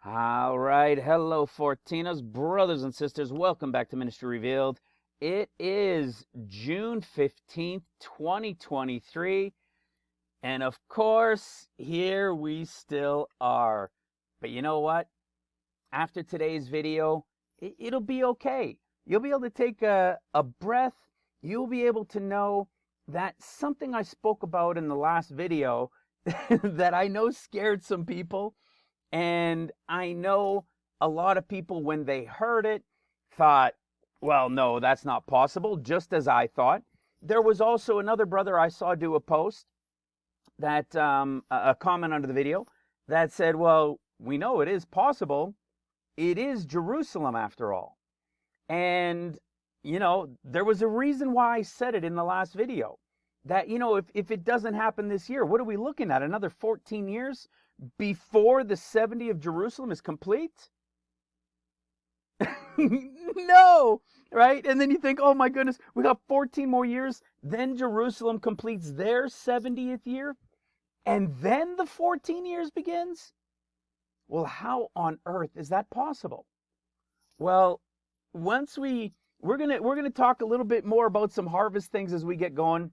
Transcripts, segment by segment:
All right. Hello, Fortinos, brothers and sisters. Welcome back to Ministry Revealed. It is June 15th, 2023. And of course, here we still are. But you know what? After today's video, it'll be okay. You'll be able to take a breath. You'll be able to know that something I spoke about in the last video that I know scared some people. And I know a lot of people, when they heard it, thought, well, no, that's not possible, just as I thought. There was also another brother I saw do a post that, a comment under the video that said, well, we know it is possible. It is Jerusalem after all. And, there was a reason why I said it in the last video. That, if it doesn't happen this year, what are we looking at? Another 14 years before the 70 of Jerusalem is complete? No, right? And then you think, oh my goodness, we got 14 more years, then Jerusalem completes their 70th year, and then the 14 years begins? Well, how on earth is that possible? Well, once we're going to talk a little bit more about some harvest things as we get going.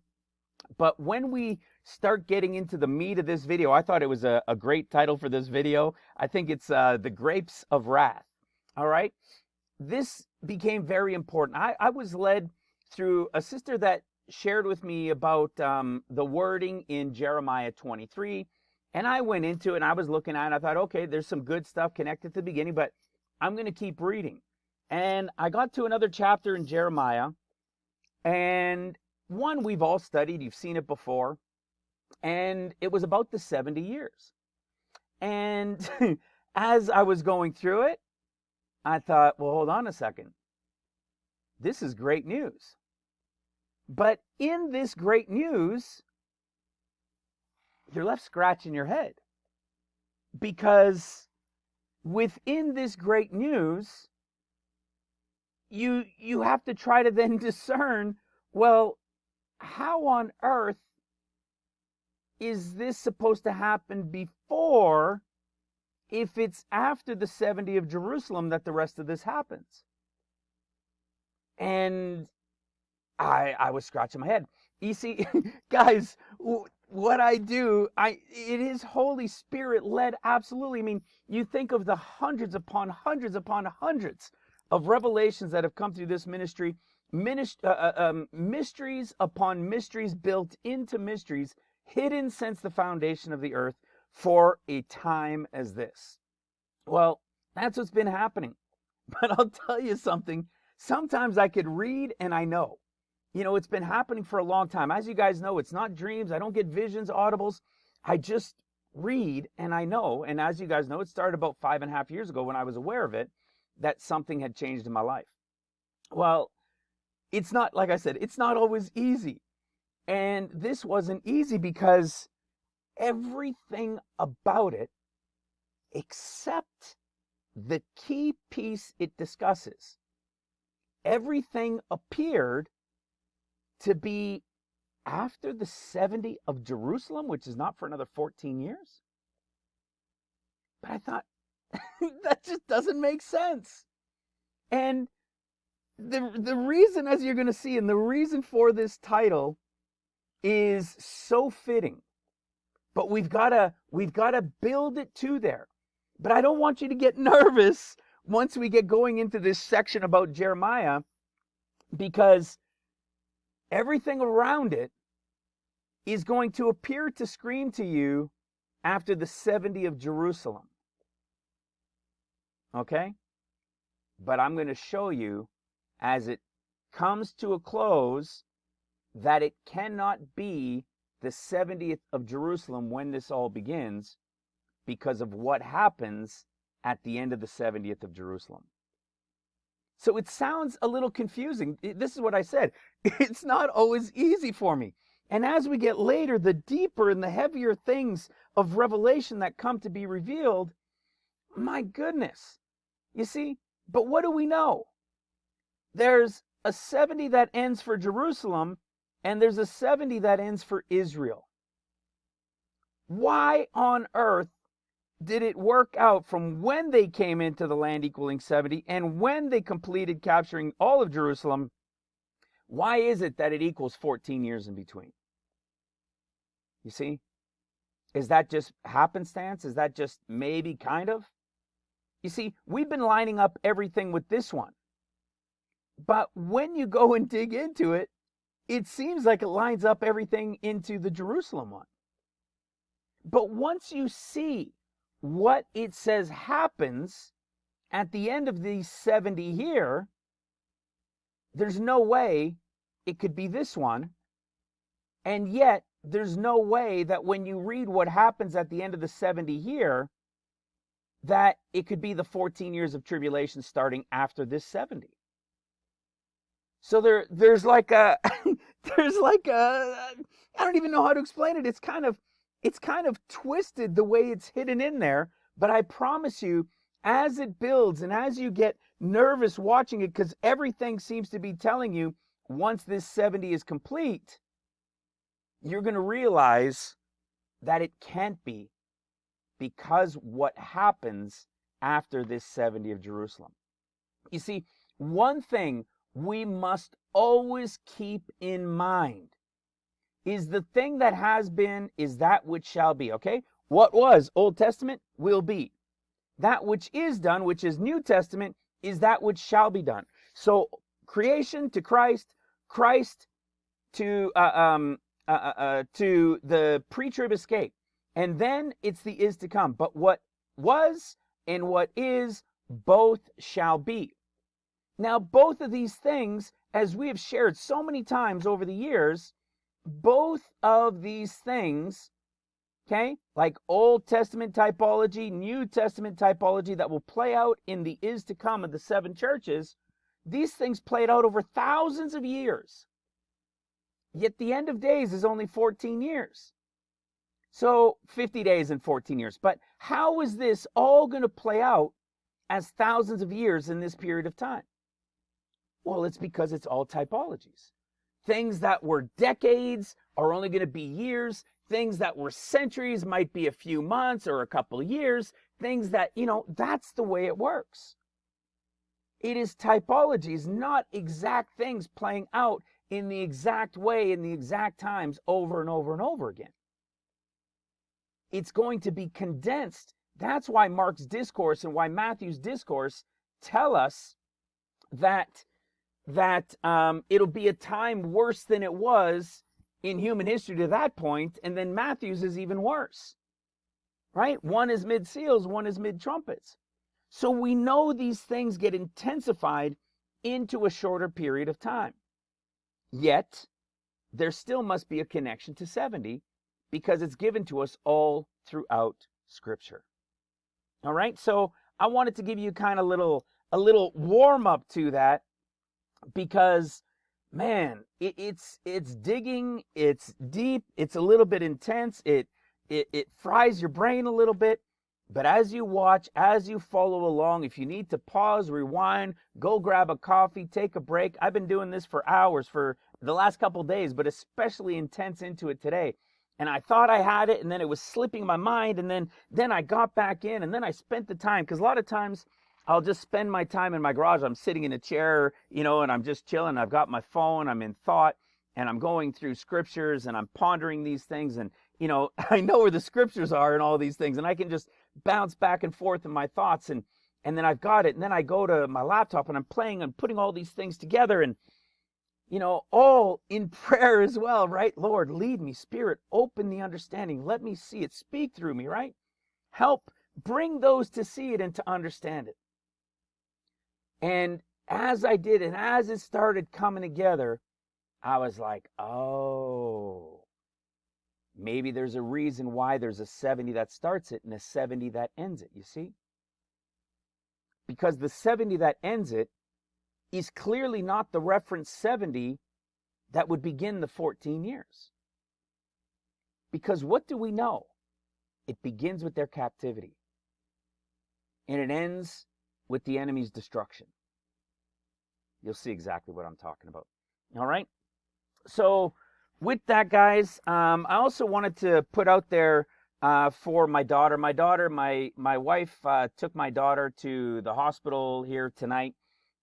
But when we start getting into the meat of this video, I thought it was a great title for this video. I think it's The Grapes of Wrath. All right. This became very important. I was led through a sister that shared with me about the wording in Jeremiah 23. And I went into it and I was looking at it. I thought, okay, there's some good stuff connected to the beginning, but I'm going to keep reading. And I got to another chapter in Jeremiah, and one we've all studied, you've seen it before, and it was about the 70 years. And as I was going through it, I thought, well, hold on a second. This is great news. But in this great news, you're left scratching your head. Because within this great news, you have to try to then discern, well, how on earth is this supposed to happen before, if it's after the 70 of Jerusalem that the rest of this happens? And I was scratching my head. You see, guys, what I do, it is Holy Spirit led, absolutely. I mean, you think of the hundreds upon hundreds upon hundreds of revelations that have come through this ministry, mysteries upon mysteries built into mysteries, hidden since the foundation of the earth for a time as this. Well, that's what's been happening. But I'll tell you something. Sometimes I could read and I know. It's been happening for a long time. As you guys know, it's not dreams. I don't get visions, audibles. I just read and I know. And as you guys know, it started about 5.5 years ago when I was aware of it, that something had changed in my life. Well, it's not, like I said, it's not always easy. And this wasn't easy because everything about it, except the key piece it discusses, everything appeared to be after the 70 of Jerusalem, which is not for another 14 years. But I thought, that just doesn't make sense. And the reason, as you're going to see, and the reason for this title is so fitting. But we've got to build it to there. But I don't want you to get nervous once we get going into this section about Jeremiah, because everything around it is going to appear to scream to you after the 70 of Jerusalem. Okay? But I'm going to show you, as it comes to a close, that it cannot be the 70th of Jerusalem when this all begins, because of what happens at the end of the 70th of Jerusalem. So it sounds a little confusing. This is what I said. It's not always easy for me. And as we get later, the deeper and the heavier things of revelation that come to be revealed, my goodness. You see, but what do we know? There's a 70 that ends for Jerusalem, and there's a 70 that ends for Israel. Why on earth did it work out from when they came into the land equaling 70 and when they completed capturing all of Jerusalem? Why is it that it equals 14 years in between? You see? Is that just happenstance? Is that just maybe kind of? You see, we've been lining up everything with this one. But when you go and dig into it, it seems like it lines up everything into the Jerusalem one. But once you see what it says happens at the end of these 70 here, there's no way it could be this one. And yet, there's no way that when you read what happens at the end of the 70 here, that it could be the 14 years of tribulation starting after this 70. So there's like a, I don't even know how to explain it. It's kind of twisted the way it's hidden in there. But I promise you, as it builds and as you get nervous watching it, because everything seems to be telling you once this 70 is complete, you're going to realize that it can't be, because what happens after this 70 of Jerusalem. You see, one thing we must always keep in mind is the thing that has been is that which shall be, okay? What was Old Testament will be. That which is done, which is New Testament, is that which shall be done. So creation to Christ, Christ to the pre-trib escape. And then it's the is to come. But what was and what is, both shall be. Now, both of these things, as we have shared so many times over the years, both of these things, okay, like Old Testament typology, New Testament typology that will play out in the is to come of the 7 churches, these things played out over thousands of years. Yet the end of days is only 14 years. So 50 days and 14 years. But how is this all going to play out as thousands of years in this period of time? Well, it's because it's all typologies. Things that were decades are only going to be years. Things that were centuries might be a few months or a couple of years. Things that, that's the way it works. It is typologies, not exact things playing out in the exact way, in the exact times, over and over and over again. It's going to be condensed. That's why Mark's discourse and why Matthew's discourse tell us that it'll be a time worse than it was in human history to that point, and then Matthew's is even worse, right? One is mid-seals, one is mid-trumpets. So we know these things get intensified into a shorter period of time. Yet, there still must be a connection to 70, because it's given to us all throughout Scripture. All right, so I wanted to give you kind of a little warm-up to that, because, man, it's digging, it's deep, it's a little bit intense, it fries your brain a little bit. But as you watch, as you follow along, if you need to pause, rewind, go grab a coffee, take a break. I've been doing this for hours for the last couple of days, but especially intense into it today. And I thought I had it, and then it was slipping my mind, and then I got back in, and then I spent the time, because a lot of times I'll just spend my time in my garage. I'm sitting in a chair, and I'm just chilling. I've got my phone, I'm in thought, and I'm going through scriptures, and I'm pondering these things, and I know where the scriptures are and all these things, and I can just bounce back and forth in my thoughts, and then I've got it, and then I go to my laptop, and I'm playing and putting all these things together, and all in prayer as well, right? Lord, lead me, Spirit, open the understanding, let me see it, speak through me, right? Help bring those to see it and to understand it. And as I did, and as it started coming together, I was like, oh, maybe there's a reason why there's a 70 that starts it and a 70 that ends it, you see? Because the 70 that ends it is clearly not the reference 70 that would begin the 14 years. Because what do we know? It begins with their captivity. And it ends with the enemy's destruction. You'll see exactly what I'm talking about. All right? So with that, guys, I also wanted to put out there for my daughter. My wife took my daughter to the hospital here tonight.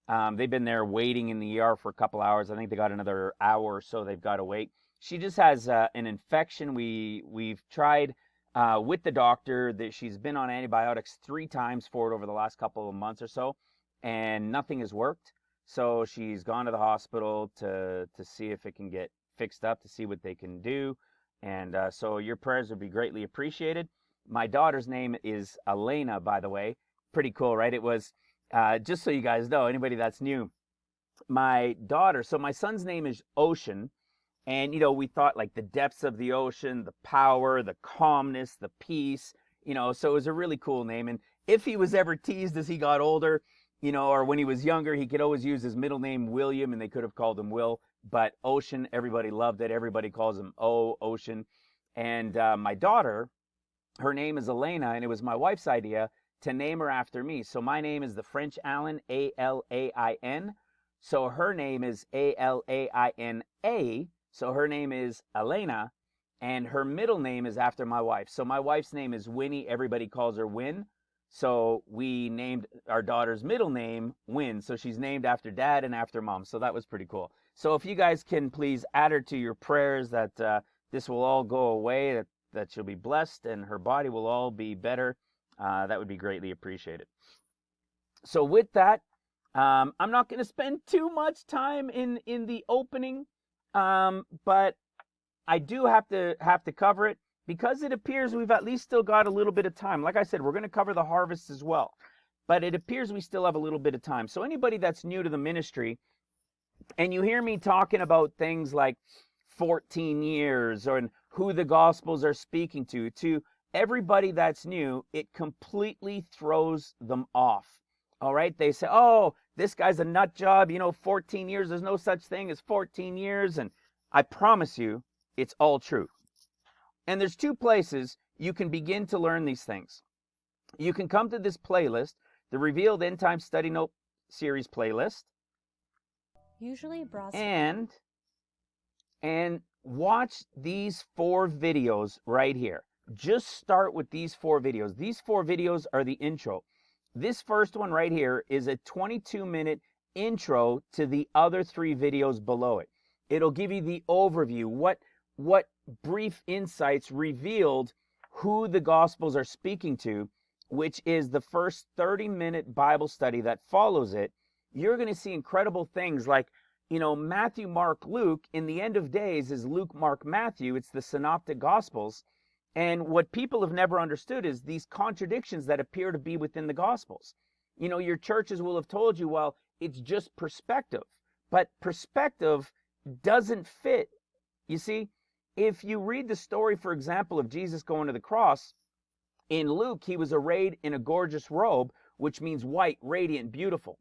They've been there waiting in the ER for a couple hours. I think they got another hour or so they've got to wait. She just has an infection. We've tried with the doctor that she's been on antibiotics 3 times for it over the last couple of months or so, and nothing has worked. So she's gone to the hospital to see if it can get fixed up, to see what they can do. And so your prayers would be greatly appreciated. My daughter's name is Elena, by the way. Pretty cool, right? It was, just so you guys know, anybody that's new, my daughter, so my son's name is Ocean. And, we thought like the depths of the ocean, the power, the calmness, the peace, so it was a really cool name. And if he was ever teased as he got older, or when he was younger, he could always use his middle name, William, and they could have called him Will. But Ocean, everybody loved it. Everybody calls him Ocean. And my daughter, her name is Elena, and it was my wife's idea to name her after me. So my name is the French Alain, Alain. So her name is Alaina. So her name is Elena, and her middle name is after my wife. So my wife's name is Winnie. Everybody calls her Win. So we named our daughter's middle name Win. So she's named after dad and after mom. So that was pretty cool. So if you guys can please add her to your prayers that this will all go away, that she'll be blessed and her body will all be better, that would be greatly appreciated. So with that, I'm not going to spend too much time in the opening. But I do have to cover it because it appears we've at least still got a little bit of time. Like I said, we're going to cover the harvest as well, but it appears we still have a little bit of time. So anybody that's new to the ministry and you hear me talking about things like 14 years or who the Gospels are speaking to everybody that's new, it completely throws them off. All right. They say, oh, this guy's a nut job. 14 years. There's no such thing as 14 years. And I promise you, it's all true. And there's 2 places you can begin to learn these things. You can come to this playlist, the Revealed End Time Study Note Series playlist. Usually and watch these 4 videos right here. Just start with these 4 videos. These 4 videos are the intro. This first one right here is a 22-minute intro to the other 3 videos below it. It'll give you the overview, what brief insights revealed who the Gospels are speaking to, which is the first 30-minute Bible study that follows it. You're going to see incredible things like, Matthew, Mark, Luke. In the end of days is Luke, Mark, Matthew. It's the Synoptic Gospels. And what people have never understood is these contradictions that appear to be within the Gospels. Your churches will have told you, well, it's just perspective. But perspective doesn't fit. You see, if you read the story, for example, of Jesus going to the cross, in Luke, he was arrayed in a gorgeous robe, which means white, radiant, beautiful.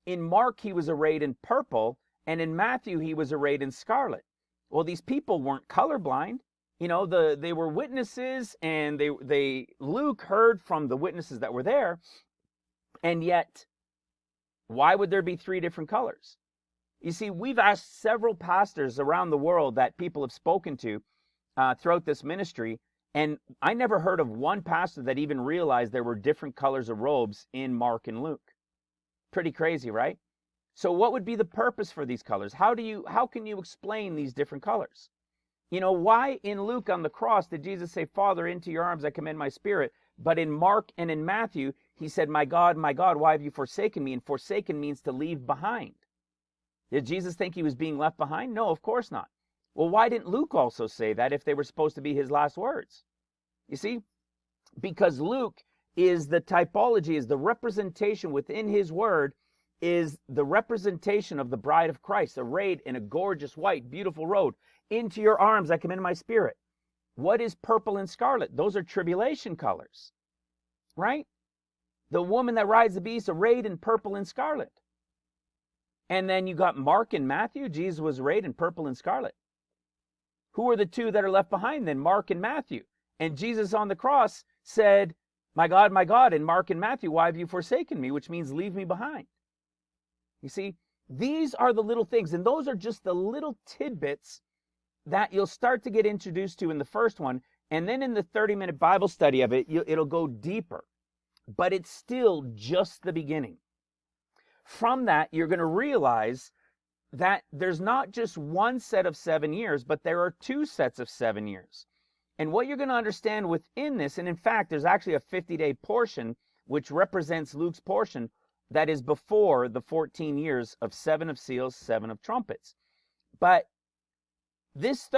In Mark, he was arrayed in purple, and in Matthew, he was arrayed in scarlet. Well, these people weren't colorblind. They were witnesses, and Luke heard from the witnesses that were there, and yet, why would there be 3 different colors? You see, we've asked several pastors around the world that people have spoken to throughout this ministry, and I never heard of one pastor that even realized there were different colors of robes in Mark and Luke. Pretty crazy, right? So what would be the purpose for these colors? How can you explain these different colors? Why in Luke on the cross did Jesus say, Father, into your arms I commend my spirit? But in Mark and in Matthew, he said, my God, why have you forsaken me? And forsaken means to leave behind. Did Jesus think he was being left behind? No, of course not. Well, why didn't Luke also say that if they were supposed to be his last words? You see, because Luke is the typology, is the representation within his word, is the representation of the bride of Christ, arrayed in a gorgeous white, beautiful robe. Into your arms I commend my spirit. What is purple and scarlet? Those are tribulation colors, right? The woman that rides the beast arrayed in purple and scarlet. And then you got Mark and Matthew. Jesus was arrayed in purple and scarlet. Who are the 2 that are left behind then? Mark and Matthew. And Jesus on the cross said, my God, in Mark and Matthew, why have you forsaken me? Which means leave me behind. You see, these are the little things, and those are just the little tidbits that you'll start to get introduced to in the first one, And then in the 30-minute Bible study of it, it'll go deeper. But it's still just the beginning. From that, you're going to realize that there's not just one set of 7 years, but there are two sets of 7 years. And what you're going to understand within this, and in fact, there's actually a 50-day portion, which represents Luke's portion, that is before the 14 years of 7 of seals, 7 of trumpets. But this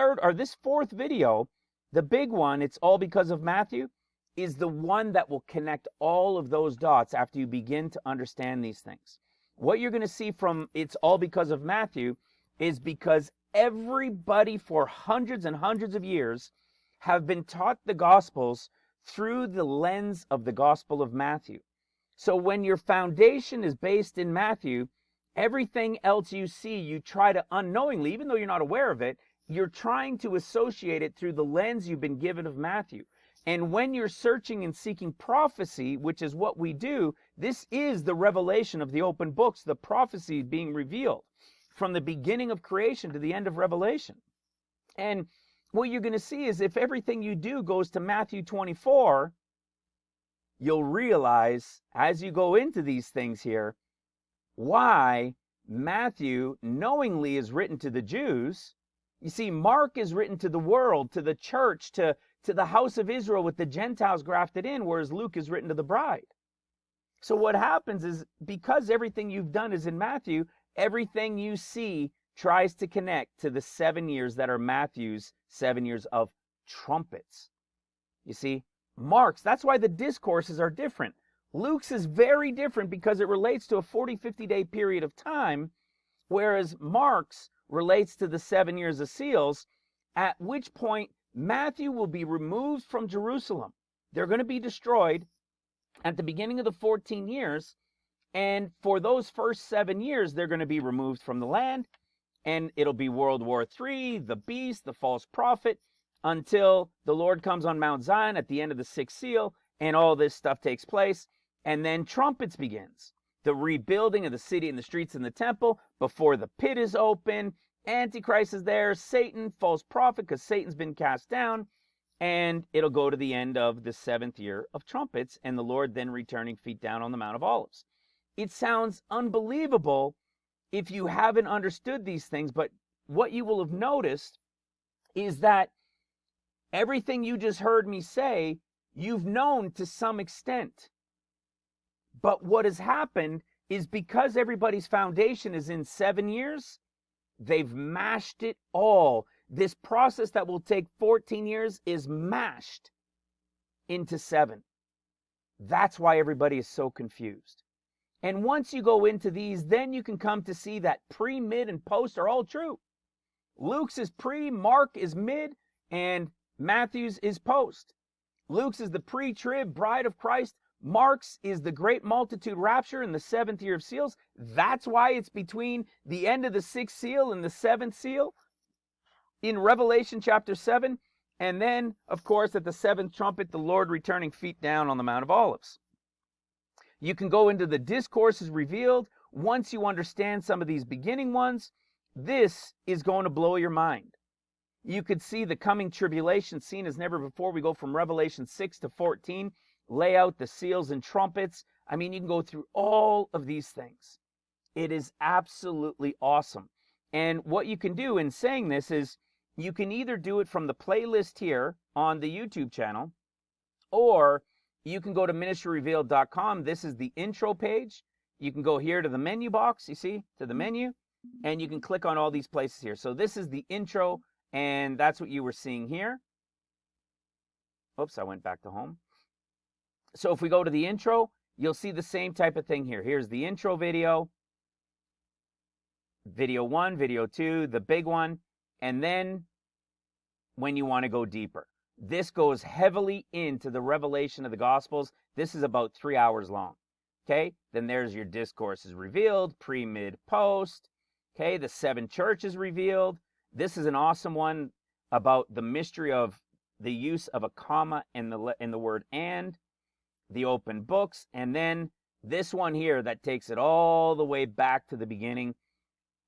fourth video, the big one, it's all because of Matthew, is the one that will connect all of those dots after you begin to understand these things. What you're going to see from It's All Because of Matthew is because everybody for hundreds and hundreds of years have been taught the Gospels through the lens of the Gospel of Matthew. So when your foundation is based in Matthew, everything else you see, you try to unknowingly, even though you're not aware of it, you're trying to associate it through the lens you've been given of Matthew. And when you're searching and seeking prophecy, which is what we do, this is the revelation of the open books, the prophecy being revealed from the beginning of creation to the end of Revelation. And what you're going to see is if everything you do goes to Matthew 24, you'll realize as you go into these things here, why Matthew knowingly is written to the Jews. You see, Mark is written to the world, to the church, to the house of Israel with the Gentiles grafted in, whereas Luke is written to the bride. So what happens is, because everything you've done is in Matthew, everything you see tries to connect to the 7 years that are Matthew's 7 years of trumpets. You see, Mark's, that's why the discourses are different. Luke's is very different because it relates to a 40, 50-day period of time, whereas Mark's relates to the 7 years of seals, at which point Matthew will be removed from Jerusalem. They're going to be destroyed at the beginning of the 14 years, and for those first 7 years, they're going to be removed from the land, and it'll be World War III, the beast, the false prophet, until the Lord comes on Mount Zion at the end of the 6th seal, and all this stuff takes place, and then trumpets begins. The rebuilding of the city and the streets and the temple before the pit is open. Antichrist is there, Satan, false prophet, because Satan's been cast down, and it'll go to the end of the 7th year of trumpets, and the Lord then returning feet down on the Mount of Olives. It sounds unbelievable if you haven't understood these things, but what you will have noticed is that everything you just heard me say, you've known to some extent. But what has happened is because everybody's foundation is in 7 years, they've mashed it all. This process that will take 14 years is mashed into 7. That's why everybody is so confused. And once you go into these, then you can come to see that pre, mid, and post are all true. Luke's is pre, Mark is mid, and Matthew's is post. Luke's is the pre-trib bride of Christ. Mark's is the great multitude rapture in the 7th year of seals. That's why it's between the end of the 6th seal and the 7th seal in Revelation chapter 7. And then, of course, at the 7th trumpet, the Lord returning feet down on the Mount of Olives. You can go into the discourses revealed. Once you understand some of these beginning ones, this is going to blow your mind. You could see the coming tribulation seen as never before. We go from Revelation 6 to 14, lay out the seals and trumpets. I mean, you can go through all of these things. It is absolutely awesome. And what you can do in saying this is you can either do it from the playlist here on the YouTube channel, or you can go to ministryrevealed.com. This is the intro page. You can go here to the menu box, you see, to the menu, and you can click on all these places here. So this is the intro, and that's what you were seeing here. Oops, I went back to home. So if we go to the intro, you'll see the same type of thing here. Here's the intro video, video 1, video 2, the big one, and then when you want to go deeper. This goes heavily into the revelation of the Gospels. This is about 3 hours long. Okay, then there's your discourses revealed, pre, mid, post. Okay, the 7 churches revealed. This is an awesome one about the mystery of the use of a comma in the word and, the open books, and then this one here that takes it all the way back to the beginning.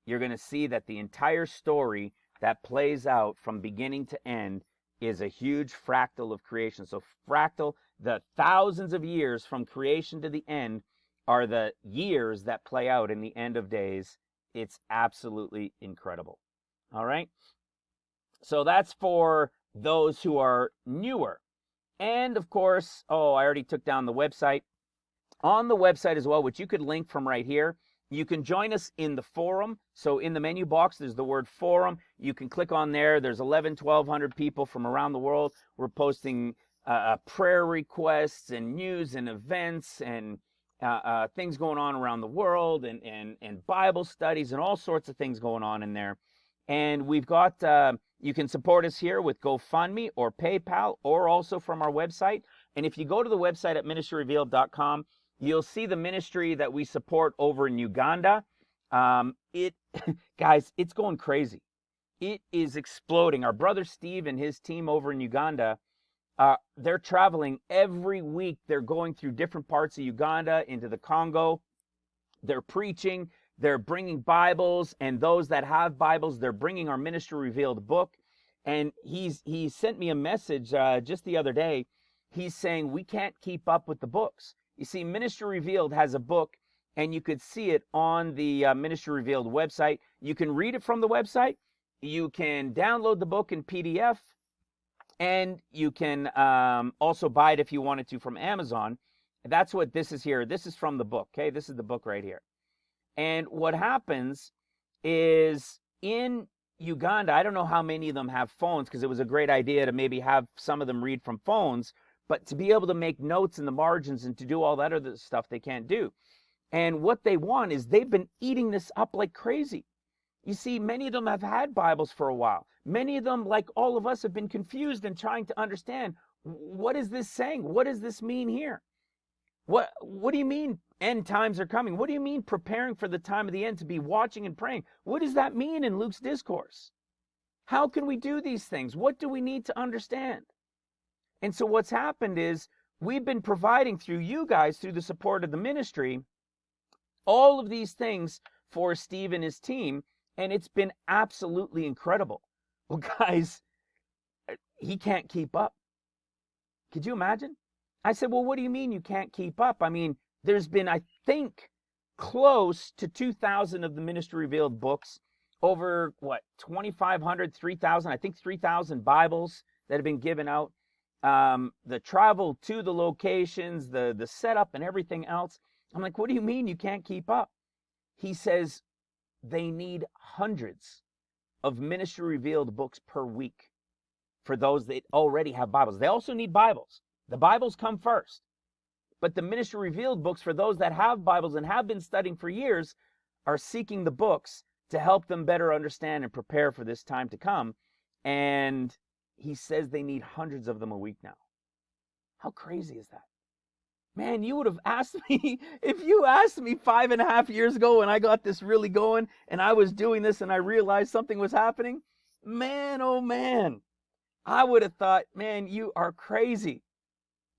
You're going to see that the entire story that plays out from beginning to end is a huge fractal of creation. So fractal, the thousands of years from creation to the end are the years that play out in the end of days. It's absolutely incredible. All right. So that's for those who are newer. And of course, I already took down the website. On the website as well, which you could link from right here, you can join us in the forum. So in the menu box, there's the word forum. You can click on there. There's 1,100 people from around the world. We're posting prayer requests and news and events and things going on around the world and Bible studies and all sorts of things going on in there. And we've got, you can support us here with GoFundMe or PayPal or also from our website. And if you go to the website at ministryrevealed.com, you'll see the ministry that we support over in Uganda. Guys, it's going crazy. It is exploding. Our brother Steve and his team over in Uganda, they're traveling every week. They're going through different parts of Uganda into the Congo. They're preaching. They're bringing Bibles, and those that have Bibles, they're bringing our Ministry Revealed book. And he sent me a message just the other day. He's saying we can't keep up with the books. You see, Ministry Revealed has a book, and you could see it on the Ministry Revealed website. You can read it from the website. You can download the book in PDF, and you can also buy it if you wanted to from Amazon. That's what this is here. This is from the book, okay? This is the book right here. And what happens is in Uganda, I don't know how many of them have phones, because it was a great idea to maybe have some of them read from phones, but to be able to make notes in the margins and to do all that other stuff they can't do. And what they want is they've been eating this up like crazy. You see, many of them have had Bibles for a while. Many of them, like all of us, have been confused and trying to understand, what is this saying? What does this mean here? What do you mean end times are coming? What do you mean preparing for the time of the end, to be watching and praying? What does that mean in Luke's discourse? How can we do these things? What do we need to understand? And so what's happened is we've been providing through you guys, through the support of the ministry, all of these things for Steve and his team, and it's been absolutely incredible. Well, guys, he can't keep up. Could you imagine? I said, well, what do you mean you can't keep up? I mean, there's been, I think, close to 2,000 of the Ministry Revealed books, over, 2,500, 3,000, I think 3,000 Bibles that have been given out. The travel to the locations, the setup and everything else. I'm like, what do you mean you can't keep up? He says they need hundreds of Ministry Revealed books per week for those that already have Bibles. They also need Bibles. The Bibles come first. But the Ministry Revealed books, for those that have Bibles and have been studying for years, are seeking the books to help them better understand and prepare for this time to come. And he says they need hundreds of them a week now. How crazy is that? Man, you would have asked me, if you asked me 5.5 years ago when I got this really going and I was doing this and I realized something was happening, man, oh man, I would have thought, man, you are crazy.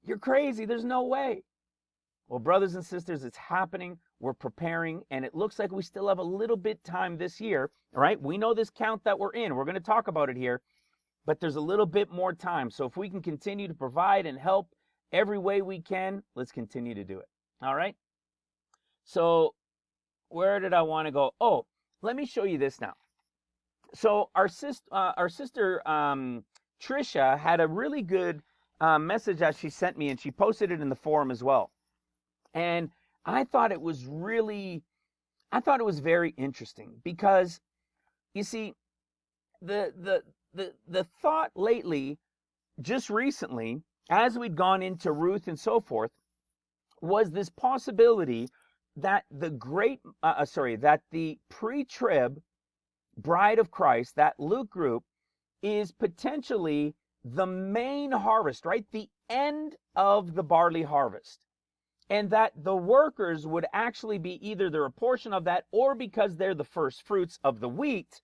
You're crazy. There's no way. Well, brothers and sisters, it's happening. We're preparing, and it looks like we still have a little bit time this year. All right, we know this count that we're in. We're going to talk about it here, but there's a little bit more time. So if we can continue to provide and help every way we can, let's continue to do it. All right. So where did I want to go? Oh, let me show you this now. So our sister Trisha had a really good message that she sent me, and she posted it in the forum as well. And I thought it was very interesting, because you see, the thought lately, just recently, as we'd gone into Ruth and so forth, was this possibility that the pre-trib bride of Christ, that Luke group, is potentially the main harvest, right? The end of the barley harvest. And that the workers would actually be either they're a portion of that, or because they're the first fruits of the wheat,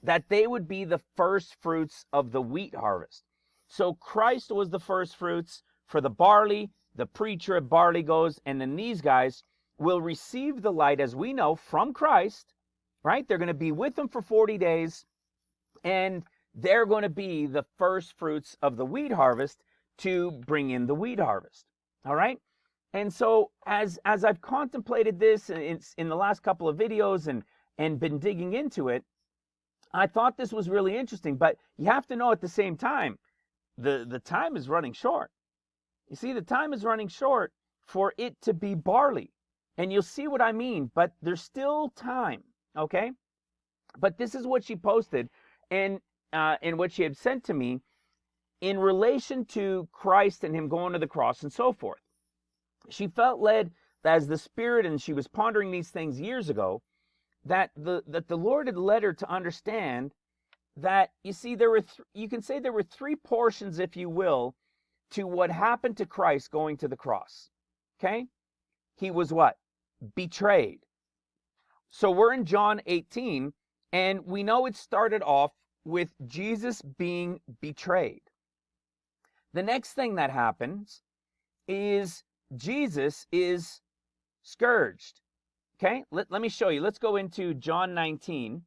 that they would be the first fruits of the wheat harvest. So Christ was the first fruits for the barley, the pre-trib barley goes, and then these guys will receive the light, as we know, from Christ, right? They're going to be with him for 40 days, and they're going to be the first fruits of the wheat harvest to bring in the wheat harvest. All right? And so as I've contemplated this in the last couple of videos and been digging into it, I thought this was really interesting. But you have to know at the same time, the time is running short. You see, the time is running short for it to be barley. And you'll see what I mean, but there's still time, okay? But this is what she posted and what she had sent to me in relation to Christ and him going to the cross and so forth. She felt led as the Spirit, and she was pondering these things years ago, that the Lord had led her to understand that, you see, you can say there were three portions, if you will, to what happened to Christ going to the cross. Okay? He was what? Betrayed. So we're in John 18, and we know it started off with Jesus being betrayed. The next thing that happens is Jesus is scourged. Okay? Let me show you. Let's go into John 19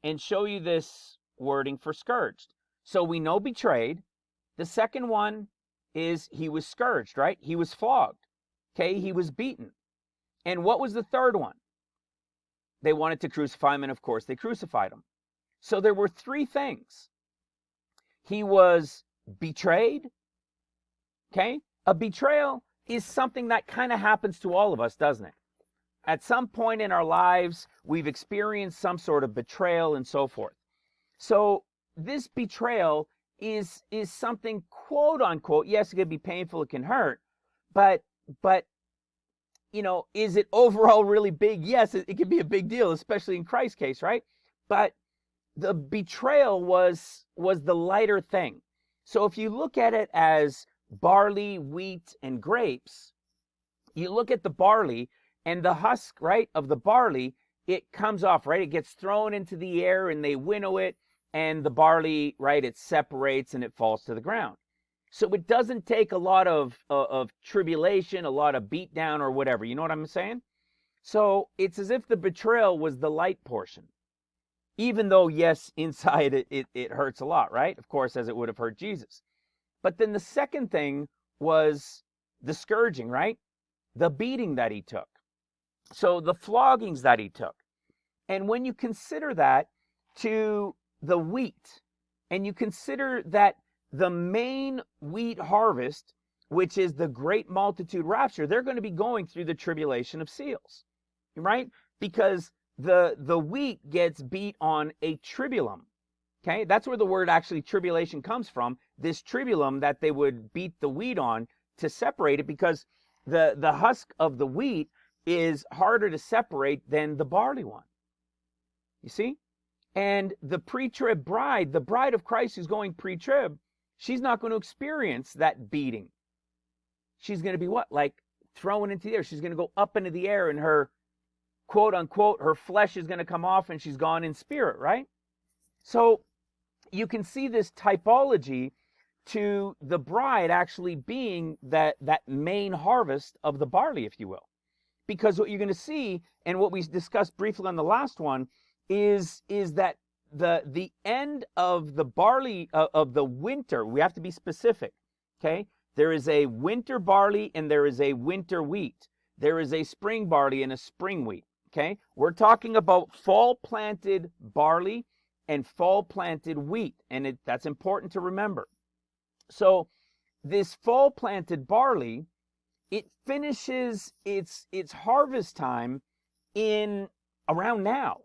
and show you this wording for scourged. So we know betrayed. The second one is he was scourged, right? He was flogged. Okay? He was beaten. And what was the third one? They wanted to crucify him, and of course they crucified him. So there were three things. He was betrayed. Okay? A betrayal is something that kind of happens to all of us, doesn't it? At some point in our lives, we've experienced some sort of betrayal and so forth. So this betrayal is something, quote unquote, yes, it can be painful, it can hurt, but you know, is it overall really big? Yes, it can be a big deal, especially in Christ's case, right? But the betrayal was the lighter thing. So if you look at it as barley, wheat, and grapes, you look at the barley and the husk, right, of the barley, it comes off, right? It gets thrown into the air and they winnow it, and the barley, right, it separates and it falls to the ground. So it doesn't take a lot of tribulation, a lot of beat down or whatever. You know what I'm saying? So it's as if the betrayal was the light portion. Even though, yes, inside it hurts a lot, right? Of course, as it would have hurt Jesus. But then the second thing was the scourging, right? The beating that he took. So the floggings that he took. And when you consider that to the wheat, and you consider that the main wheat harvest, which is the great multitude rapture, they're going to be going through the tribulation of seals, right? Because the wheat gets beat on a tribulum. Okay, that's where the word actually tribulation comes from. This tribulum that they would beat the wheat on to separate it, because the husk of the wheat is harder to separate than the barley one. You see? And the pre-trib bride, the bride of Christ who's going pre-trib, she's not going to experience that beating. She's going to be what? Like thrown into the air. She's going to go up into the air, and her, quote unquote, her flesh is going to come off and she's gone in spirit, right? So you can see this typology to the bride actually being that main harvest of the barley, if you will. Because what you're going to see, and what we discussed briefly on the last one, is that the end of the barley of the winter, we have to be specific, okay? There is a winter barley and there is a winter wheat. There is a spring barley and a spring wheat, okay? We're talking about fall planted barley and fall planted wheat, and that's important to remember. So this fall planted barley, it finishes its harvest time in around now.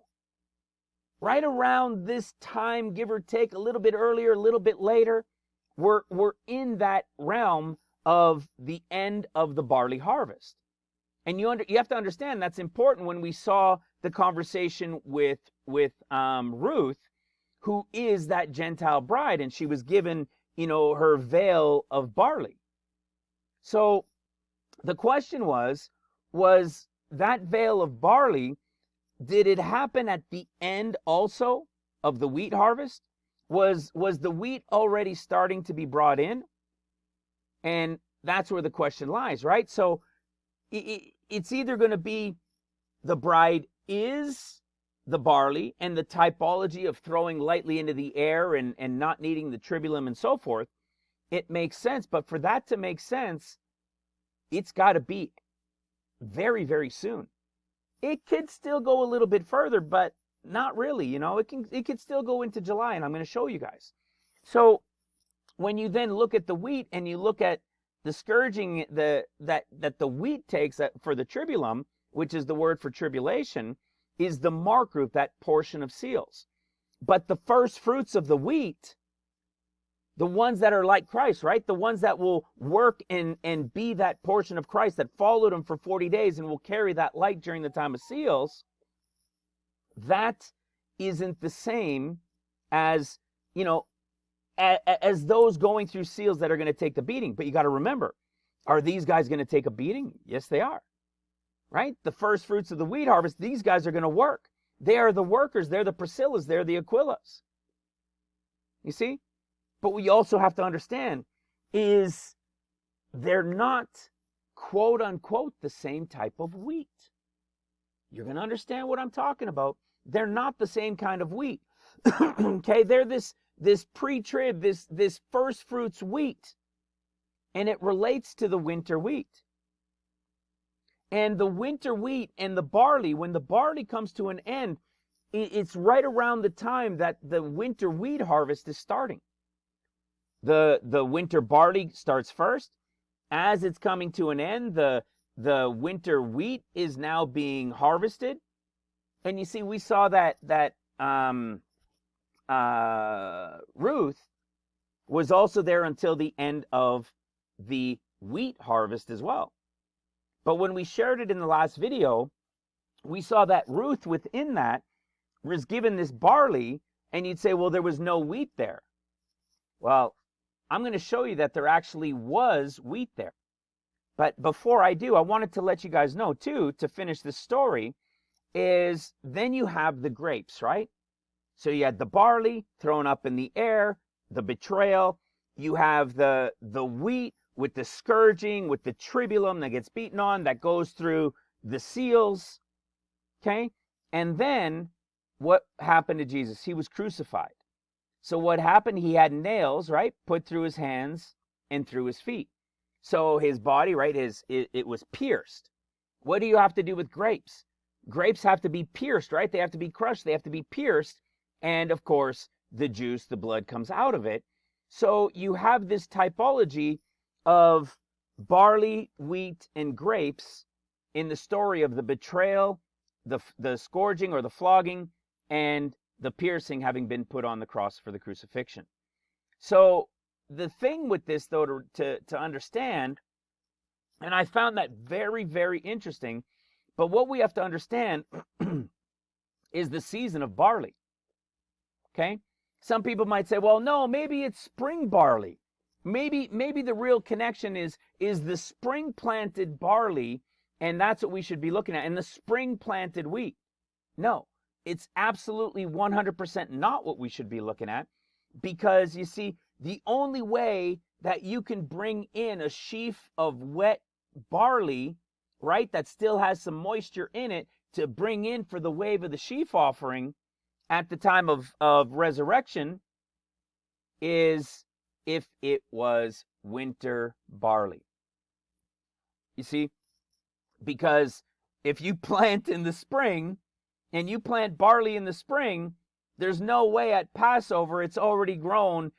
Right around this time, give or take, a little bit earlier, a little bit later, we're in that realm of the end of the barley harvest. And you have to understand that's important. When we saw the conversation with Ruth, who is that Gentile bride, and she was given, her veil of barley. So the question was that veil of barley, did it happen at the end also of the wheat harvest? Was the wheat already starting to be brought in? And that's where the question lies, right? So it's either going to be the bride is the barley and the typology of throwing lightly into the air and not needing the tribulum and so forth, it makes sense. But for that to make sense, it's got to be very, very soon. It could still go a little bit further, but not really. It could still go into July, and I'm going to show you guys. So when you then look at the wheat and you look at the scourging that the wheat takes for the tribulum, which is the word for tribulation, is the mark group, that portion of seals. But the first fruits of the wheat, the ones that are like Christ, right? The ones that will work and be that portion of Christ that followed him for 40 days and will carry that light during the time of seals, that isn't the same as, as those going through seals that are going to take the beating. But you got to remember, are these guys going to take a beating? Yes, they are. Right? The first fruits of the wheat harvest, these guys are going to work. They are the workers. They're the Priscillas. They're the Aquillas. You see? But what you also have to understand is they're not, quote unquote, the same type of wheat. You're going to understand what I'm talking about. They're not the same kind of wheat. Okay? They're this pre-trib, this first fruits wheat. And it relates to the winter wheat. And the winter wheat and the barley, when the barley comes to an end, it's right around the time that the winter wheat harvest is starting. The winter barley starts first. As it's coming to an end, the winter wheat is now being harvested. And you see, we saw that Ruth was also there until the end of the wheat harvest as well. But when we shared it in the last video, we saw that Ruth within that was given this barley, and you'd say, well, there was no wheat there. Well, I'm going to show you that there actually was wheat there. But before I do, I wanted to let you guys know too, to finish the story, is then you have the grapes, right? So you had the barley thrown up in the air, the betrayal. You have the wheat with the scourging, with the tribulum that gets beaten on, that goes through the seals. Okay? And then what happened to Jesus? He was crucified. So what happened? He had nails, right, put through his hands and through his feet. So his body, right, it was pierced. What do you have to do with grapes? Grapes have to be pierced, right? They have to be crushed. They have to be pierced. And of course, the juice, the blood comes out of it. So you have this typology of barley, wheat, and grapes in the story of the betrayal, the scourging or the flogging, and the piercing having been put on the cross for the crucifixion. So the thing with this, though, to understand, and I found that very, very interesting, but what we have to understand is the season of barley. Okay? Some people might say, well, no, maybe it's spring barley. Maybe the real connection is the spring planted barley, and that's what we should be looking at, and the spring planted wheat. No, it's absolutely 100% not what we should be looking at, because you see, the only way that you can bring in a sheaf of wet barley, right, that still has some moisture in it to bring in for the wave of the sheaf offering at the time of resurrection is if it was winter barley. You see, because if you plant in the spring and you plant barley in the spring, there's no way at Passover it's already grown,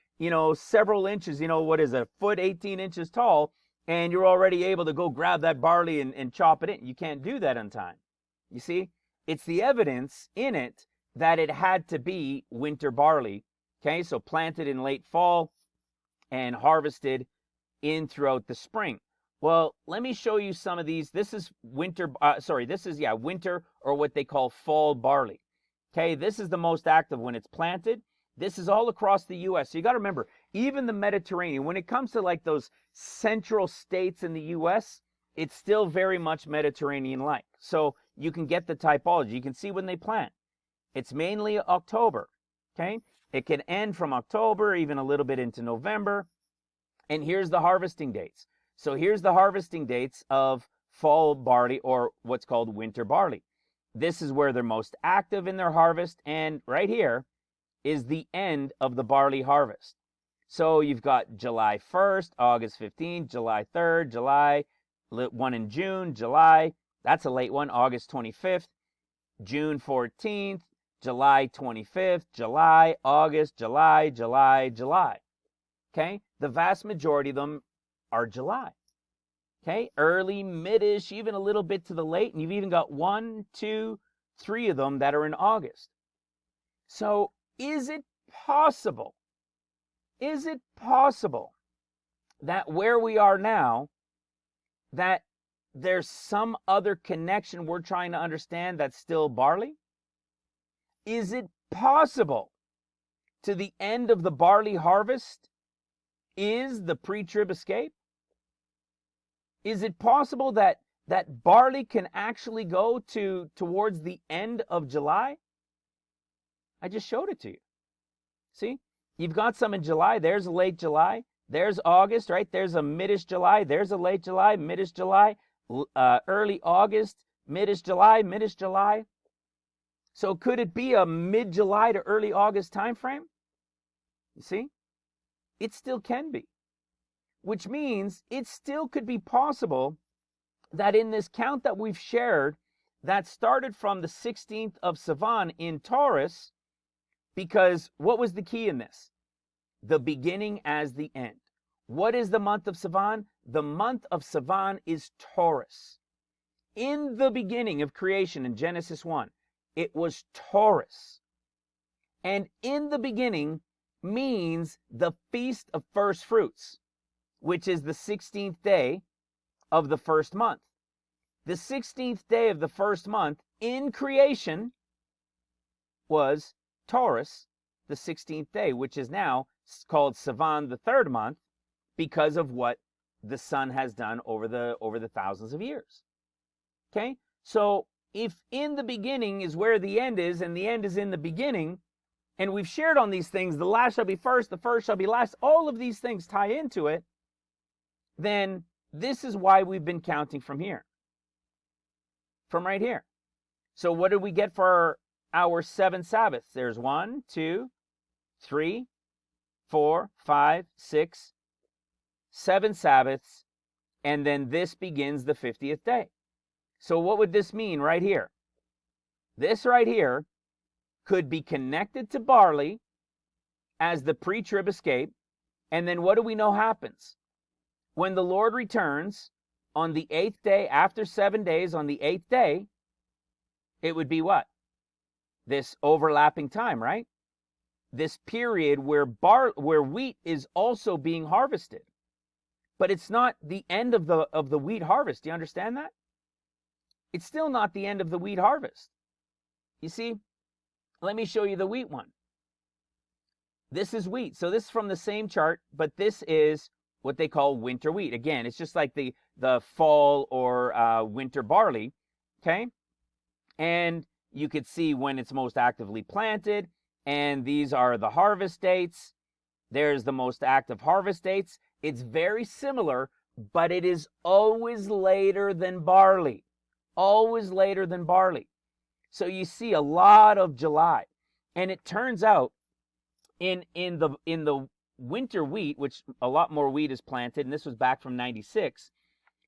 several inches, what is it, a foot, 18 inches tall, and you're already able to go grab that barley and chop it in. You can't do that on time. You see, it's the evidence in it that it had to be winter barley. Okay, so planted in late fall and harvested in throughout the spring. Well, let me show you some of these. This is winter, winter, or what they call fall barley. Okay, this is the most active when it's planted. This is all across the U.S. So you got to remember, even the Mediterranean, when it comes to like those central states in the U.S., it's still very much Mediterranean-like. So you can get the typology. You can see when they plant. It's mainly October, okay? It can end from October, even a little bit into November. And here's the harvesting dates. So here's the harvesting dates of fall barley, or what's called winter barley. This is where they're most active in their harvest, and right here is the end of the barley harvest. So you've got July 1st, August 15th, July 3rd, July, one in June, July, that's a late one, August 25th, June 14th, July 25th, July, August, July, July, July. Okay? The vast majority of them are July. Okay? Early, mid-ish, even a little bit to the late, and you've even got 1, 2, 3 of them that are in August. So is it possible that where we are now, that there's some other connection we're trying to understand that's still barley? Is it possible to the end of the barley harvest is the pre-trib escape? Is it possible that barley can actually go towards the end of July? I just showed it to you. See? You've got some in July. There's a late July. There's August, right? There's a mid-ish July. There's a late July, mid-ish July, early August, mid-ish July, mid-ish July. So could it be a mid-July to early August time frame? You see? It still can be. Which means it still could be possible that in this count that we've shared that started from the 16th of Sivan in Taurus, because what was the key in this? The beginning as the end. What is the month of Sivan? The month of Sivan is Taurus. In the beginning of creation in Genesis 1, it was Taurus. And in the beginning means the Feast of First Fruits, which is the 16th day of the first month. The 16th day of the first month in creation was Taurus, the 16th day, which is now called Sivan, the third month, because of what the sun has done over the thousands of years. Okay? So if in the beginning is where the end is, and the end is in the beginning, and we've shared on these things, the last shall be first, the first shall be last, all of these things tie into it, then this is why we've been counting from here. From right here. So what did we get for our 7 Sabbaths? There's 1, 2, 3, 4, 5, 6, 7 Sabbaths, and then this begins the 50th day. So what would this mean right here? This right here could be connected to barley as the pre-trib escape, and then what do we know happens? When the Lord returns on the 8th day, after 7 days, on the 8th day, it would be what? This overlapping time, right? This period where wheat is also being harvested. But it's not the end of the wheat harvest. Do you understand that? It's still not the end of the wheat harvest. You see, let me show you the wheat one. This is wheat. So this is from the same chart, but this is what they call winter wheat. Again, it's just like the fall or winter barley, okay? And you could see when it's most actively planted, and these are the harvest dates. There's the most active harvest dates. It's very similar, but it is always later than barley. Always later than barley. So you see a lot of July. And it turns out in the winter wheat, which a lot more wheat is planted, and this was back from 96,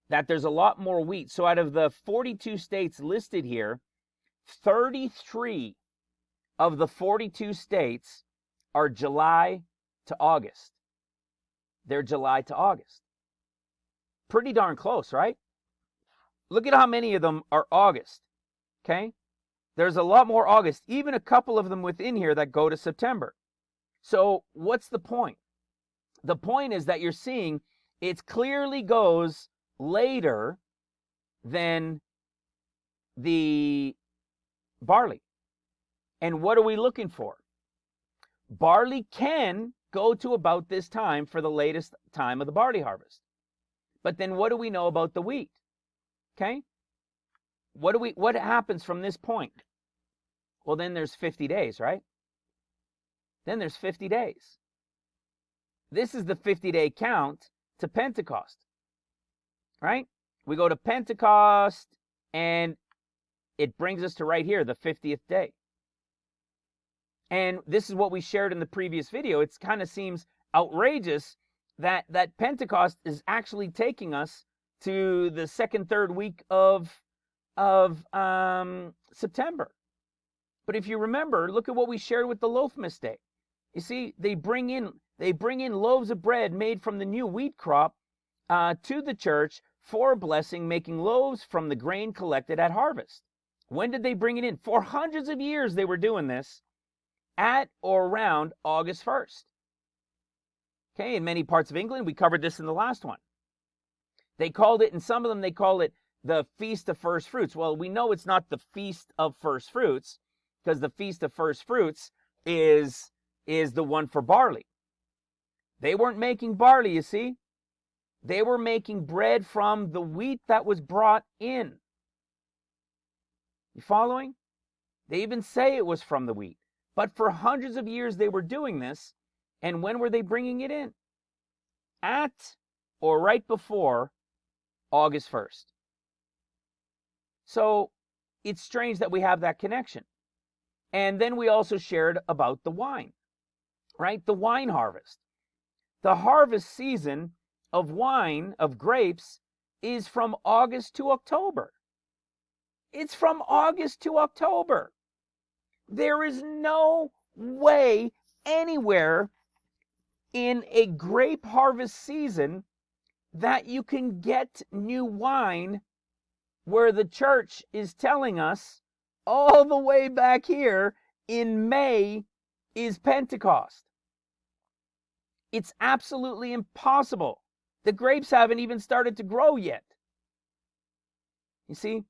that there's a lot more wheat. So out of the 42 states listed here, 33 of the 42 states are July to August. They're July to August. Pretty darn close, right? Look at how many of them are August, okay? There's a lot more August, even a couple of them within here that go to September. So what's the point? The point is that you're seeing it clearly goes later than the barley. And what are we looking for? Barley can go to about this time for the latest time of the barley harvest. But then what do we know about the wheat? Okay? What happens from this point? Well, then there's 50 days, right? Then there's 50 days. This is the 50-day count to Pentecost, right? We go to Pentecost, and it brings us to right here, the 50th day. And this is what we shared in the previous video. It kind of seems outrageous that Pentecost is actually taking us to the second, third week of September. But if you remember, look at what we shared with the Loafmas Day. You see, they bring in loaves of bread made from the new wheat crop to the church for a blessing, making loaves from the grain collected at harvest. When did they bring it in? For hundreds of years they were doing this at or around August 1st. Okay, in many parts of England, we covered this in the last one. They called it, and some of them, they call it the Feast of First Fruits. Well, we know it's not the Feast of First Fruits, because the Feast of First Fruits is the one for barley. They weren't making barley, you see. They were making bread from the wheat that was brought in. You following? They even say it was from the wheat. But for hundreds of years they were doing this. And when were they bringing it in? At or right before August 1st. So it's strange that we have that connection. And then we also shared about the wine, right? The wine harvest. The harvest season of wine, of grapes, is from August to October. It's from August to October. There is no way anywhere in a grape harvest season that you can get new wine where the church is telling us all the way back here in May is Pentecost. It's absolutely impossible. The grapes haven't even started to grow yet. You see,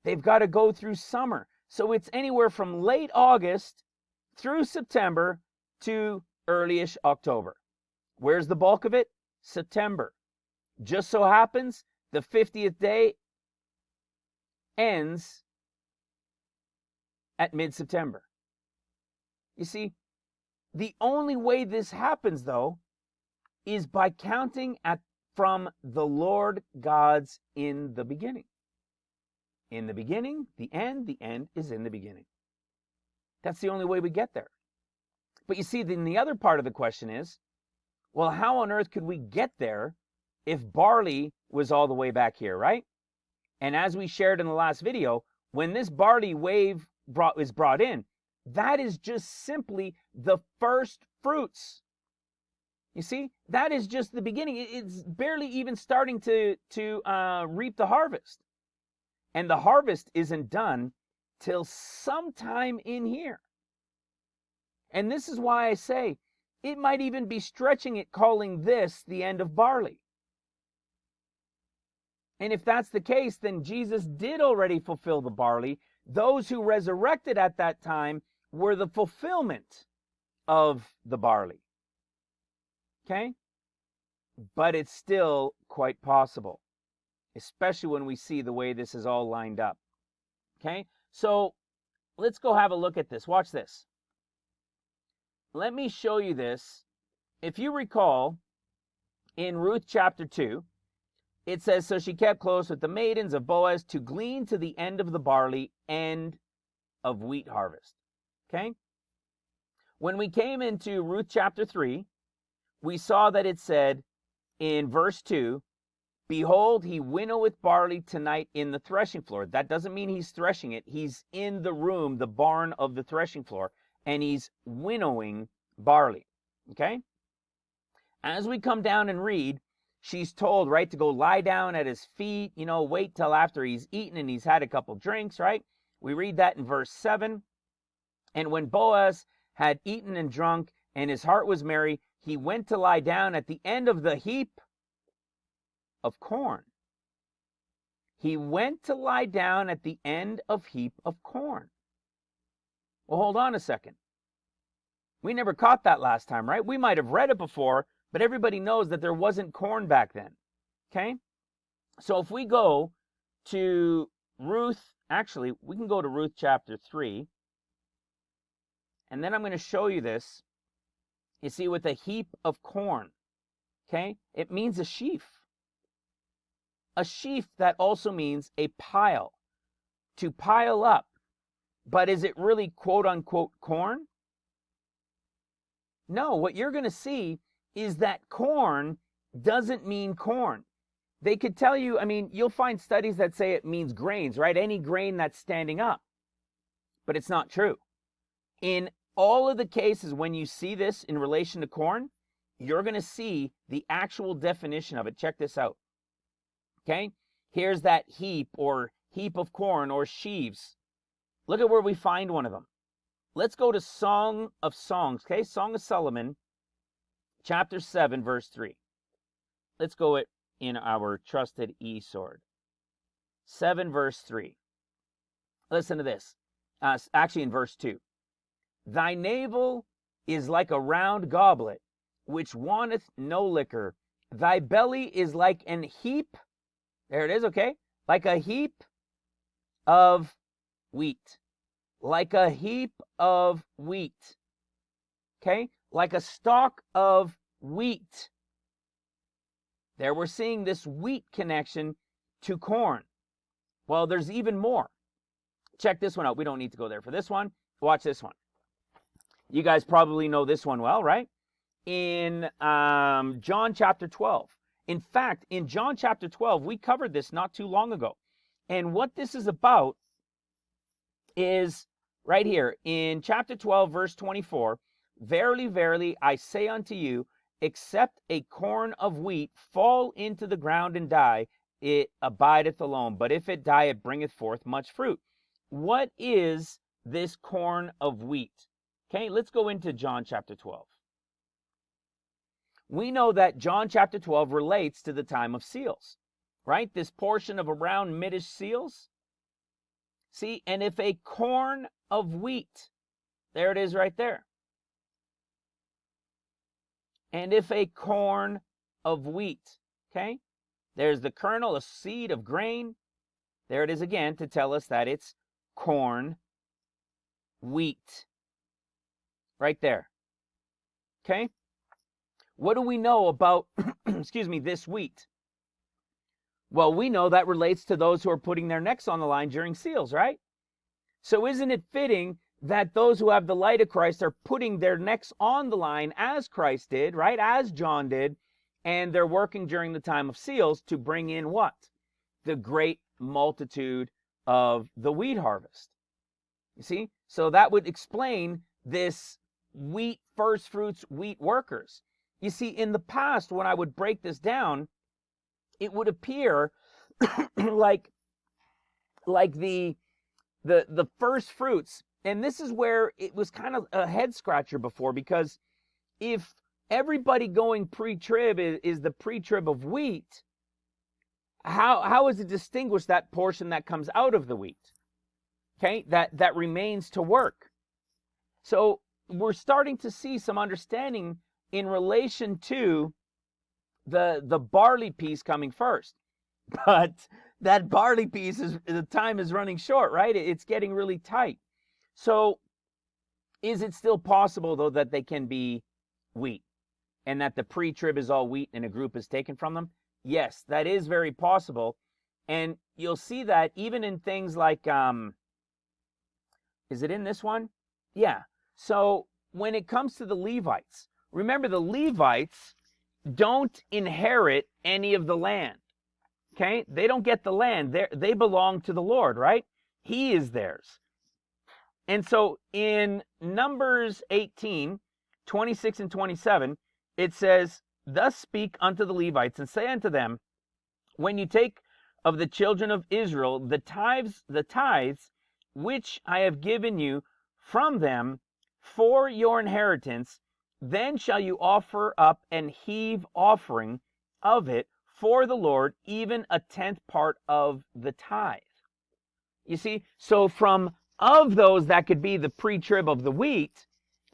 they've got to go through summer. So it's anywhere from late August through September to early-ish October. Where's the bulk of it? September. Just so happens the 50th day ends at mid-September. You see, the only way this happens, though, is by counting from the Lord God's in the beginning. In the beginning, the end is in the beginning. That's the only way we get there. But you see, then the other part of the question is, well, how on earth could we get there if barley was all the way back here, right? And as we shared in the last video, when this barley wave is brought in, that is just simply the first fruits. You see, that is just the beginning. It's barely even starting to reap the harvest. And the harvest isn't done till sometime in here. And this is why I say it might even be stretching it, calling this the end of barley. And if that's the case, then Jesus did already fulfill the barley. Those who resurrected at that time were the fulfillment of the barley. Okay? But it's still quite possible, especially when we see the way this is all lined up. Okay? So let's go have a look at this. Watch this. Let me show you this. If you recall, in Ruth chapter 2, it says, so she kept close with the maidens of Boaz to glean to the end of the barley, end of wheat harvest. Okay? When we came into Ruth chapter 3, we saw that it said in verse 2, behold, he winnoweth barley tonight in the threshing floor. That doesn't mean he's threshing it. He's in the room, the barn of the threshing floor, and he's winnowing barley. Okay? As we come down and read, she's told, right, to go lie down at his feet, wait till after he's eaten and he's had a couple drinks, right? We read that in verse 7. And when Boaz had eaten and drunk, and his heart was merry, he went to lie down at the end of the heap of corn. He went to lie down at the end of heap of corn. Well, hold on a second. We never caught that last time, right? We might have read it before, but everybody knows that there wasn't corn back then. Okay? So if we go to Ruth, actually, we can go to Ruth chapter 3. And then I'm going to show you this. You see, with a heap of corn. Okay? It means a sheaf. A sheaf that also means a pile. to pile up. But is it really quote unquote corn? No, what you're going to see is that corn doesn't mean corn. They could tell you, I mean, you'll find studies that say it means grains, right? Any grain that's standing up. But it's not true. In all of the cases when you see this in relation to corn, you're going to see the actual definition of it. Check this out. Okay? Here's that heap or heap of corn or sheaves. Look at where we find one of them. Let's go to Song of Songs, okay? Song of Solomon, chapter 7, verse 3. Let's go it in our trusted e-sword. 7, verse 3. Listen to this. Actually, in verse 2. Thy navel is like a round goblet, which wanteth no liquor. Thy belly is like an heap. There it is, okay? Like a heap of wheat. Like a heap of wheat. Okay? Like a stalk of wheat. There we're seeing this wheat connection to corn. Well, there's even more. Check this one out. We don't need to go there for this one. Watch this one. You guys probably know this one well, right? In John chapter 12. In fact, in John chapter 12, we covered this not too long ago. And what this is about is right here in chapter 12, verse 24. Verily, verily, I say unto you, except a corn of wheat fall into the ground and die, it abideth alone. But if it die, it bringeth forth much fruit. What is this corn of wheat? Okay, let's go into John chapter 12. We know that John chapter 12 relates to the time of seals, right? This portion of around mid-ish seals. See, and if a corn of wheat, there it is right there. And if a corn of wheat, okay? There's the kernel, a seed of grain. There it is again to tell us that it's corn, wheat. Right there. Okay? What do we know about, excuse me, this wheat? Well, we know that relates to those who are putting their necks on the line during seals, right? So isn't it fitting that those who have the light of Christ are putting their necks on the line as Christ did, right? As John did, and they're working during the time of seals to bring in what? The great multitude of the wheat harvest. You see? So that would explain this wheat first fruits, wheat workers. You see, in the past, when I would break this down, it would appear like the first fruits. And this is where it was kind of a head scratcher before, because if everybody going pre-trib is the pre-trib of wheat, how is it distinguished that portion that comes out of the wheat? Okay, that remains to work. So we're starting to see some understanding in relation to the barley piece coming first. But that barley piece, the time is running short, right? It's getting really tight. So is it still possible, though, that they can be wheat and that the pre-trib is all wheat and a group is taken from them? Yes, that is very possible. And you'll see that even in things like, is it in this one? Yeah. So when it comes to the Levites, remember the Levites don't inherit any of the land. Okay? They don't get the land. They belong to the Lord, right? He is theirs. And so in Numbers 18, 26 and 27, it says, Thus speak unto the Levites, and say unto them, When you take of the children of Israel the tithes which I have given you from them for your inheritance, then shall you offer up an heave offering of it for the Lord, even a 10th part of the tithe. You see, so from of those that could be the pre-trib of the wheat,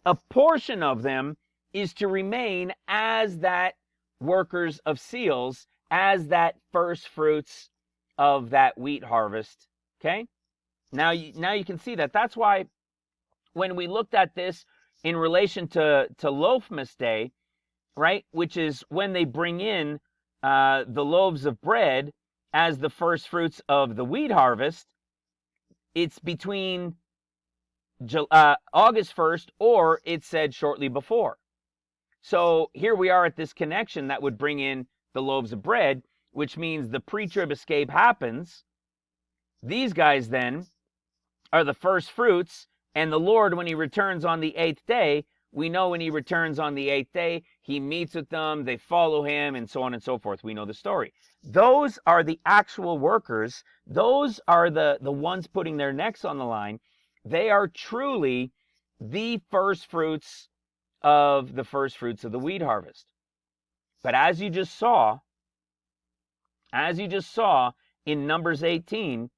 a portion of them is to remain as that workers of seals, as that first fruits of that wheat harvest. Okay? Now you can see that. That's why when we looked at this in relation to Loafmas Day, right, which is when they bring in the loaves of bread as the first fruits of the wheat harvest, it's between August 1st, or it said shortly before. So here we are at this connection that would bring in the loaves of bread, which means the pre-trib escape happens. These guys then are the first fruits, and the Lord, when he returns on the 8th day, we know when he returns on the 8th day, he meets with them, they follow him, and so on and so forth. We know the story. Those are the actual workers. Those are the ones putting their necks on the line. They are truly the first fruits of the wheat harvest. But as you just saw in Numbers 18,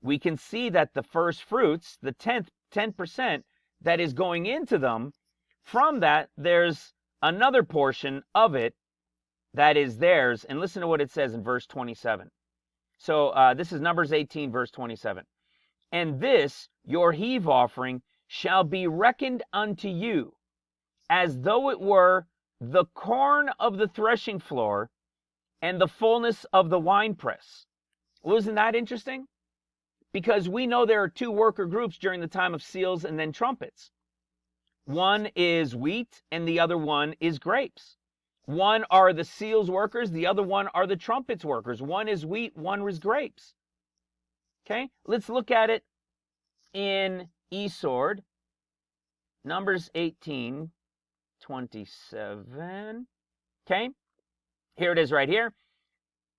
we can see that the first fruits, the 10% that is going into them, from that, there's another portion of it that is theirs. And listen to what it says in verse 27. So this is Numbers 18, verse 27. And this, your heave offering, shall be reckoned unto you, as though it were the corn of the threshing floor and the fullness of the winepress. Wasn't that interesting? Because we know there are two worker groups during the time of seals and then trumpets. One is wheat and the other one is grapes. One are the seals workers, the other one are the trumpets workers. One is wheat, one is grapes. Okay, let's look at it in Esword, Numbers 18, 27. Okay, here it is right here.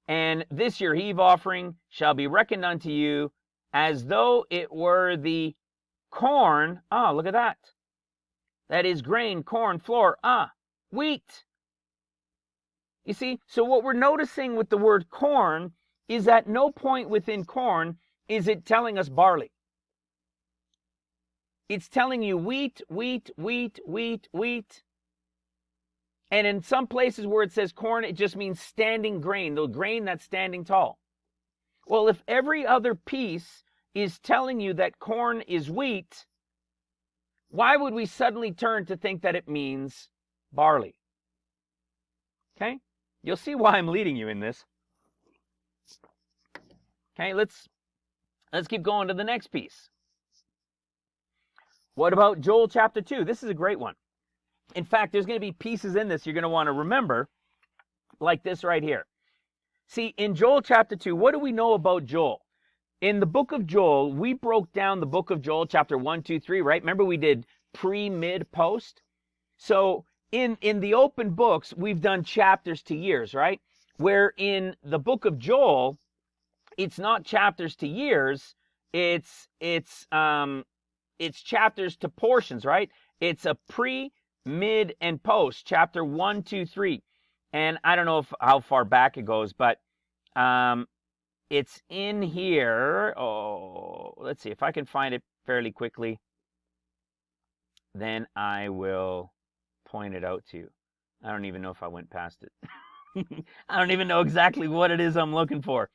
And this your heave offering shall be reckoned unto you as though it were the corn. Ah, look at that. That is grain, corn, flour, wheat. You see, so what we're noticing with the word corn is at no point within corn is it telling us barley. It's telling you wheat, wheat, wheat, wheat, wheat. And in some places where it says corn, it just means standing grain, the grain that's standing tall. Well, if every other piece is telling you that corn is wheat, why would we suddenly turn to think that it means barley? Okay? You'll see why I'm leading you in this. Okay, let's keep going to the next piece. What about Joel chapter 2? This is a great one. In fact, there's going to be pieces in this you're going to want to remember, like this right here. See, in Joel chapter 2, what do we know about Joel? In the book of Joel, we broke down the book of Joel chapter 1, 2, 3, right? Remember we did pre, mid, post? So in the open books, we've done chapters to years, right? Where in the book of Joel, it's not chapters to years, it's chapters to portions, right? It's a pre, mid, and post, chapter 1, 2, 3. And I don't know how far back it goes, but it's in here. Oh, let's see if I can find it fairly quickly. Then I will point it out to you. I don't even know if I went past it. I don't even know exactly what it is I'm looking for.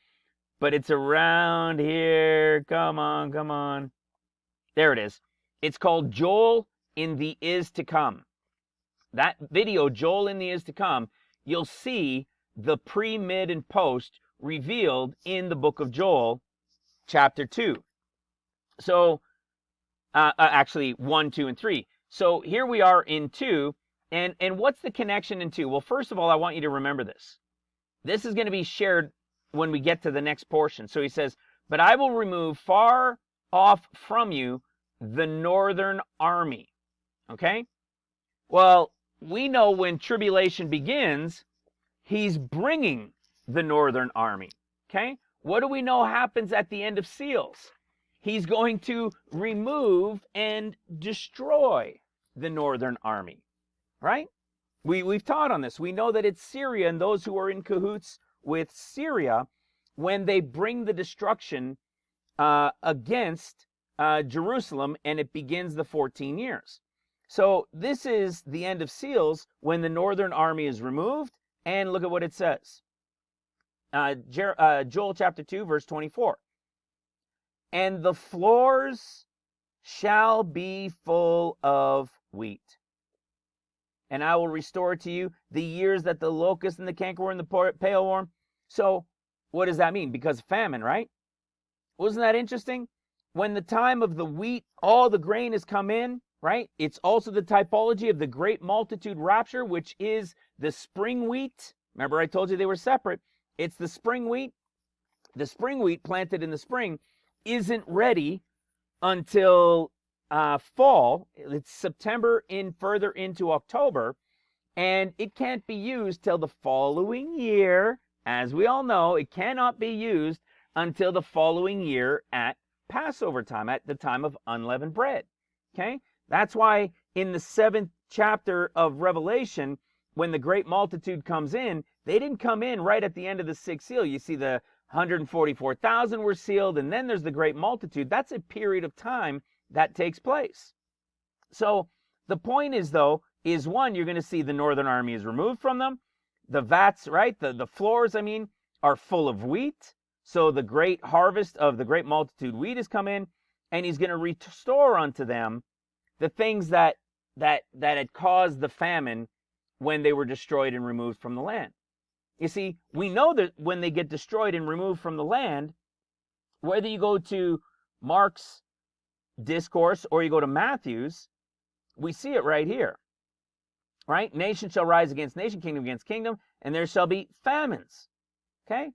But it's around here. Come on, come on. There it is. It's called Joel in the Is to Come. That video, Joel in the Is to Come, you'll see the pre, mid, and post revealed in the book of Joel, chapter 2. So, actually 1, 2, and 3. So here we are in 2, and what's the connection in 2? Well, first of all, I want you to remember this. This is going to be shared when we get to the next portion. So he says, but I will remove far off from you the northern army. Okay? Well, we know when tribulation begins, he's bringing the northern army. Okay? What do we know happens at the end of seals? He's going to remove and destroy the northern army. Right? We've taught on this. We know that it's Syria and those who are in cahoots with Syria when they bring the destruction against Jerusalem, and it begins the 14 years. So this is the end of seals when the northern army is removed, and look at what it says. Joel chapter 2, verse 24. And the floors shall be full of wheat. And I will restore to you the years that the locust and the cankerworm and the pale worm. So what does that mean? Because of famine, right? Wasn't that interesting? when the time of the wheat, all the grain has come in, right? It's also the typology of the great multitude rapture, which is the spring wheat. Remember, I told you they were separate. It's the spring wheat. The spring wheat planted in the spring isn't ready until fall. It's September in further into October, and it can't be used till the following year. As we all know, it cannot be used until the following year at Passover time, at the time of unleavened bread. Okay? That's why in the 7th chapter of Revelation, when the great multitude comes in, they didn't come in right at the end of the 6th seal. You see the 144,000 were sealed, and then there's the great multitude. That's a period of time that takes place. So the point is, though, is one, you're going to see the northern army is removed from them. The vats, right, the floors, are full of wheat. So the great harvest of the great multitude wheat has come in, and he's going to restore unto them the things that had caused the famine when they were destroyed and removed from the land. You see, we know that when they get destroyed and removed from the land, whether you go to Mark's discourse or you go to Matthew's, we see it right here. Right? Nation shall rise against nation, kingdom against kingdom, and there shall be famines. Okay?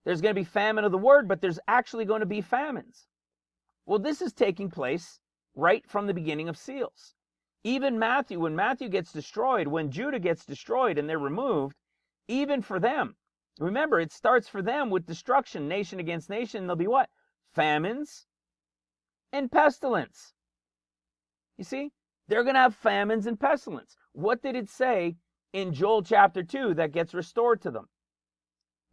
There's going to be famine of the word, but there's actually going to be famines. Well, this is taking place right from the beginning of seals. Even Matthew, when Matthew gets destroyed, when Judah gets destroyed and they're removed, even for them, remember, it starts for them with destruction, nation against nation. There'll be what? Famines and pestilence. You see? They're going to have famines and pestilence. What did it say in Joel chapter 2 that gets restored to them?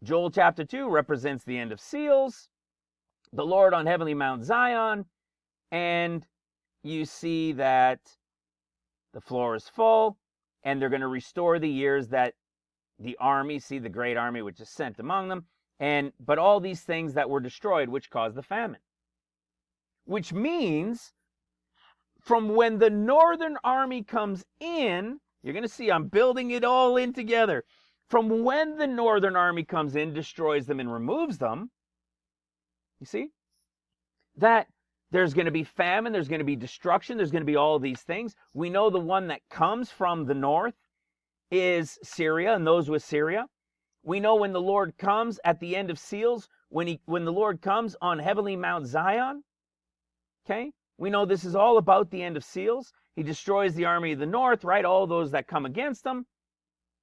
Joel chapter 2 represents the end of seals, the Lord on heavenly Mount Zion, and you see that the floor is full, and they're going to restore the years that the army, see the great army which is sent among them, but all these things that were destroyed which caused the famine. Which means from when the northern army comes in, you're going to see I'm building it all in together. From when the northern army comes in, destroys them and removes them, you see, that there's going to be famine, there's going to be destruction, there's going to be all of these things. We know the one that comes from the north is Syria and those with Syria. We know when the Lord comes at the end of seals, when the Lord comes on heavenly Mount Zion, okay? We know this is all about the end of seals. He destroys the army of the north, right? All those that come against them,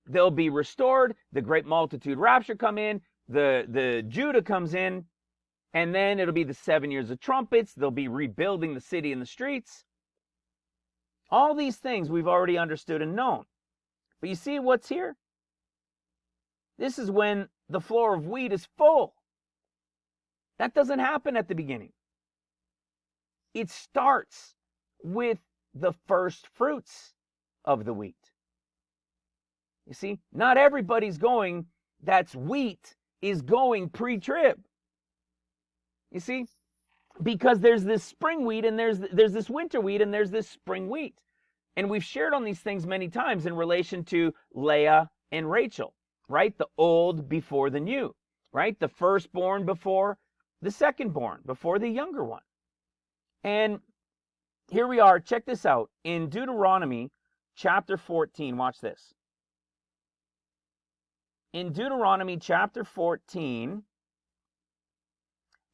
they'll be restored. The great multitude rapture come in. The Judah comes in. And then it'll be the 7 years of trumpets. They'll be rebuilding the city and the streets. All these things we've already understood and known. But you see what's here? This is when the floor of wheat is full. That doesn't happen at the beginning. It starts with the first fruits of the wheat. You see, not everybody's going, that's wheat, is going pre-trib. You see, because there's this spring wheat and there's this winter wheat and there's this spring wheat. And we've shared on these things many times in relation to Leah and Rachel, right? The old before the new, right? The firstborn before the secondborn, before the younger one. And here we are, check this out, in Deuteronomy chapter 14, watch this. In Deuteronomy chapter 14,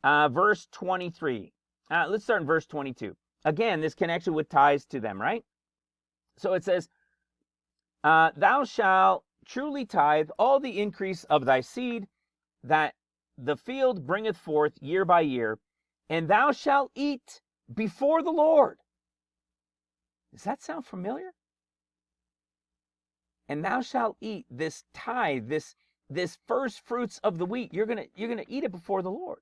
verse 23. Let's start in verse 22. Again, this connection with ties to them, right? So it says, thou shalt truly tithe all the increase of thy seed that the field bringeth forth year by year, and thou shalt eat before the Lord. Does that sound familiar? And thou shalt eat this tithe, this first fruits of the wheat. You're gonna eat it before the Lord.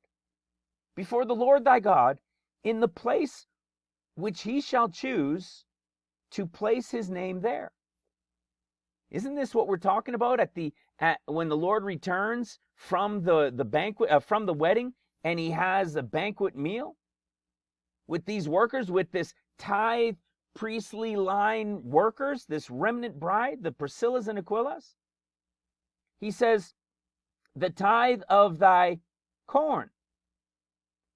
Before the Lord thy God, in the place which he shall choose to place his name there. Isn't this what we're talking about when the Lord returns from the banquet, from the wedding, and he has a banquet meal with these workers, with this tithe priestly line workers, this remnant bride, the Priscillas and Aquilas? He says, the tithe of thy corn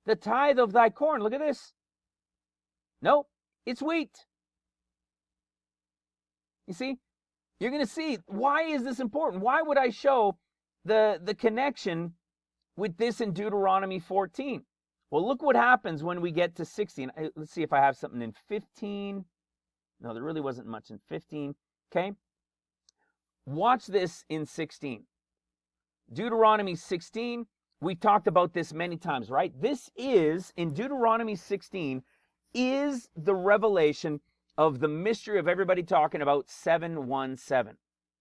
the tithe of thy corn. Look at this. Nope, it's wheat. You see, you're going to see, why is this important? Why would I show the connection with this in Deuteronomy 14? Well, look what happens when we get to 16. Let's see if I have something in 15. No, there really wasn't much in 15. Okay. Watch this in 16. Deuteronomy 16, we've talked about this many times, right? This is, in Deuteronomy 16, is the revelation of the mystery of everybody talking about 717.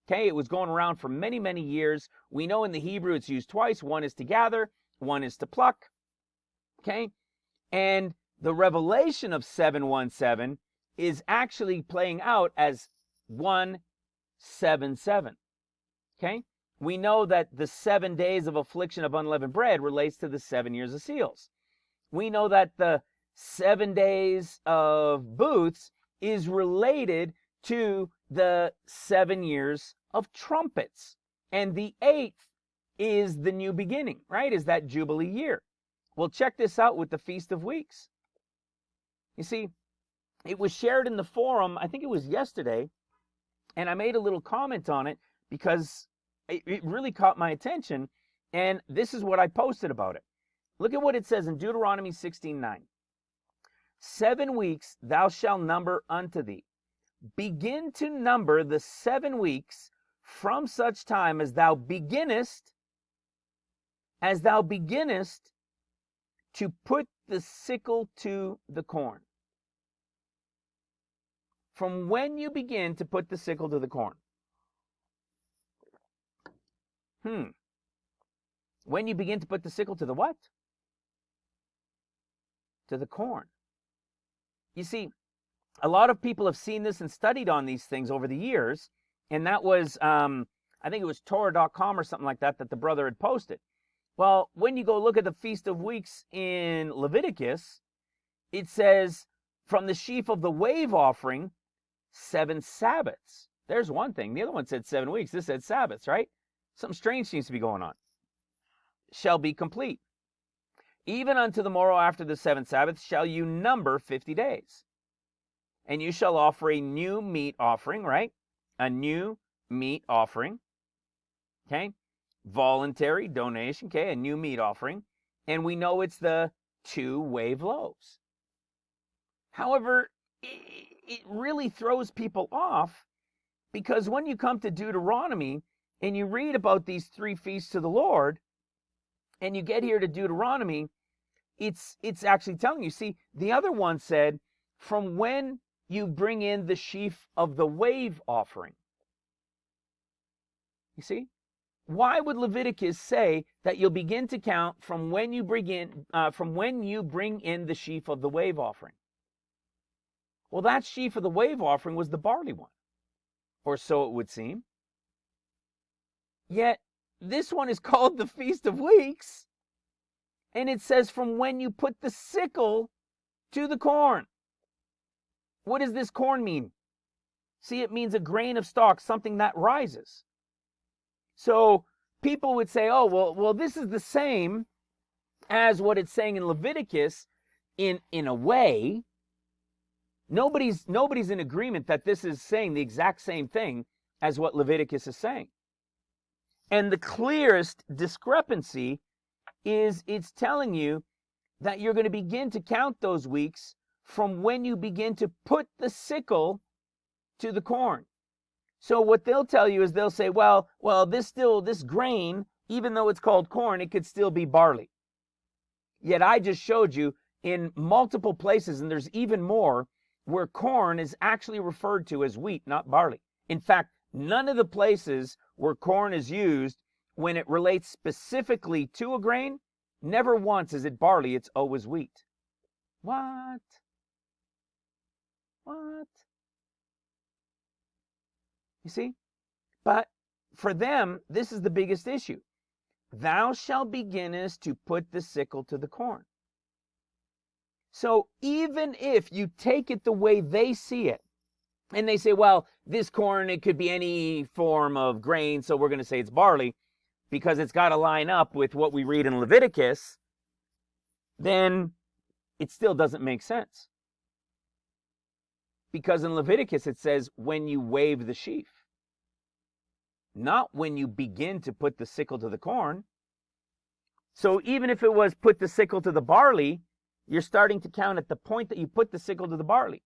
Okay, it was going around for many, many years. We know in the Hebrew it's used twice. One is to gather, one is to pluck. Okay, and the revelation of 717 is actually playing out as 177. Okay, we know that the 7 days of affliction of unleavened bread relates to the 7 years of seals. We know that the 7 days of booths is related to the 7 years of trumpets. And the 8th is the new beginning, right? Is that Jubilee year. Well, check this out with the Feast of Weeks. You see, it was shared in the forum, I think it was yesterday, and I made a little comment on it because it really caught my attention, and this is what I posted about it. Look at what it says in Deuteronomy 16:9. 7 weeks thou shalt number unto thee. Begin to number the 7 weeks from such time as thou beginnest to put the sickle to the corn. From when you begin to put the sickle to the corn. When you begin to put the sickle to the what? To the corn. You see, a lot of people have seen this and studied on these things over the years, and that was, I think it was Torah.com or something like that the brother had posted. Well, when you go look at the Feast of Weeks in Leviticus, it says, from the sheaf of the wave offering, 7 Sabbaths. There's one thing. The other one said 7 weeks. This said Sabbaths, right? Something strange seems to be going on. Shall be complete. Even unto the morrow after the 7th Sabbath shall you number 50 days. And you shall offer a new meat offering, right? A new meat offering. Okay? Voluntary donation, okay? A new meat offering. And we know it's the 2 wave loaves. However, it really throws people off, because when you come to Deuteronomy and you read about these 3 feasts to the Lord, and you get here to Deuteronomy, it's actually telling you. See, the other one said, from when you bring in the sheaf of the wave offering. You see? Why would Leviticus say that you'll begin to count from when you bring in the sheaf of the wave offering? Well, that sheaf of the wave offering was the barley one, or so it would seem. Yet this one is called the Feast of Weeks, and it says from when you put the sickle to the corn. What does this corn mean? See, it means a grain of stalk, something that rises. So people would say, oh, well, this is the same as what it's saying in Leviticus in a way. Nobody's in agreement that this is saying the exact same thing as what Leviticus is saying. And the clearest discrepancy is it's telling you that you're going to begin to count those weeks from when you begin to put the sickle to the corn. So what they'll tell you is they'll say, well, this grain, even though it's called corn, it could still be barley. Yet I just showed you in multiple places, and there's even more, where corn is actually referred to as wheat, not barley. In fact, none of the places where corn is used, when it relates specifically to a grain, never once is it barley, it's always wheat. What? You see? But for them, this is the biggest issue. Thou shalt beginnest to put the sickle to the corn. So even if you take it the way they see it, and they say, well, this corn, it could be any form of grain, so we're going to say it's barley, because it's got to line up with what we read in Leviticus, then it still doesn't make sense. Because in Leviticus it says when you wave the sheaf, not when you begin to put the sickle to the corn. So even if it was put the sickle to the barley, you're starting to count at the point that you put the sickle to the barley.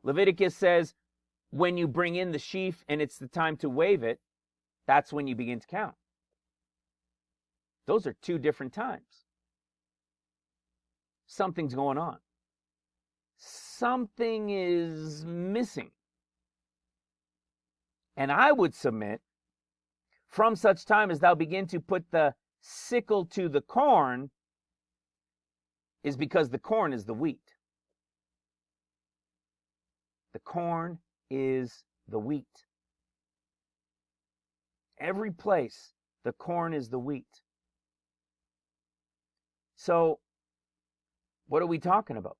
Leviticus says when you bring in the sheaf and it's the time to wave it, that's when you begin to count. Those are two different times. Something's going on. Something is missing. And I would submit, from such time as thou begin to put the sickle to the corn, is because the corn is the wheat. The corn is the wheat. Every place, the corn is the wheat. So, what are we talking about?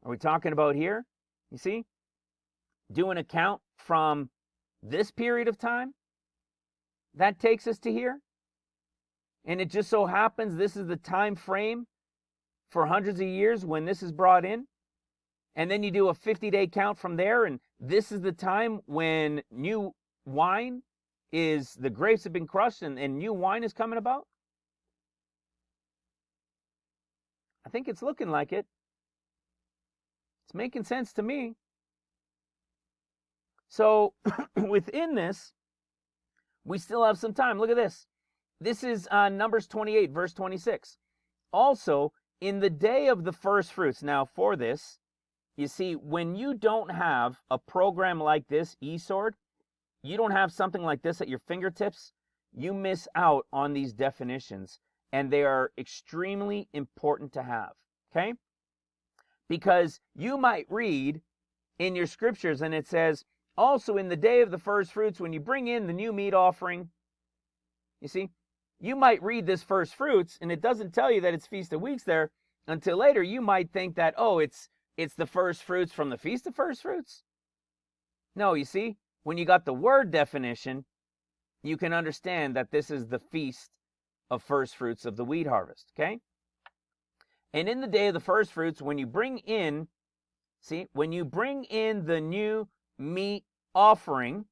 Are we talking about here? You see? Do an account from this period of time? That takes us to here? And it just so happens this is the time frame for hundreds of years when this is brought in? And then you do a 50-day count from there, and this is the time when new wine is, the grapes have been crushed and new wine is coming about? I think it's looking like it. It's making sense to me. So within this, we still have some time. Look at this. This is Numbers 28, verse 26. Also, in the day of the first fruits. Now, for this, you see, when you don't have a program like this, eSword, you don't have something like this at your fingertips, you miss out on these definitions, and they are extremely important to have, okay? Because you might read in your scriptures, and it says, also in the day of the first fruits, when you bring in the new meat offering, you see, you might read this first fruits, and it doesn't tell you that it's Feast of Weeks there until later. You might think that, oh, it's the first fruits from the Feast of First Fruits. No, you see, when you got the word definition, you can understand that this is the Feast of First Fruits of the wheat harvest, okay? And in the day of the first fruits, when you bring in, see, when you bring in the new meat offering,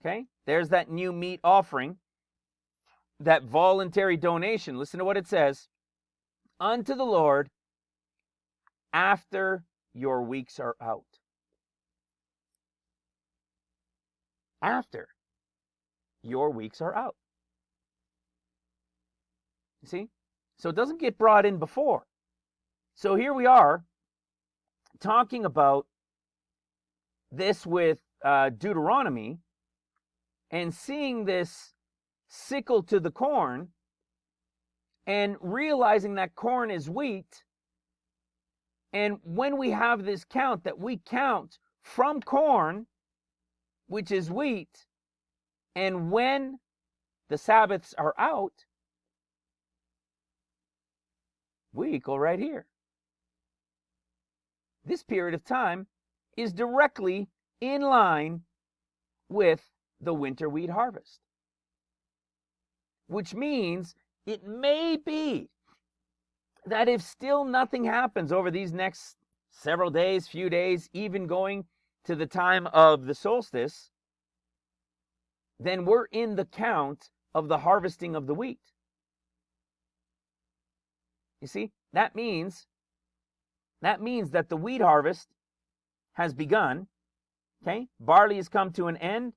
okay, there's that new meat offering, that voluntary donation. Listen to what it says. Unto the Lord after your weeks are out. After your weeks are out. You see? So it doesn't get brought in before. So here we are talking about this with Deuteronomy and seeing this sickle to the corn and realizing that corn is wheat. And when we have this count, that we count from corn, which is wheat, and when the Sabbaths are out, we equal right here. This period of time is directly in line with the winter wheat harvest. Which means it may be that if still nothing happens over these next several days, few days, even going to the time of the solstice, then we're in the count of the harvesting of the wheat. You see, that means that the wheat harvest has begun. Okay, barley has come to an end.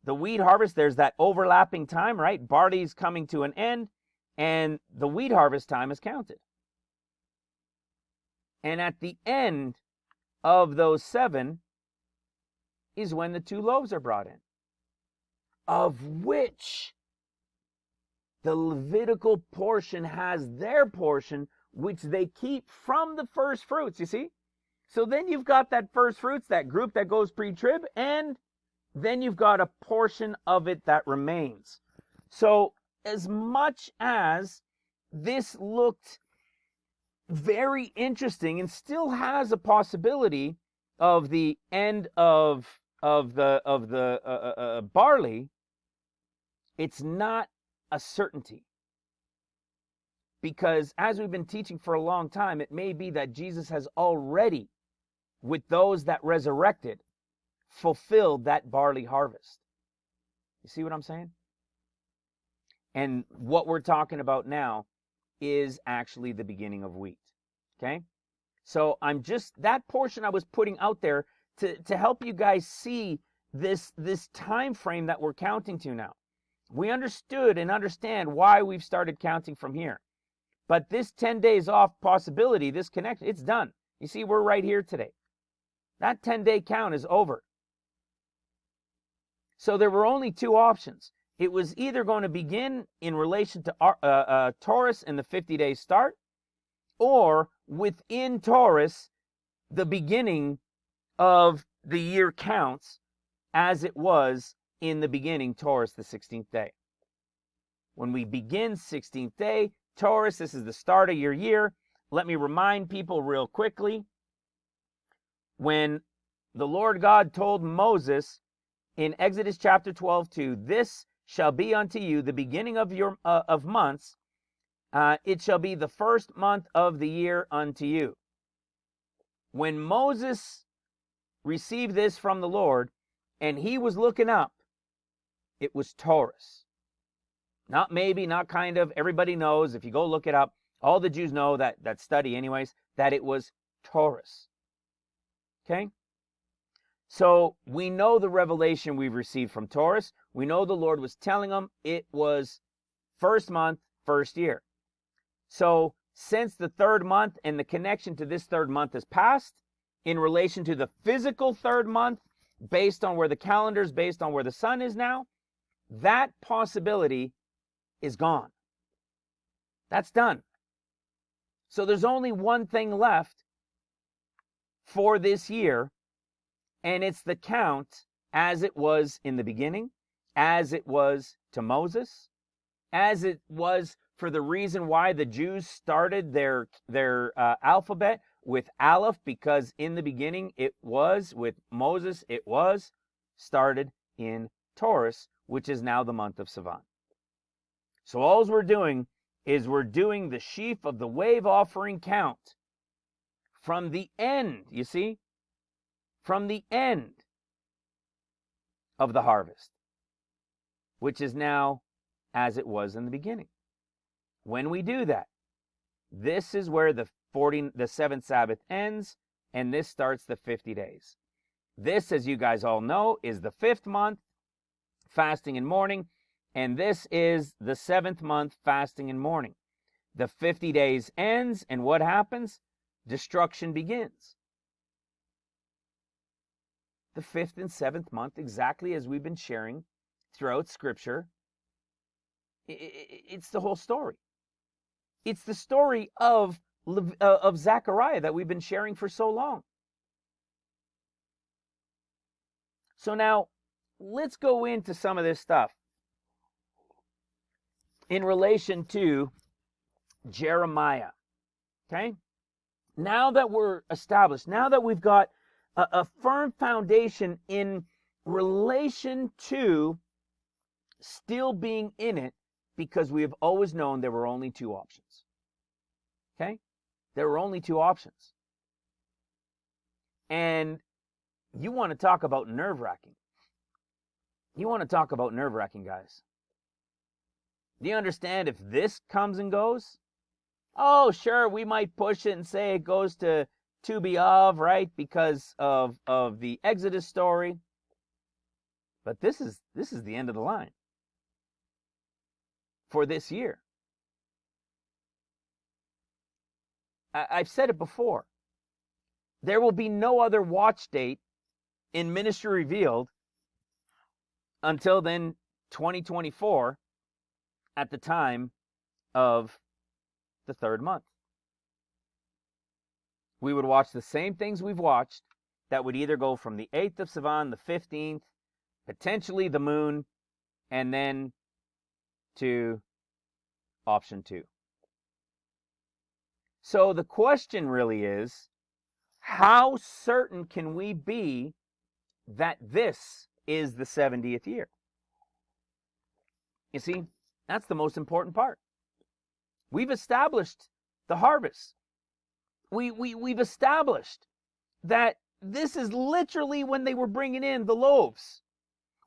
The wheat harvest, there's that overlapping time, right? Barley's coming to an end, and the wheat harvest time is counted. And at the end of those 7 is when the 2 loaves are brought in, of which the Levitical portion has their portion, which they keep from the first fruits, you see? So then you've got that first fruits, that group that goes pre-trib, and then you've got a portion of it that remains. So as much as this looked very interesting and still has a possibility of the end of the barley, it's not a certainty. Because as we've been teaching for a long time, it may be that Jesus has already, with those that resurrected, fulfilled that barley harvest. You see what I'm saying? And what we're talking about now is actually the beginning of wheat. Okay? So I'm just, that portion I was putting out there to help you guys see this time frame that we're counting to now. We understood and understand why we've started counting from here. But this 10 days off possibility, this connection, it's done. You see, we're right here today. That 10-day count is over. So there were only two options. It was either going to begin in relation to Taurus and the 50-day start, or within Taurus, the beginning of the year counts as it was in the beginning, Taurus, the 16th day. When we begin 16th day, Taurus, this is the start of your year. Let me remind people real quickly. When the Lord God told Moses in Exodus chapter 12:2, this shall be unto you the beginning of your of months. It shall be the first month of the year unto you. When Moses received this from the Lord, and he was looking up, it was Taurus. Not maybe, not kind of. Everybody knows. If you go look it up, all the Jews know that study anyways, that it was Taurus. Okay? So we know the revelation we've received from Taurus. We know the Lord was telling them it was first month, first year. So since the third month and the connection to this third month has passed, in relation to the physical third month, based on where the calendar is, based on where the sun is now, that possibility is gone. That's done. So there's only one thing left for this year, and it's the count as it was in the beginning, as it was to Moses, as it was for the reason why the Jews started their alphabet with Aleph, because in the beginning it was, with Moses, it was started in Taurus, which is now the month of Sivan. So all we're doing is we're doing the sheaf of the wave offering count from the end, you see? From the end of the harvest, which is now as it was in the beginning. When we do that, this is where the seventh Sabbath ends, and this starts the 50 days. This, as you guys all know, is the 5th month, fasting and mourning, and this is the 7th month, fasting and mourning. The 50 days ends, and what happens? Destruction begins. The 5th and 7th month, exactly as we've been sharing throughout Scripture, it's the whole story. It's the story of Zechariah that we've been sharing for so long. So now, let's go into some of this stuff in relation to Jeremiah. Okay? Now that we're established, now that we've got a firm foundation in relation to still being in it, because we have always known there were only two options. Okay? There were only two options. And you want to talk about nerve-wracking. You want to talk about nerve-wracking, guys. Do you understand if this comes and goes? Oh, sure, we might push it and say it goes to B'Av, right? Because of the Exodus story. But this is the end of the line for this year. I've said it before. There will be no other watch date in Ministry Revealed until then 2024 at the time of the 3rd month. We would watch the same things we've watched that would either go from the 8th of Sivan, the 15th, potentially the moon, and then to option 2. So the question really is, how certain can we be that this is the 70th year? You see, that's the most important part. We've established the harvest. We've established that this is literally when they were bringing in the loaves.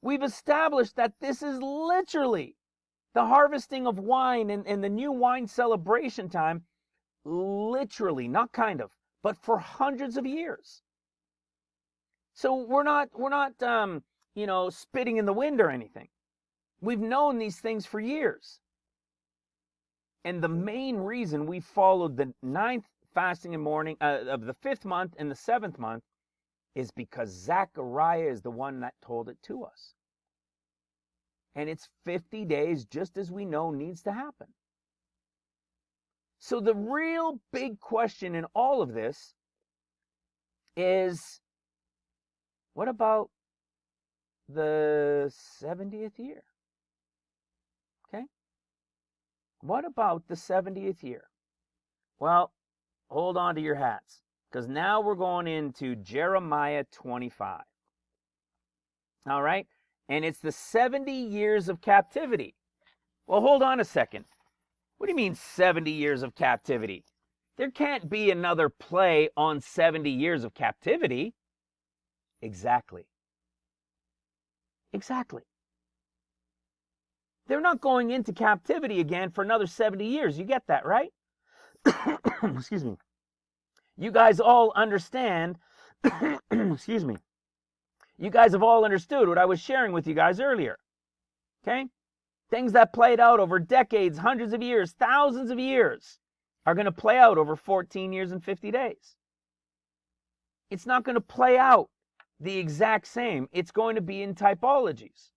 We've established that this is literally the harvesting of wine and the new wine celebration time, literally, not kind of, but for hundreds of years. So we're not spitting in the wind or anything. We've known these things for years. And the main reason we followed the 9th fasting and mourning of the 5th month and the 7th month is because Zechariah is the one that told it to us. And it's 50 days, just as we know needs to happen. So the real big question in all of this is, what about the 70th year? Okay? What about the 70th year? Well, hold on to your hats, because now we're going into Jeremiah 25. All right? And it's the 70 years of captivity. Well, hold on a second. What do you mean 70 years of captivity? There can't be another play on 70 years of captivity. Exactly. Exactly. They're not going into captivity again for another 70 years. You get that, right? Excuse me. You guys all understand. Excuse me. You guys have all understood what I was sharing with you guys earlier. Okay? Things that played out over decades, hundreds of years, thousands of years are going to play out over 14 years and 50 days. It's not going to play out the exact same. It's going to be in typologies.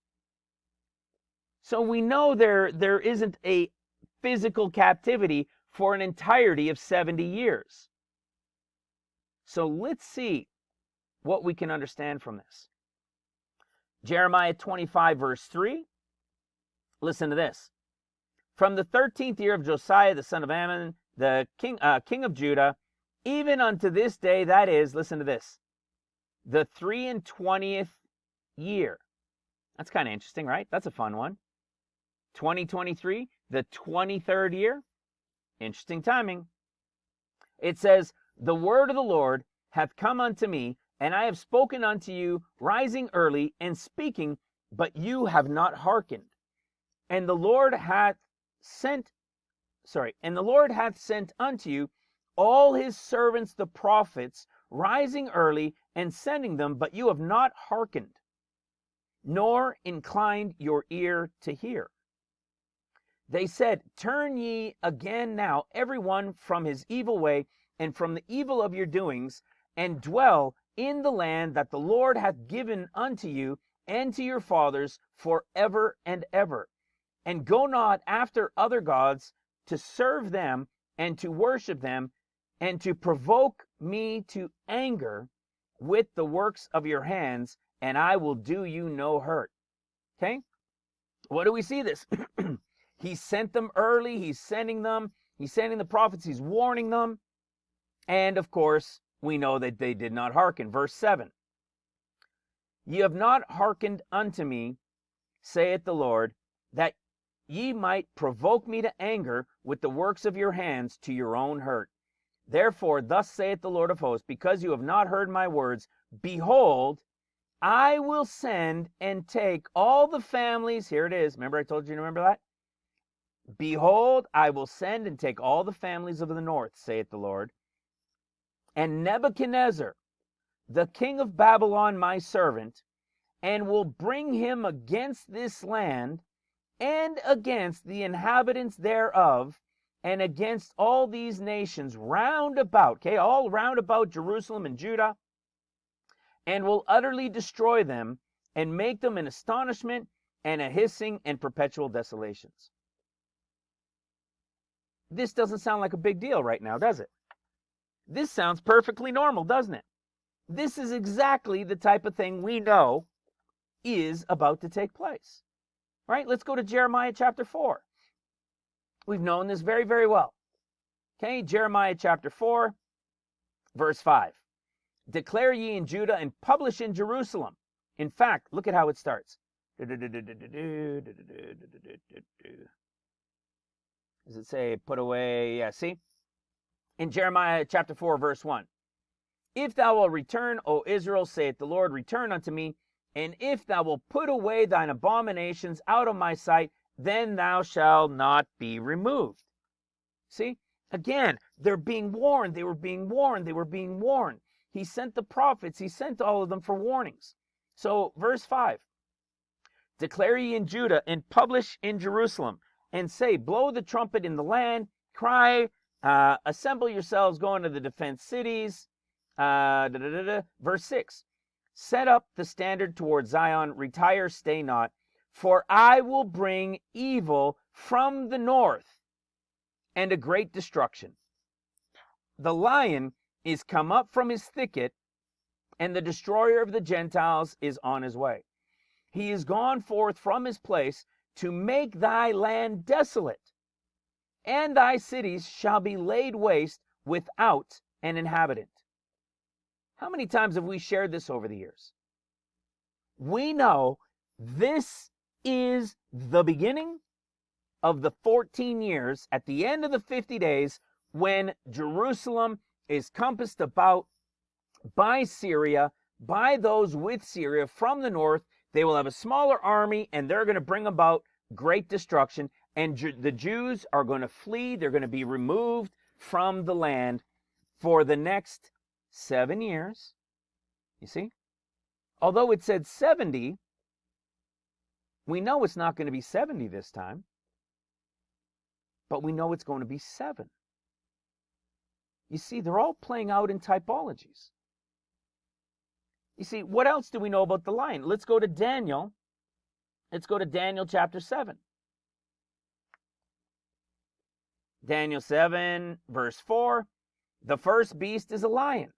So we know there isn't a physical captivity for an entirety of 70 years. So let's see what we can understand from this. Jeremiah 25, verse 3. Listen to this. From the 13th year of Josiah, the son of Ammon, the king of Judah, even unto this day, that is, listen to this, the 23rd year. That's kind of interesting, right? That's a fun one. 2023, the 23rd year. Interesting timing. It says, the word of the Lord hath come unto me, and I have spoken unto you, rising early and speaking, but you have not hearkened. And the Lord hath sent unto you all his servants the prophets, rising early and sending them, but you have not hearkened, nor inclined your ear to hear. They said, turn ye again now, every one from his evil way, and from the evil of your doings, and dwell in the land that the Lord hath given unto you and to your fathers forever and ever. And go not after other gods to serve them and to worship them, and to provoke me to anger with the works of your hands, and I will do you no hurt. Okay? What do we see this? He sent them early. He's sending them. He's sending the prophets. He's warning them. And, of course, we know that they did not hearken. Verse 7. Ye have not hearkened unto me, saith the Lord, that ye might provoke me to anger with the works of your hands to your own hurt. Therefore, thus saith the Lord of hosts, because you have not heard my words, behold, I will send and take all the families. Here it is. Remember I told you to remember that? Behold, I will send and take all the families of the north, saith the Lord. And Nebuchadnezzar, the king of Babylon, my servant, and will bring him against this land, and against the inhabitants thereof, and against all these nations round about, okay, all round about Jerusalem and Judah, and will utterly destroy them, and make them an astonishment, and a hissing, and perpetual desolations. This doesn't sound like a big deal right now, does it? This sounds perfectly normal, doesn't it? This is exactly the type of thing we know is about to take place. Right? Let's go to Jeremiah chapter 4. We've known this very, very well. Okay, Jeremiah chapter 4, verse 5. Declare ye in Judah and publish in Jerusalem. In fact, look at how it starts. Does it say put away? Yeah, see? In Jeremiah chapter 4, verse 1. If thou wilt return, O Israel, saith the Lord, return unto me. And if thou wilt put away thine abominations out of my sight, then thou shalt not be removed. See? Again, they're being warned. They were being warned. They were being warned. He sent the prophets. He sent all of them for warnings. So, verse 5. Declare ye in Judah, and publish in Jerusalem, and say, blow the trumpet in the land, cry, assemble yourselves, go into the defense cities. Verse 6. Set up the standard toward Zion, retire, stay not, for I will bring evil from the north, and a great destruction. The lion is come up from his thicket, and the destroyer of the Gentiles is on his way. He is gone forth from his place to make thy land desolate, and thy cities shall be laid waste without an inhabitant. How many times have we shared this over the years? We know this is the beginning of the 14 years, at the end of the 50 days, when Jerusalem is compassed about by Syria, by those with Syria from the north. They will have a smaller army, and they're going to bring about great destruction. And the Jews are going to flee. They're going to be removed from the land for the next 7 years. You see? Although it said 70, we know it's not going to be 70 this time. But we know it's going to be 7. You see, they're all playing out in typologies. You see, what else do we know about the lion? Let's go to Daniel. Let's go to Daniel chapter 7. Daniel 7, verse 4. The first beast is a lion.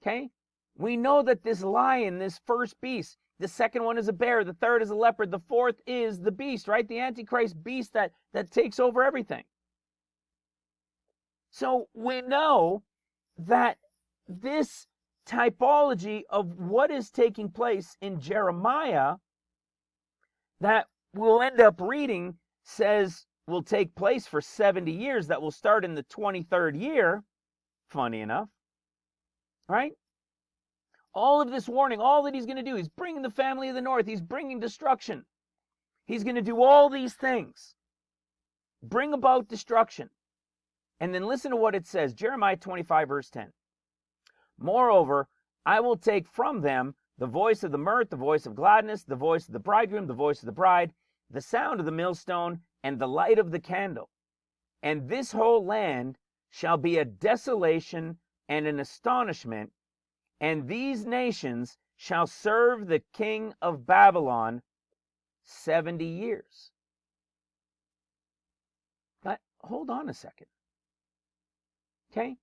Okay? We know that this lion, this first beast, the second one is a bear, the third is a leopard, the fourth is the beast, right? The Antichrist beast that takes over everything. So we know that this typology of what is taking place in Jeremiah that we'll end up reading says will take place for 70 years, that will start in the 23rd year, funny enough, right? All of this warning, all that he's going to do, he's bringing the family of the north, he's bringing destruction. He's going to do all these things, bring about destruction. And then listen to what it says, Jeremiah 25, verse 10. Moreover, I will take from them the voice of the mirth, the voice of gladness, the voice of the bridegroom, the voice of the bride, the sound of the millstone, and the light of the candle. And this whole land shall be a desolation and an astonishment, and these nations shall serve the king of Babylon 70 years. But hold on a second. Okay?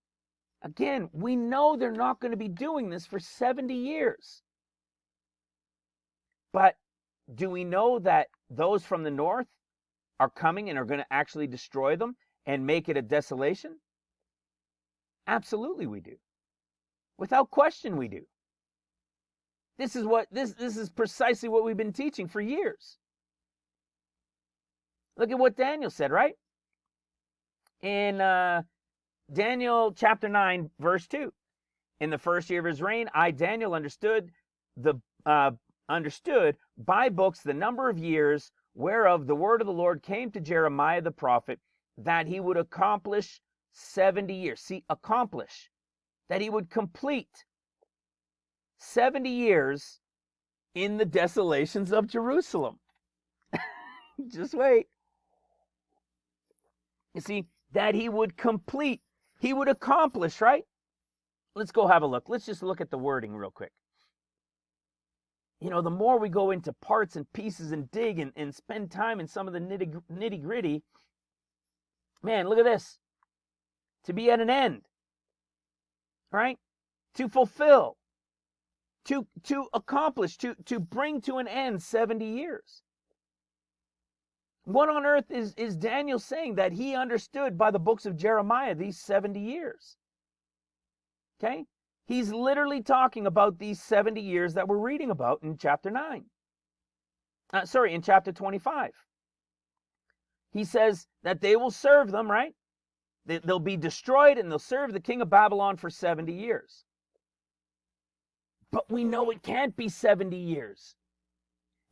Again, we know they're not going to be doing this for 70 years. But do we know that those from the north are coming and are going to actually destroy them and make it a desolation? Absolutely we do. Without question we do. This is precisely what we've been teaching for years. Look at what Daniel said, right? In Daniel chapter 9, verse 2. In the first year of his reign, I, Daniel, understood by books the number of years whereof the word of the Lord came to Jeremiah the prophet, that he would accomplish 70 years. See, accomplish. That he would complete 70 years in the desolations of Jerusalem. Just wait. You see, that he would complete, he would accomplish, right? Let's go have a look. Let's just look at the wording real quick. You know, the more we go into parts and pieces and dig and spend time in some of the nitty gritty, man, look at this. To be at an end, right? To fulfill, to accomplish, to bring to an end 70 years. What on earth is Daniel saying that he understood by the books of Jeremiah these 70 years? Okay? He's literally talking about these 70 years that we're reading about in chapter 9. In chapter 25. he says that they will serve them, right? They'll be destroyed and they'll serve the king of Babylon for 70 years. But we know it can't be 70 years.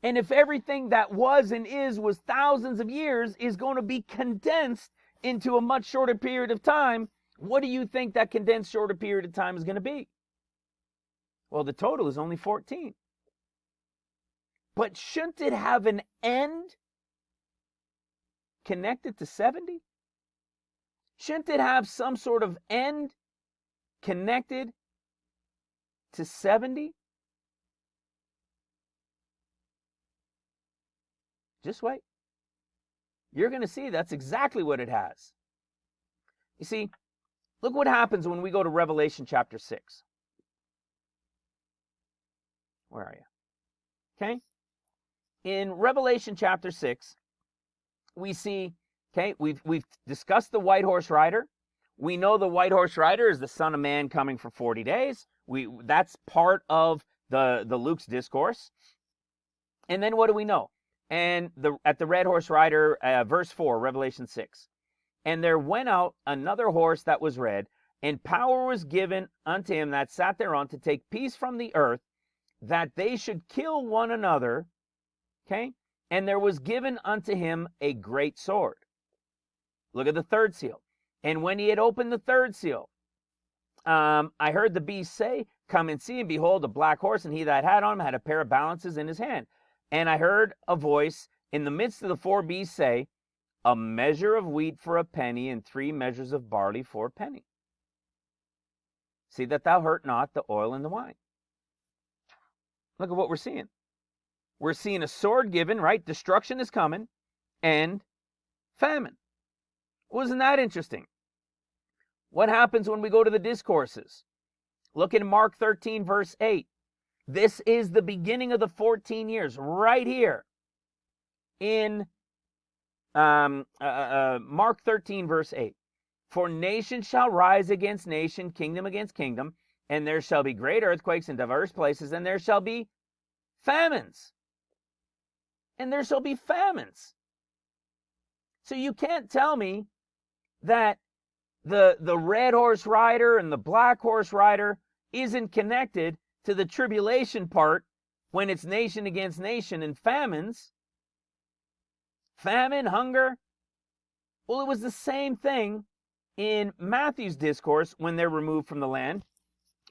And if everything that was and was thousands of years is going to be condensed into a much shorter period of time, what do you think that condensed shorter period of time is going to be? Well, the total is only 14. But shouldn't it have an end connected to 70? Shouldn't it have some sort of end connected to 70? Just wait. You're going to see that's exactly what it has. You see, look what happens when we go to Revelation chapter 6. Where are you? Okay. In Revelation chapter 6, we see, okay, we've discussed the white horse rider. We know the white horse rider is the Son of Man coming for 40 days. That's part of the Luke's discourse. And then what do we know? And at the red horse rider, verse 4, Revelation 6. And there went out another horse that was red, and power was given unto him that sat thereon to take peace from the earth, that they should kill one another. Okay? And there was given unto him a great sword. Look at the third seal. And when he had opened the third seal, I heard the beast say, come and see, and behold, a black horse, and he that had on him had a pair of balances in his hand. And I heard a voice in the midst of the four beasts say, a measure of wheat for a penny, and 3 measures of barley for a penny. See that thou hurt not the oil and the wine. Look at what we're seeing. We're seeing a sword given, right? Destruction is coming, and famine. Wasn't that interesting? What happens when we go to the discourses? Look in Mark 13, verse 8. This is the beginning of the 14 years, right here in Mark 13, verse 8. For nation shall rise against nation, kingdom against kingdom, and there shall be great earthquakes in diverse places, and there shall be famines. And there shall be famines. So you can't tell me that the red horse rider and the black horse rider isn't connected to the tribulation part when it's nation against nation and famines. Famine, hunger. Well, it was the same thing in Matthew's discourse when they're removed from the land.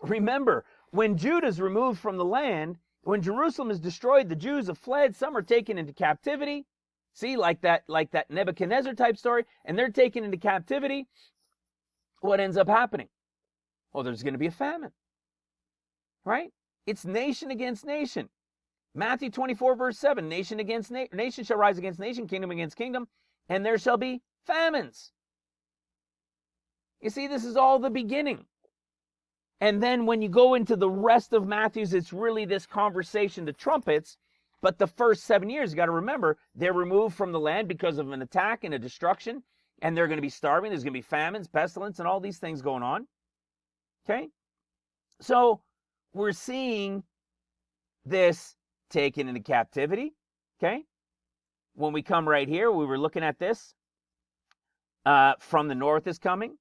Remember, when Judah's removed from the land, when Jerusalem is destroyed, the Jews have fled. Some are taken into captivity. See, like that Nebuchadnezzar type story, and they're taken into captivity. What ends up happening? Well, there's going to be a famine. Right? It's nation against nation. Matthew 24, verse 7, nation against nation shall rise against nation, kingdom against kingdom, and there shall be famines. You see, this is all the beginning. And then when you go into the rest of Matthew's, it's really this conversation to trumpets. But the first 7 years, you got to remember, they're removed from the land because of an attack and a destruction, and they're going to be starving. There's going to be famines, pestilence, and all these things going on. Okay? So we're seeing this taken into captivity. Okay? When we come right here, we were looking at this. From the north is coming.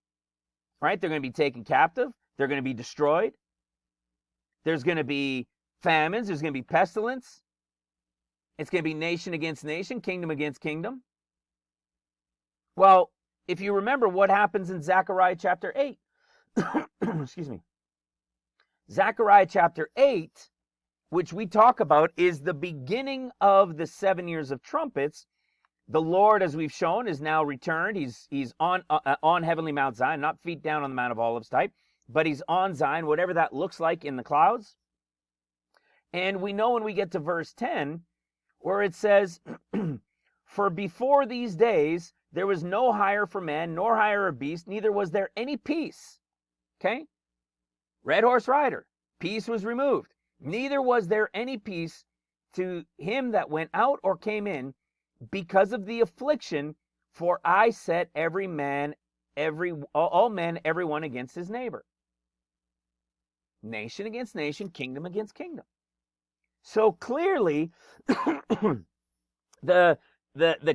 Right? They're going to be taken captive. They're going to be destroyed. There's going to be famines. There's going to be pestilence. It's going to be nation against nation, kingdom against kingdom. Well, if you remember what happens in Zechariah chapter 8. Excuse me. Zechariah chapter 8, which we talk about, is the beginning of the 7 years of trumpets. The Lord, as we've shown, is now returned. He's on heavenly Mount Zion, not feet down on the Mount of Olives type, but he's on Zion, whatever that looks like in the clouds. And we know when we get to verse 10, where it says, for before these days there was no hire for man, nor hire of beast, neither was there any peace. Okay? Red horse rider, peace was removed. Neither was there any peace to him that went out or came in, because of the affliction, for I set all men, everyone against his neighbor. Nation against nation, kingdom against kingdom. So clearly, the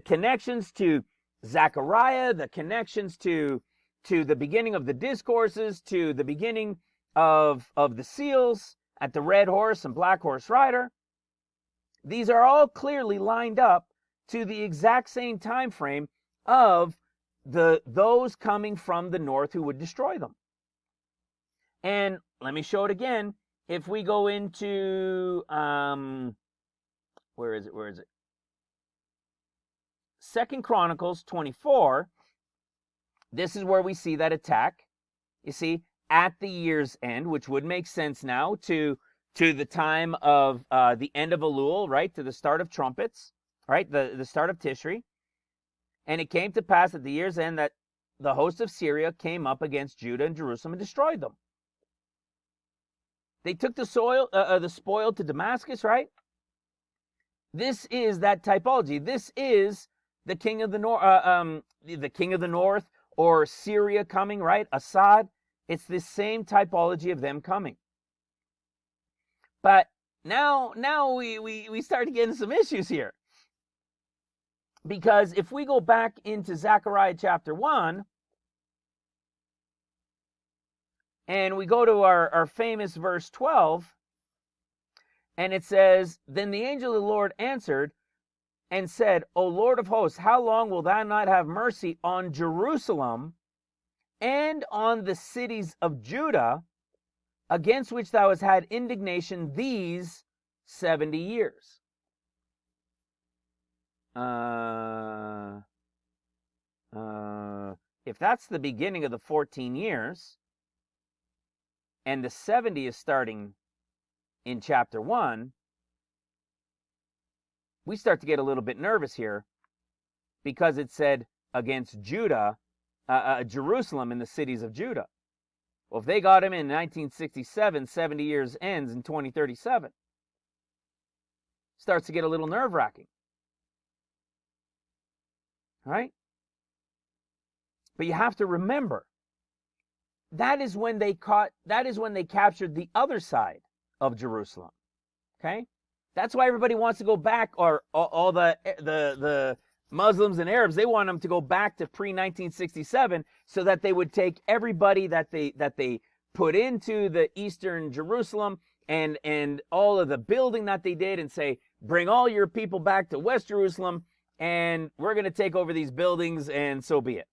connections to Zechariah, the connections to the beginning of the discourses, to the beginning of the seals at the red horse and black horse rider. These are all clearly lined up to the exact same time frame of those coming from the north who would destroy them. And let me show it again. If we go into where is it? 2 Chronicles 24. This is where we see that attack. You see, at the year's end, which would make sense now to the time of the end of Elul, right? To the start of trumpets, right? The start of Tishri. And it came to pass at the year's end that the host of Syria came up against Judah and Jerusalem and destroyed them. They took the spoil to Damascus, right? This is that typology. This is the king of the north, or Syria coming, right? Assad. It's the same typology of them coming. But now we start to get into some issues here. Because if we go back into Zechariah chapter 1, and we go to our famous verse 12, and it says, "Then the angel of the Lord answered and said, O Lord of hosts, how long will thou not have mercy on Jerusalem and on the cities of Judah, against which thou hast had indignation these 70 years?" If that's the beginning of the 14 years, and the 70 is starting in chapter 1, we start to get a little bit nervous here, because it said against Judah, Jerusalem and the cities of Judah. Well, if they got him in 1967, 70 years ends in 2037. Starts to get a little nerve-wracking. Right? But you have to remember, that is when they captured the other side of Jerusalem. Okay? That's why everybody wants to go back, or all the Muslims and Arabs, they want them to go back to pre-1967, so that they would take everybody that they put into the eastern Jerusalem and all of the building that they did, and say, bring all your people back to West Jerusalem, and we're going to take over these buildings, and so be it.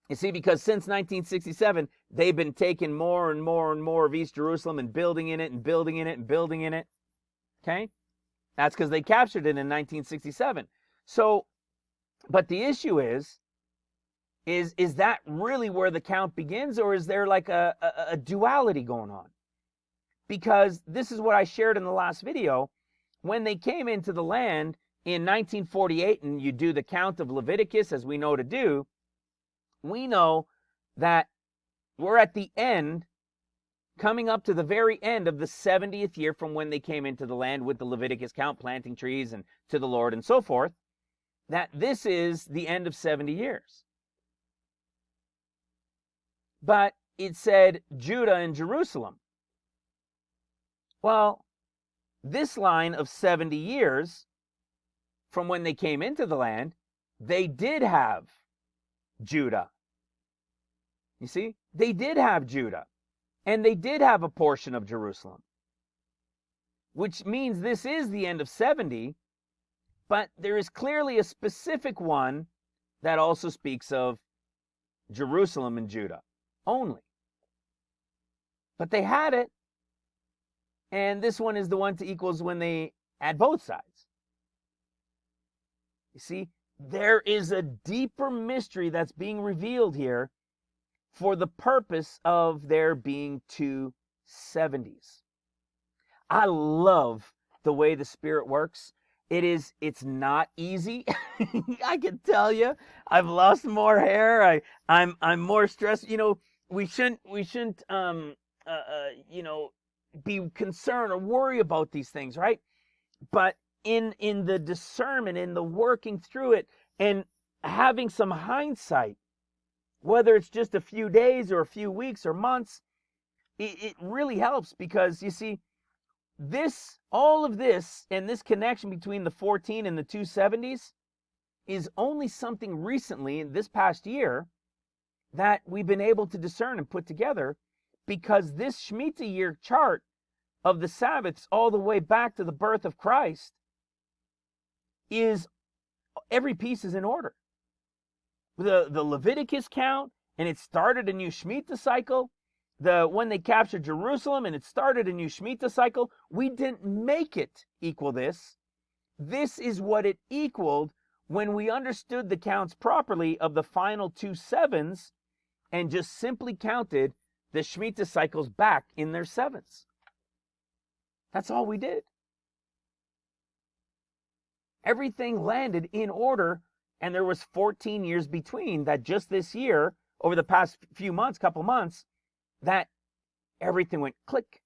You see, because since 1967, they've been taking more and more and more of East Jerusalem and building in it and building in it and building in it. Okay? That's because they captured it in 1967. So, but the issue is that really where the count begins, or is there like a duality going on? Because this is what I shared in the last video. When they came into the land in 1948, and you do the count of Leviticus, as we know to do, we know that we're at the end, coming up to the very end of the 70th year from when they came into the land with the Leviticus count, planting trees and to the Lord and so forth, that this is the end of 70 years. But it said Judah and Jerusalem. Well, this line of 70 years from when they came into the land, they did have Judah. You see, they did have Judah, and they did have a portion of Jerusalem, which means this is the end of 70, but there is clearly a specific one that also speaks of Jerusalem and Judah only. But they had it, and this one is the one to equals when they add both sides. You see, there is a deeper mystery that's being revealed here for the purpose of there being two 70s. I love the way the Spirit works. It's not easy. I can tell you, I've lost more hair. I'm more stressed. You know, we shouldn't be concerned or worry about these things, right? But in the discernment, in the working through it, and having some hindsight, whether it's just a few days or a few weeks or months, it really helps, because you see, all of this and this connection between the 14 and the 270s, is only something recently in this past year that we've been able to discern and put together, because this Shemitah year chart of the Sabbaths all the way back to the birth of Christ is, every piece is in order. The Leviticus count, and it started a new Shemitah cycle. When they captured Jerusalem, and it started a new Shemitah cycle. We didn't make it equal this. This is what it equaled when we understood the counts properly of the final 2 sevens and just simply counted the Shemitah cycles back in their sevens. That's all we did. Everything landed in order, and there was 14 years between that. Just this year, over the past few months, couple months, that everything went click.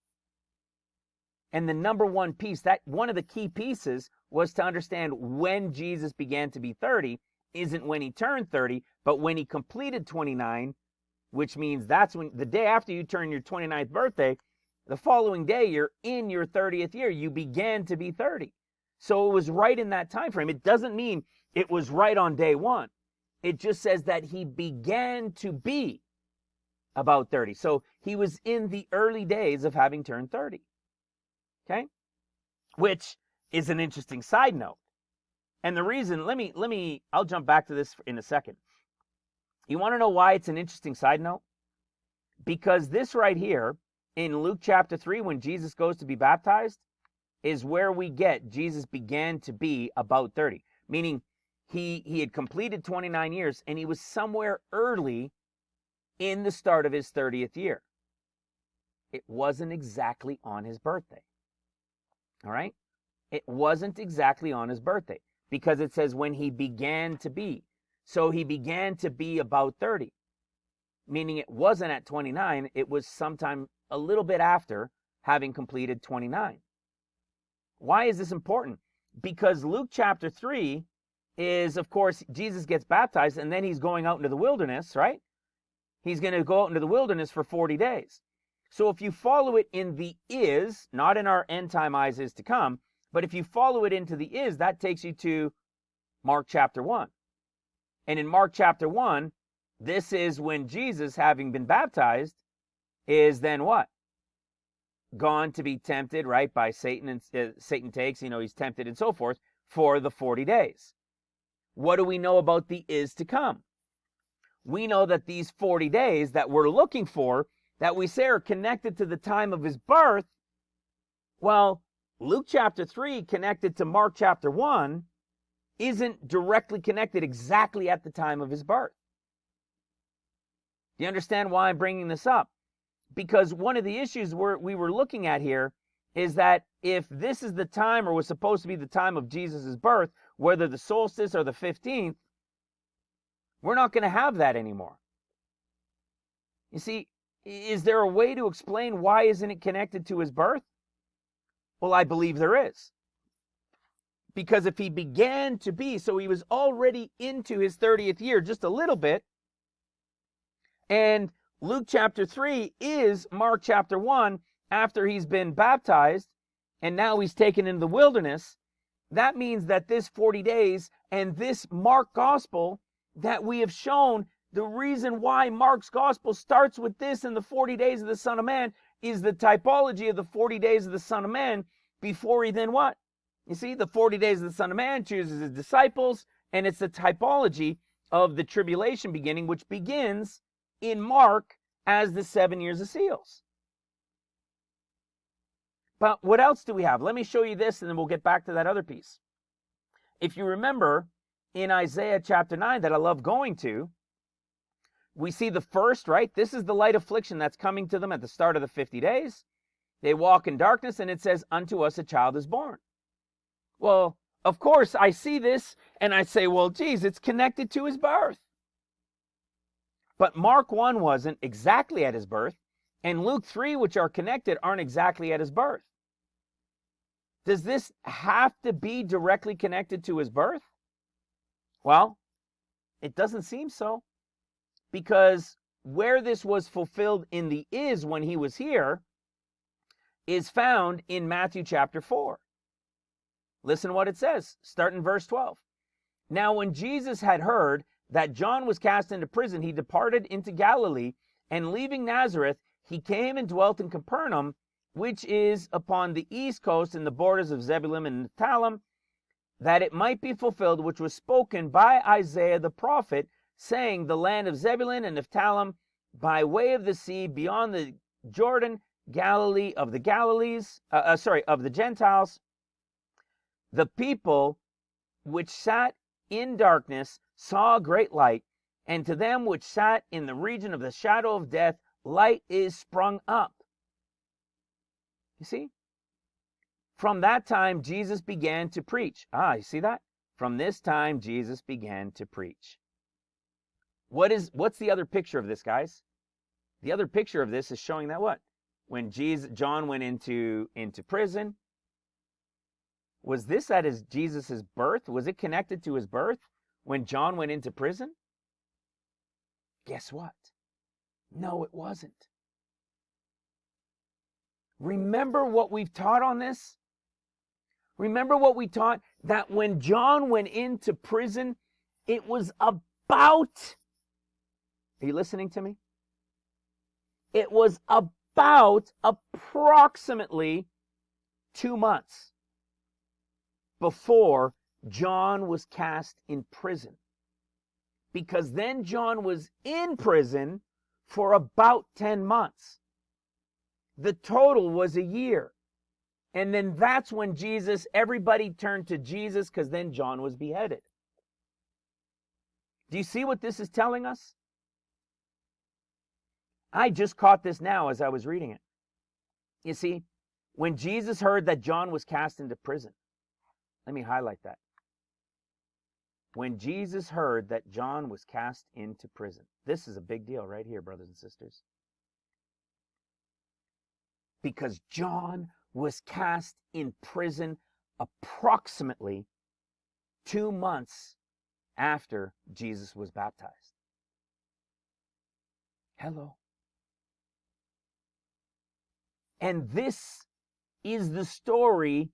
And the number one piece, that one of the key pieces, was to understand when Jesus began to be 30 isn't when he turned 30, but when he completed 29, which means that's when, the day after you turn your 29th birthday, the following day you're in your 30th year. You began to be 30. So it was right in that time frame. It doesn't mean it was right on day one. It just says that he began to be about 30. So he was in the early days of having turned 30. Okay? Which is an interesting side note. And the reason, I'll jump back to this in a second. You want to know why it's an interesting side note? Because this right here in Luke chapter 3, when Jesus goes to be baptized, is where we get Jesus began to be about 30. Meaning he had completed 29 years, and he was somewhere early in the start of his 30th year. It wasn't exactly on his birthday. All right? It wasn't exactly on his birthday, because it says when he began to be. So he began to be about 30, meaning it wasn't at 29. It was sometime a little bit after having completed 29. Why is this important? Because Luke chapter 3 is, of course, Jesus gets baptized, and then he's going out into the wilderness, right? He's going to go out into the wilderness for 40 days. So if you follow it in the is, not in our end time eyes is to come, but if you follow it into the is, that takes you to Mark chapter 1. And in Mark chapter 1, this is when Jesus, having been baptized, is then what? Gone to be tempted, right, by Satan, and Satan takes, he's tempted and so forth for the 40 days. What do we know about the is to come? We know that these 40 days that we're looking for, that we say are connected to the time of his birth, well, Luke chapter 3 connected to Mark chapter 1 isn't directly connected exactly at the time of his birth. Do you understand why I'm bringing this up? Because one of the issues we were looking at here is that if this is the time, or was supposed to be the time of Jesus' birth, whether the solstice or the 15th, we're not going to have that anymore. You see, is there a way to explain why isn't it connected to his birth? Well, I believe there is. Because if he began to be, so he was already into his 30th year, just a little bit, and Luke chapter 3 is Mark chapter 1 after he's been baptized, and now he's taken into the wilderness, that means that this 40 days and this Mark gospel that we have shown, the reason why Mark's gospel starts with this in the 40 days of the Son of Man is the typology of the 40 days of the Son of Man before he then what? You see, the 40 days of the Son of Man chooses his disciples, and it's the typology of the tribulation beginning, which begins in Mark as the 7 years of seals. But what else do we have? Let me show you this, and then we'll get back to that other piece. If you remember, in Isaiah chapter 9 that I love going to, we see the first, right? This is the light affliction that's coming to them at the start of the 50 days. They walk in darkness, and it says, unto us a child is born. Well, of course, I see this, and I say, well, geez, it's connected to his birth. But Mark 1 wasn't exactly at his birth, and Luke 3, which are connected, aren't exactly at his birth. Does this have to be directly connected to his birth? Well, it doesn't seem so, because where this was fulfilled in the is when he was here is found in Matthew chapter 4. Listen to what it says, start in verse 12. Now, when Jesus had heard that John was cast into prison, he departed into Galilee, and leaving Nazareth, he came and dwelt in Capernaum, which is upon the east coast in the borders of Zebulun and Naphtali, that it might be fulfilled which was spoken by Isaiah the prophet, saying, the land of Zebulun and Naphtali, by way of the sea, beyond the Jordan, Galilee of the of the Gentiles, the people which sat in darkness saw a great light, and to them which sat in the region of the shadow of death, light is sprung up. You see? From that time, Jesus began to preach. You see that? From this time, Jesus began to preach. What's the other picture of this, guys? The other picture of this is showing that what? When John went into prison, was this at Jesus' birth? Was it connected to his birth when John went into prison? Guess what? No, it wasn't. Remember what we've taught on this? Remember what we taught? That when John went into prison, it was about, are you listening to me? It was about approximately 2 months before John was cast in prison. Because then John was in prison for about 10 months. The total was a year. And then that's when everybody turned to Jesus, because then John was beheaded. Do you see what this is telling us? I just caught this now as I was reading it. You see, when Jesus heard that John was cast into prison, let me highlight that. When Jesus heard that John was cast into prison, this is a big deal right here, brothers and sisters. Because John was cast in prison approximately 2 months after Jesus was baptized. Hello. And this is the story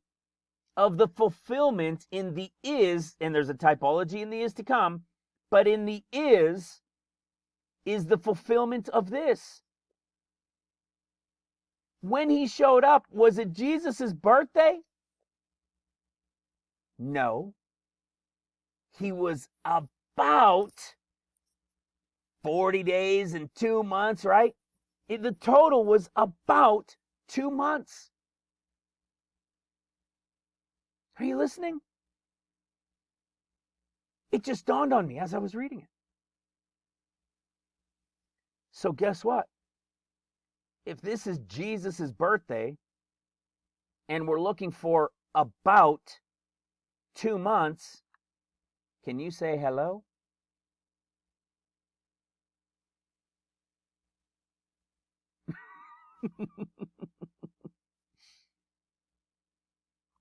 of the fulfillment in the is, and there's a typology in the is to come, but in the is the fulfillment of this. When he showed up, was it Jesus' birthday? No. He was about 40 days and 2 months, right? The total was about 2 months. Are you listening? It just dawned on me as I was reading it. So guess what? If this is Jesus' birthday, and we're looking for about 2 months, can you say hello?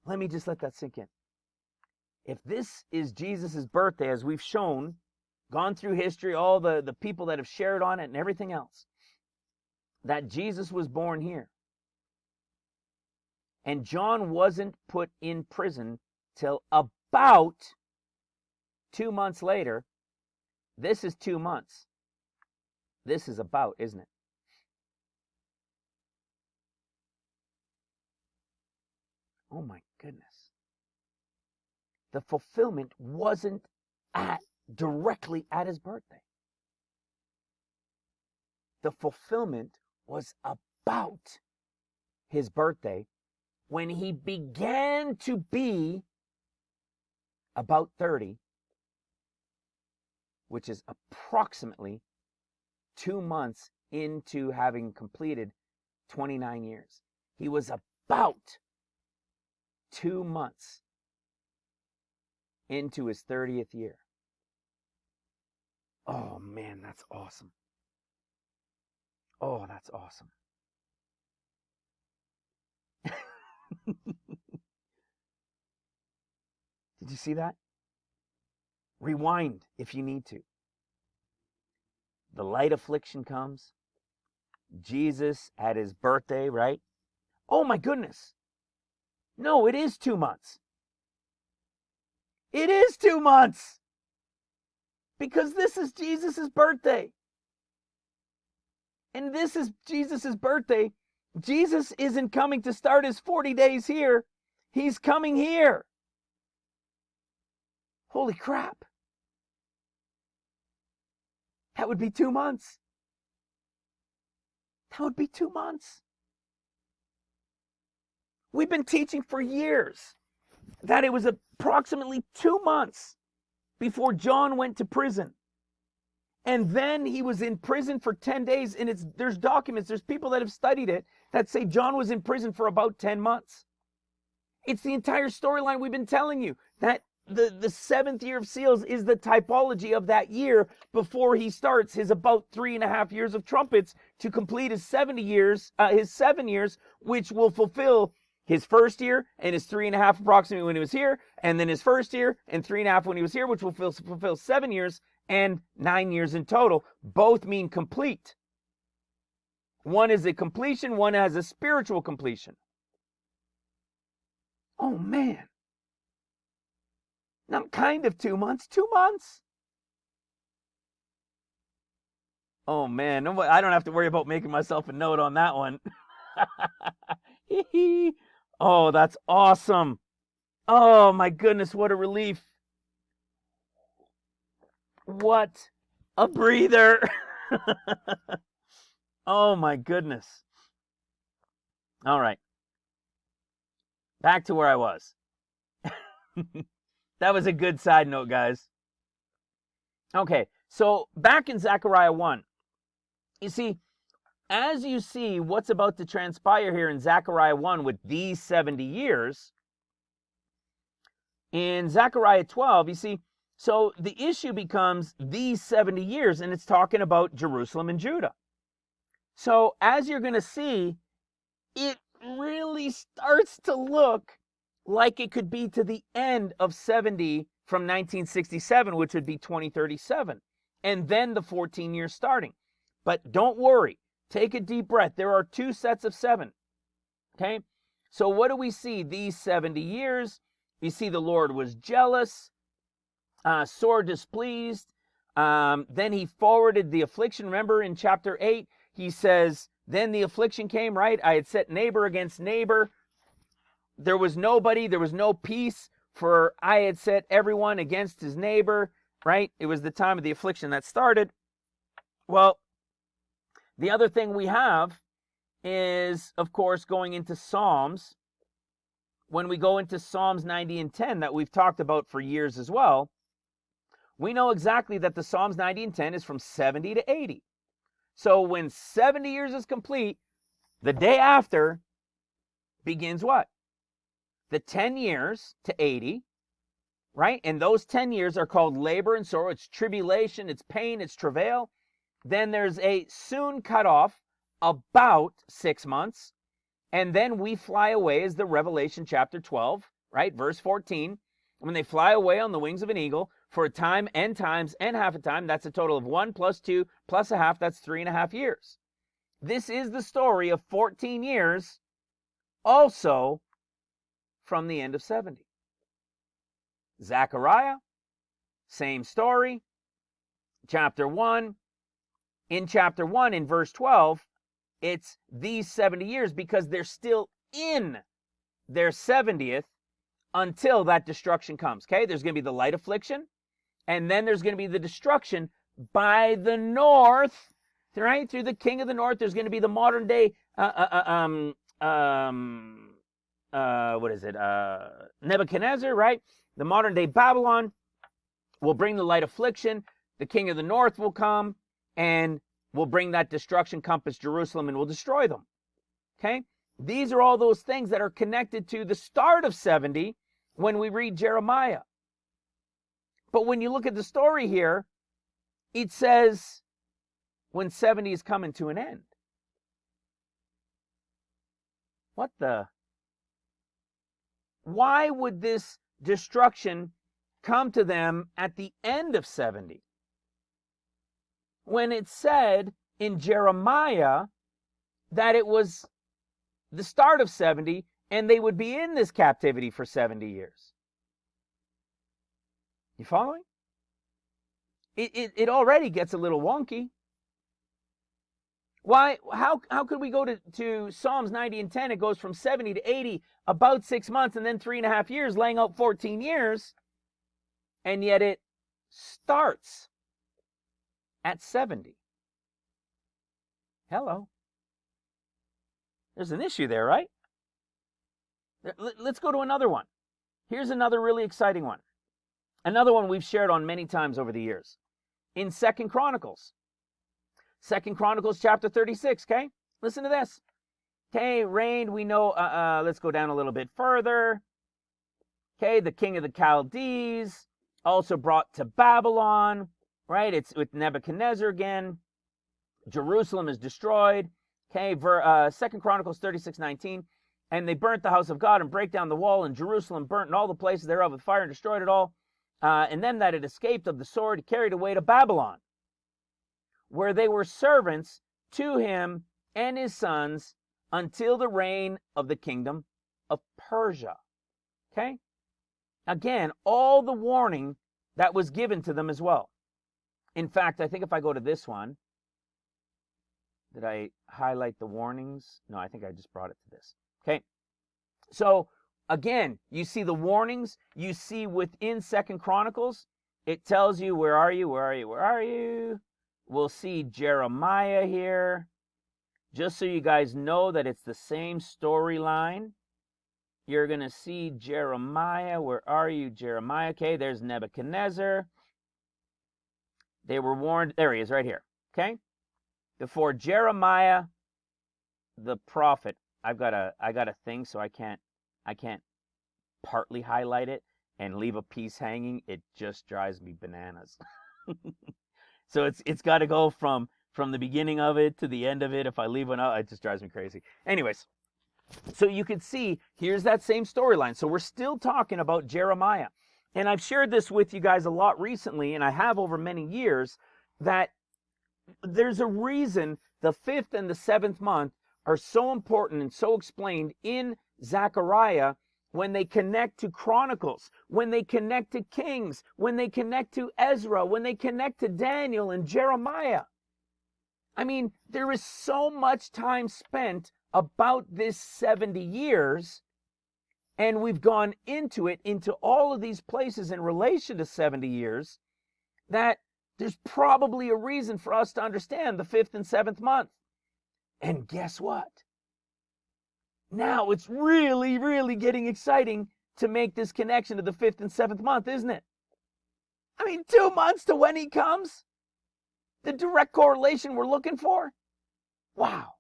Let me just let that sink in. If this is Jesus' birthday, as we've shown, gone through history, all the people that have shared on it and everything else, that Jesus was born here. And John wasn't put in prison till about 2 months later. This is 2 months. This is about, isn't it? Oh my goodness. The fulfillment wasn't directly at his birthday. The fulfillment was about his birthday, when he began to be about 30, which is approximately 2 months into having completed 29 years. He was about 2 months into his 30th year. Oh man, that's awesome. Oh, that's awesome. Did you see that? Rewind if you need to. The light affliction comes. Jesus at his birthday, right? Oh my goodness. No, it is 2 months. It is 2 months. Because this is Jesus' birthday. And this is Jesus' birthday. Jesus isn't coming to start his 40 days here. He's coming here. Holy crap. That would be 2 months. That would be 2 months. We've been teaching for years that it was approximately 2 months before John went to prison. And then he was in prison for 10 days. And there's documents, there's people that have studied it that say John was in prison for about 10 months. It's the entire storyline we've been telling you, that the seventh year of seals is the typology of that year before he starts his about 3.5 years of trumpets to complete his 7 years, which will fulfill his first year and his 3.5 approximately when he was here, and then his first year and 3.5 when he was here, which will fulfill 7 years and 9 years in total. Both mean complete. One is a completion, one has a spiritual completion. Oh man. Not kind of 2 months, 2 months. Oh man, I don't have to worry about making myself a note on that one. Oh, that's awesome. Oh my goodness, what a relief. What a breather. Oh my goodness. All right. Back to where I was. That was a good side note, guys. Okay, so back in Zechariah 1, you see, as you see what's about to transpire here in Zechariah 1 with these 70 years, in Zechariah 12, you see, so the issue becomes these 70 years, and it's talking about Jerusalem and Judah. So as you're going to see, it really starts to look like it could be to the end of 70 from 1967, which would be 2037, and then the 14 years starting. But don't worry, take a deep breath. There are 2 sets of 7, okay? So what do we see? These 70 years, we see the Lord was jealous, sore displeased. Then he forwarded the affliction. Remember in chapter 8, he says, then the affliction came, right? I had set neighbor against neighbor. There was nobody, there was no peace, for I had set everyone against his neighbor, right? It was the time of the affliction that started. Well, the other thing we have is, of course, going into Psalms. When we go into Psalms 90 and 10 that we've talked about for years as well, we know exactly that the Psalms 90 and 10 is from 70 to 80. So when 70 years is complete, the day after begins what? The 10 years to 80, right? And those 10 years are called labor and sorrow. It's tribulation, it's pain, it's travail. Then there's a soon cutoff, about 6 months. And then we fly away as the Revelation chapter 12, right? Verse 14. When they fly away on the wings of an eagle for a time and times and half a time, that's a total of 1 plus 2 plus a half, that's 3.5 years. This is the story of 14 years, also from the end of 70. Zechariah, same story. Chapter 1. In chapter 1, in verse 12, it's these 70 years because they're still in their 70th until that destruction comes. Okay, there's going to be the light affliction, and then there's going to be the destruction by the north, right? Through the king of the north, there's going to be the modern day, Nebuchadnezzar, right? The modern day Babylon will bring the light affliction. The king of the north will come and will bring that destruction, compass Jerusalem, and will destroy them. Okay? These are all those things that are connected to the start of 70 when we read Jeremiah. But when you look at the story here, it says when 70 is coming to an end. What the? Why would this destruction come to them at the end of 70? When it said in Jeremiah that it was the start of 70 and they would be in this captivity for 70 years. You following? it already gets a little wonky. Why? How could we go to Psalms 90 and 10? It goes from 70 to 80, about 6 months, and then 3.5 years, laying out 14 years. And yet it starts at 70. Hello. There's an issue there, right? Let's go to another one. Here's another really exciting one. Another one we've shared on many times over the years. In 2 Chronicles. 2 Chronicles chapter 36, okay? Listen to this. Okay, reigned, we know, let's go down a little bit further. Okay, the king of the Chaldees, also brought to Babylon, right? It's with Nebuchadnezzar again. Jerusalem is destroyed. Okay, 2 Chronicles 36:19. And they burnt the house of God and brake down the wall, and Jerusalem burnt and all the places thereof with fire and destroyed it all. And them that had escaped of the sword carried away to Babylon, where they were servants to him and his sons until the reign of the kingdom of Persia. Okay? Again, all the warning that was given to them as well. In fact, I think if I go to this one, did I highlight the warnings? No, I think I just brought it to this. Okay? So, again, you see the warnings. You see within 2 Chronicles, it tells you, where are you, where are you, where are you? We'll see Jeremiah here. Just so you guys know that it's the same storyline. You're going to see Jeremiah. Where are you, Jeremiah? Okay, there's Nebuchadnezzar. They were warned. There he is, right here. Okay? Before Jeremiah, the prophet. I got a thing, so I can't partly highlight it and leave a piece hanging. It just drives me bananas. So it's got to go from the beginning of it to the end of it. If I leave one out, it just drives me crazy. Anyways, so you can see, here's that same storyline. So we're still talking about Jeremiah. And I've shared this with you guys a lot recently, and I have over many years, that there's a reason the 5th and the 7th month are so important and so explained in Zechariah, when they connect to Chronicles, when they connect to Kings, when they connect to Ezra, when they connect to Daniel and Jeremiah. I mean, there is so much time spent about this 70 years, and we've gone into all of these places in relation to 70 years, that there's probably a reason for us to understand the 5th and 7th month. And guess what? Now it's really, really getting exciting to make this connection to the 5th and 7th month, isn't it? I mean, 2 months to when he comes? The direct correlation we're looking for? Wow.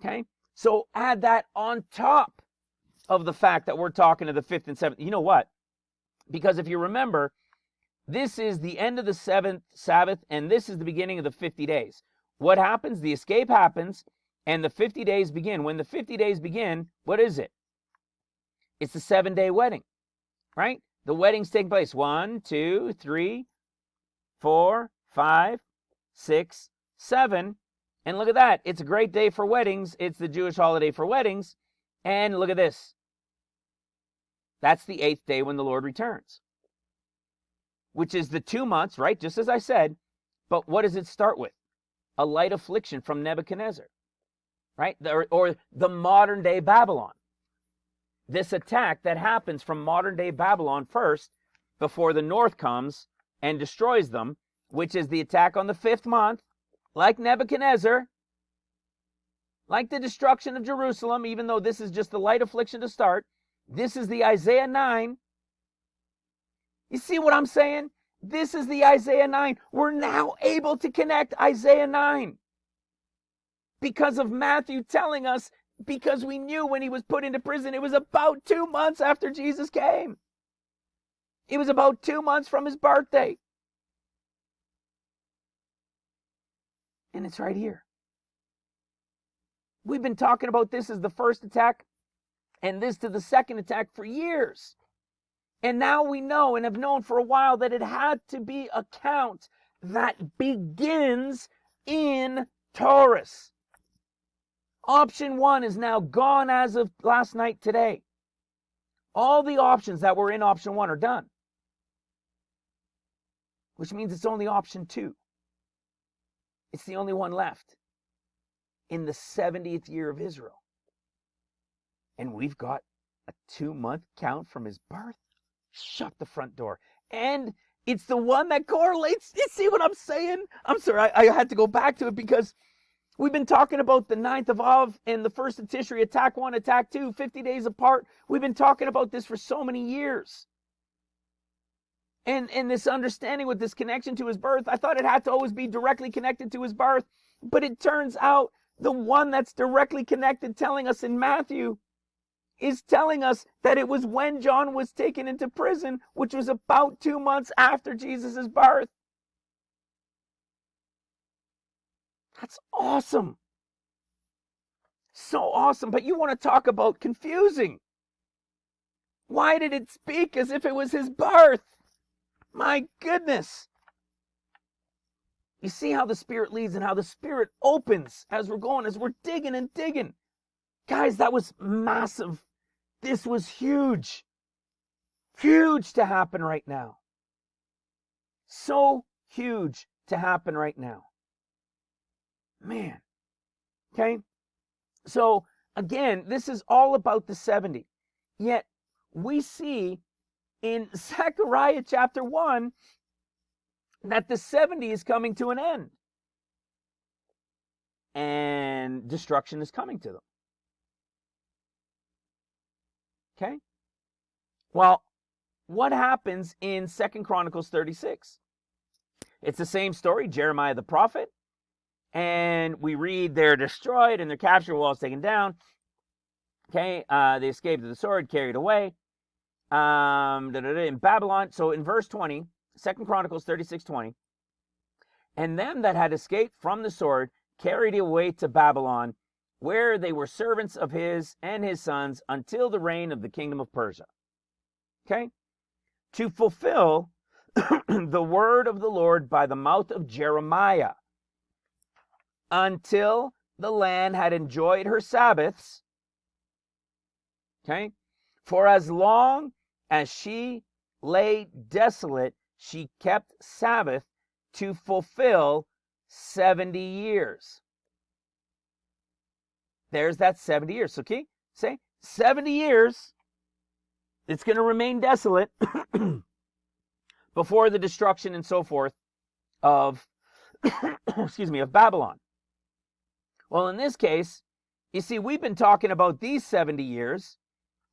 Okay, so add that on top of the fact that we're talking to the 5th and 7th. You know what? Because if you remember, this is the end of the 7th Sabbath, and this is the beginning of the 50 days. What happens? The escape happens, and the 50 days begin. When the 50 days begin, what is it? It's the 7-day wedding, right? The weddings take place 1, 2, 3, 4, 5, 6, 7. And look at that. It's a great day for weddings. It's the Jewish holiday for weddings. And look at this. That's the 8th day when the Lord returns, which is the 2 months, right? Just as I said. But what does it start with? A light affliction from Nebuchadnezzar, right? Or the modern day Babylon. This attack that happens from modern day Babylon first, before the north comes and destroys them, which is the attack on the 5th month, like Nebuchadnezzar, like the destruction of Jerusalem, even though this is just the light affliction to start. This is the Isaiah 9. You see what I'm saying? This is the Isaiah 9. We're now able to connect Isaiah 9 because of Matthew telling us, because we knew when he was put into prison, it was about 2 months after Jesus came. It was about 2 months from his birthday. And it's right here. We've been talking about this as the first attack and this to the second attack for years. And now we know and have known for a while that it had to be a count that begins in Taurus. Option 1 is now gone as of last night today. All the options that were in option 1 are done. which means it's only option 2. It's the only one left in the 70th year of Israel. And we've got a 2-month count from his birth. Shut the front door. And it's the one that correlates. You see what I'm saying? I'm sorry, I had to go back to it because we've been talking about the 9th of Av and the 1st of Tishri, attack 1, attack 2, 50 days apart. We've been talking about this for so many years. And this understanding with this connection to his birth, I thought it had to always be directly connected to his birth. But it turns out the one that's directly connected, telling us in Matthew, is telling us that it was when John was taken into prison, which was about 2 months after Jesus' birth. That's awesome. So awesome. But you want to talk about confusing. Why did it speak as if it was his birth? My goodness. You see how the Spirit leads and how the Spirit opens as we're going, as we're digging and digging. Guys, that was massive. This was huge. Huge to happen right now. So huge to happen right now. Man. Okay? So, again, this is all about the 70. Yet, we see in Zechariah chapter 1 that the 70 is coming to an end. And destruction is coming to them. Okay? Well, what happens in 2 Chronicles 36? It's the same story, Jeremiah the prophet. And we read they're destroyed and their captured, walls taken down. Okay, they escaped to the sword, carried away. In Babylon, so in verse 20, 2 Chronicles 36:20, and them that had escaped from the sword carried away to Babylon, where they were servants of his and his sons until the reign of the kingdom of Persia. Okay? To fulfill the word of the Lord by the mouth of Jeremiah, until the land had enjoyed her Sabbaths. Okay? For as long as she lay desolate, she kept Sabbath to fulfill 70 years. There's that 70 years. Okay? Say 70 years. It's going to remain desolate before the destruction and so forth of, of Babylon. Well, in this case, you see, we've been talking about these 70 years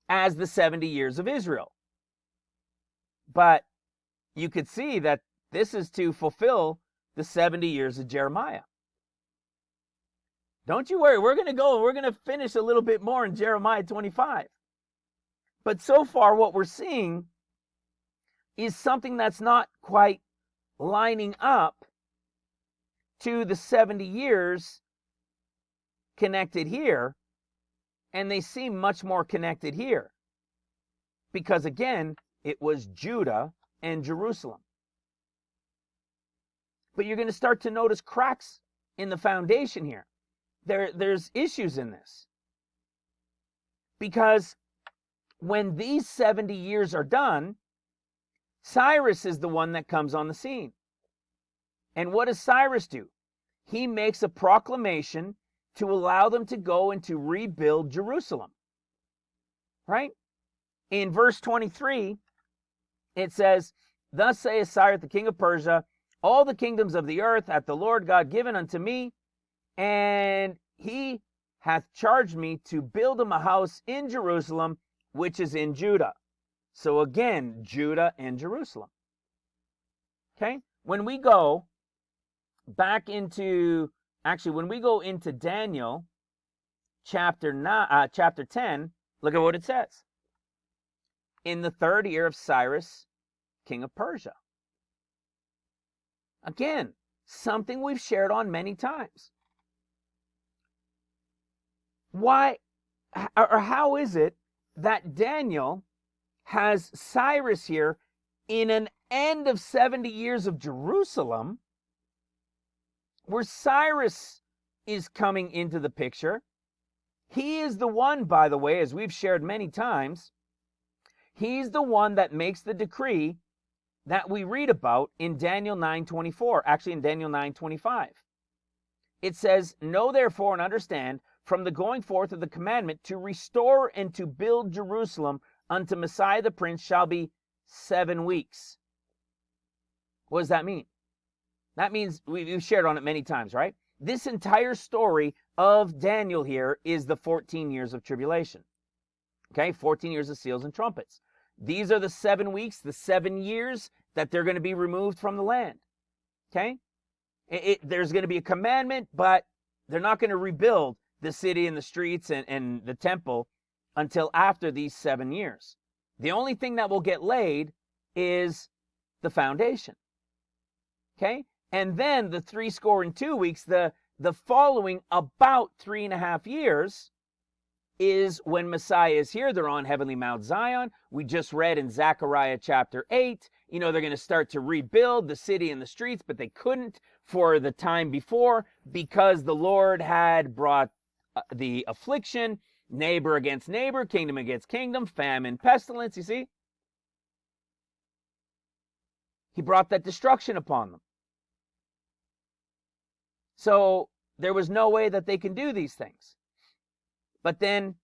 as the 70 years of Israel. But you could see that this is to fulfill the 70 years of Jeremiah. Don't you worry, we're going to finish a little bit more in Jeremiah 25. But so far what we're seeing is something that's not quite lining up to the 70 years connected here, and they seem much more connected here. Because again, it was Judah and Jerusalem. But you're going to start to notice cracks in the foundation here. There's issues in this. Because when these 70 years are done, Cyrus is the one that comes on the scene. And what does Cyrus do? He makes a proclamation to allow them to go and to rebuild Jerusalem. Right? In verse 23, it says, Thus saith Cyrus the king of Persia, all the kingdoms of the earth hath the Lord God given unto me, and he hath charged me to build him a house in Jerusalem, which is in Judah. So again, Judah and Jerusalem. Okay? When we go back into, when we go into Daniel chapter 10, look at what it says. In the 3rd year of Cyrus, king of Persia. Again, something we've shared on many times. Why, or how is it that Daniel has Cyrus here in an end of 70 years of Jerusalem, where Cyrus is coming into the picture? He is the one, by the way, as we've shared many times, he's the one that makes the decree that we read about in Daniel 9:24, actually in Daniel 9:25. It says, "Know therefore and understand from the going forth of the commandment to restore and to build Jerusalem unto Messiah the Prince shall be 7 weeks." What does that mean? That means we've shared on it many times, right? This entire story of Daniel here is the 14 years of tribulation. Okay, 14 years of seals and trumpets. These are the 7 weeks, the 7 years that they're going to be removed from the land. Okay? There's going to be a commandment, but they're not going to rebuild the city and the streets and the temple until after these 7 years. The only thing that will get laid is the foundation. Okay? And then the 62 weeks, the following about 3.5 years, is when Messiah is here. They're on heavenly Mount Zion. We just read in Zechariah chapter 8, they're going to start to rebuild the city and the streets, but they couldn't for the time before because the Lord had brought the affliction, neighbor against neighbor, kingdom against kingdom, famine, pestilence, you see? He brought that destruction upon them. So there was no way that they can do these things. But then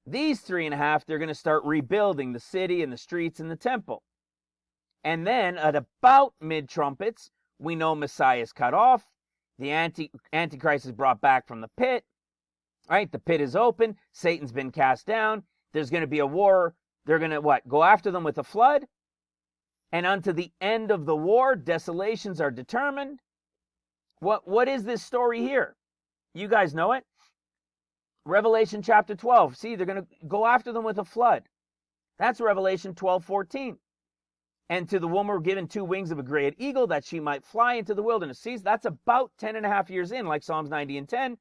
these 3.5, they're going to start rebuilding the city and the streets and the temple. And then at about mid-trumpets, we know Messiah is cut off. The Antichrist is brought back from the pit. Right? The pit is open. Satan's been cast down. There's going to be a war. They're going to go after them with a flood. And unto the end of the war, desolations are determined. What is this story here? You guys know it. Revelation chapter 12. See, they're going to go after them with a flood. That's Revelation 12:14. And to the woman were given 2 wings of a great eagle that she might fly into the wilderness. See, that's about 10.5 years in, like Psalms 90 and 10,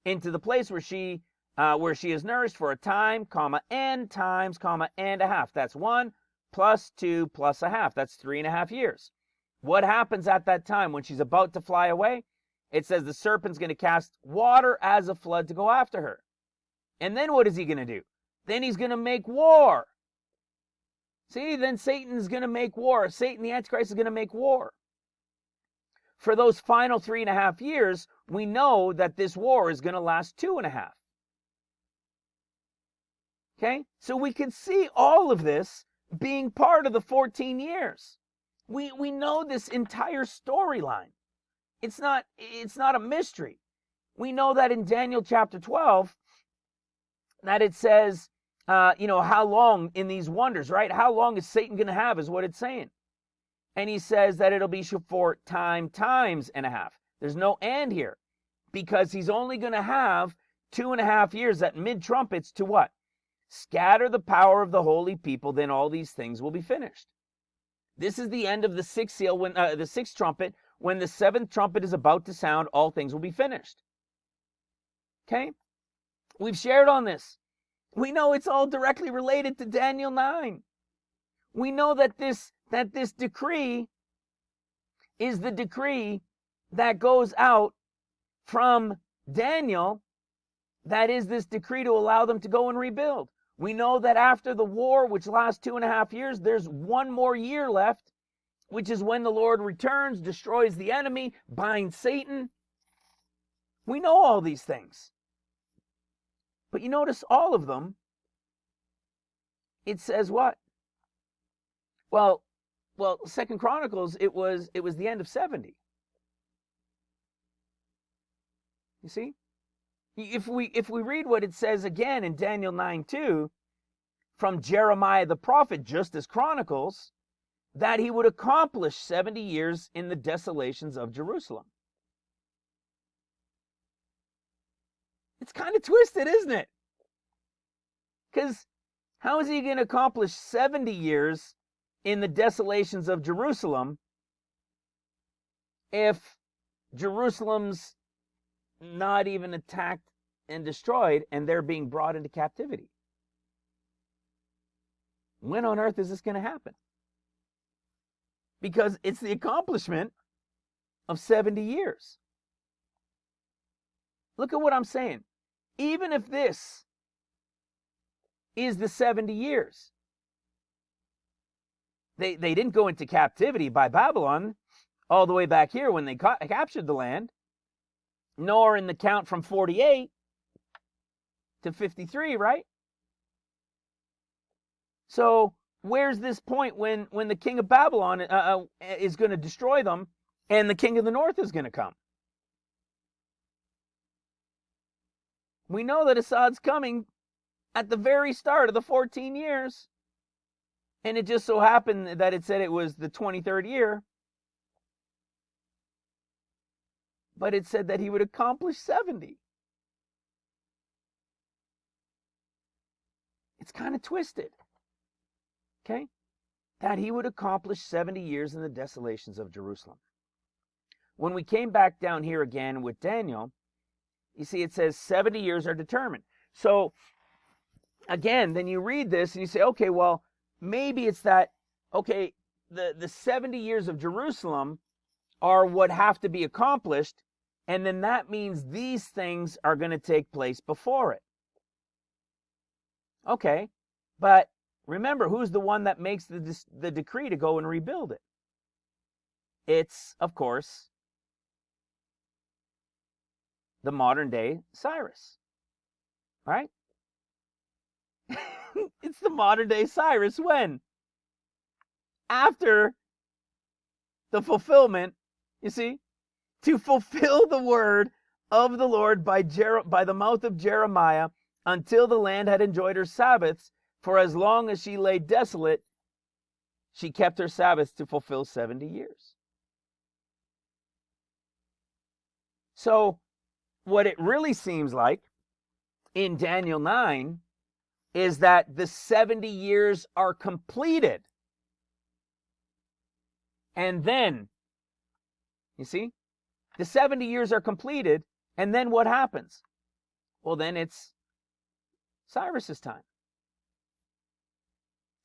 into the place where she is nourished for a time, and times, and a half. That's 1 plus 2 plus a half. That's 3.5 years. What happens at that time when she's about to fly away? It says the serpent's going to cast water as a flood to go after her. And then what is he going to do? Then he's going to make war. See, then Satan's going to make war. Satan, the Antichrist, is going to make war. For those final 3.5 years, we know that this war is going to last 2.5. Okay? So we can see all of this being part of the 14 years. We know this entire storyline. It's not a mystery. We know that in Daniel chapter 12, that it says, how long in these wonders, right? How long is Satan going to have is what it's saying. And he says that it'll be for times and a half. There's no and here because he's only going to have 2.5 years at mid-trumpets to what? Scatter the power of the holy people, then all these things will be finished. This is the end of the sixth seal, when the sixth trumpet, when the 7th trumpet is about to sound, all things will be finished. Okay? We've shared on this. We know it's all directly related to Daniel 9. We know that this decree is the decree that goes out from Daniel. That is this decree to allow them to go and rebuild. We know that after the war, which lasts 2.5 years, there's 1 more year left, which is when the Lord returns, destroys the enemy, binds Satan. We know all these things. But you notice all of them, it says what? Well, 2 Chronicles, it was the end of 70. You see? If we read what it says again in Daniel 9:2, from Jeremiah the prophet, just as Chronicles, that he would accomplish 70 years in the desolations of Jerusalem. It's kind of twisted, isn't it? Because how is he going to accomplish 70 years in the desolations of Jerusalem if Jerusalem's not even attacked and destroyed and they're being brought into captivity? When on earth is this going to happen? Because it's the accomplishment of 70 years. Look at what I'm saying. Even if this is the 70 years, They didn't go into captivity by Babylon all the way back here when they captured the land, nor in the count from 48 to 53, right? So where's this point when the king of Babylon is going to destroy them and the king of the north is going to come? We know that Assad's coming at the very start of the 14 years. And it just so happened that it said it was the 23rd year. But it said that he would accomplish 70. It's kind of twisted. Okay? That he would accomplish 70 years in the desolations of Jerusalem. When we came back down here again with Daniel, you see it says 70 years are determined. So, again, then you read this and you say, okay, well, maybe it's that, okay, the 70 years of Jerusalem are what have to be accomplished, and then that means these things are going to take place before it. Okay, but remember, who's the one that makes the decree to go and rebuild it? It's, of course, the modern day Cyrus, right? It's the modern day Cyrus. When? After the fulfillment, you see, to fulfill the word of the Lord by the mouth of Jeremiah, until the land had enjoyed her Sabbaths, for as long as she lay desolate, she kept her Sabbaths to fulfill 70 years. So, what it really seems like in Daniel 9 is that the 70 years are completed. And then, you see, the 70 years are completed, and then what happens? Well, then it's Cyrus's time.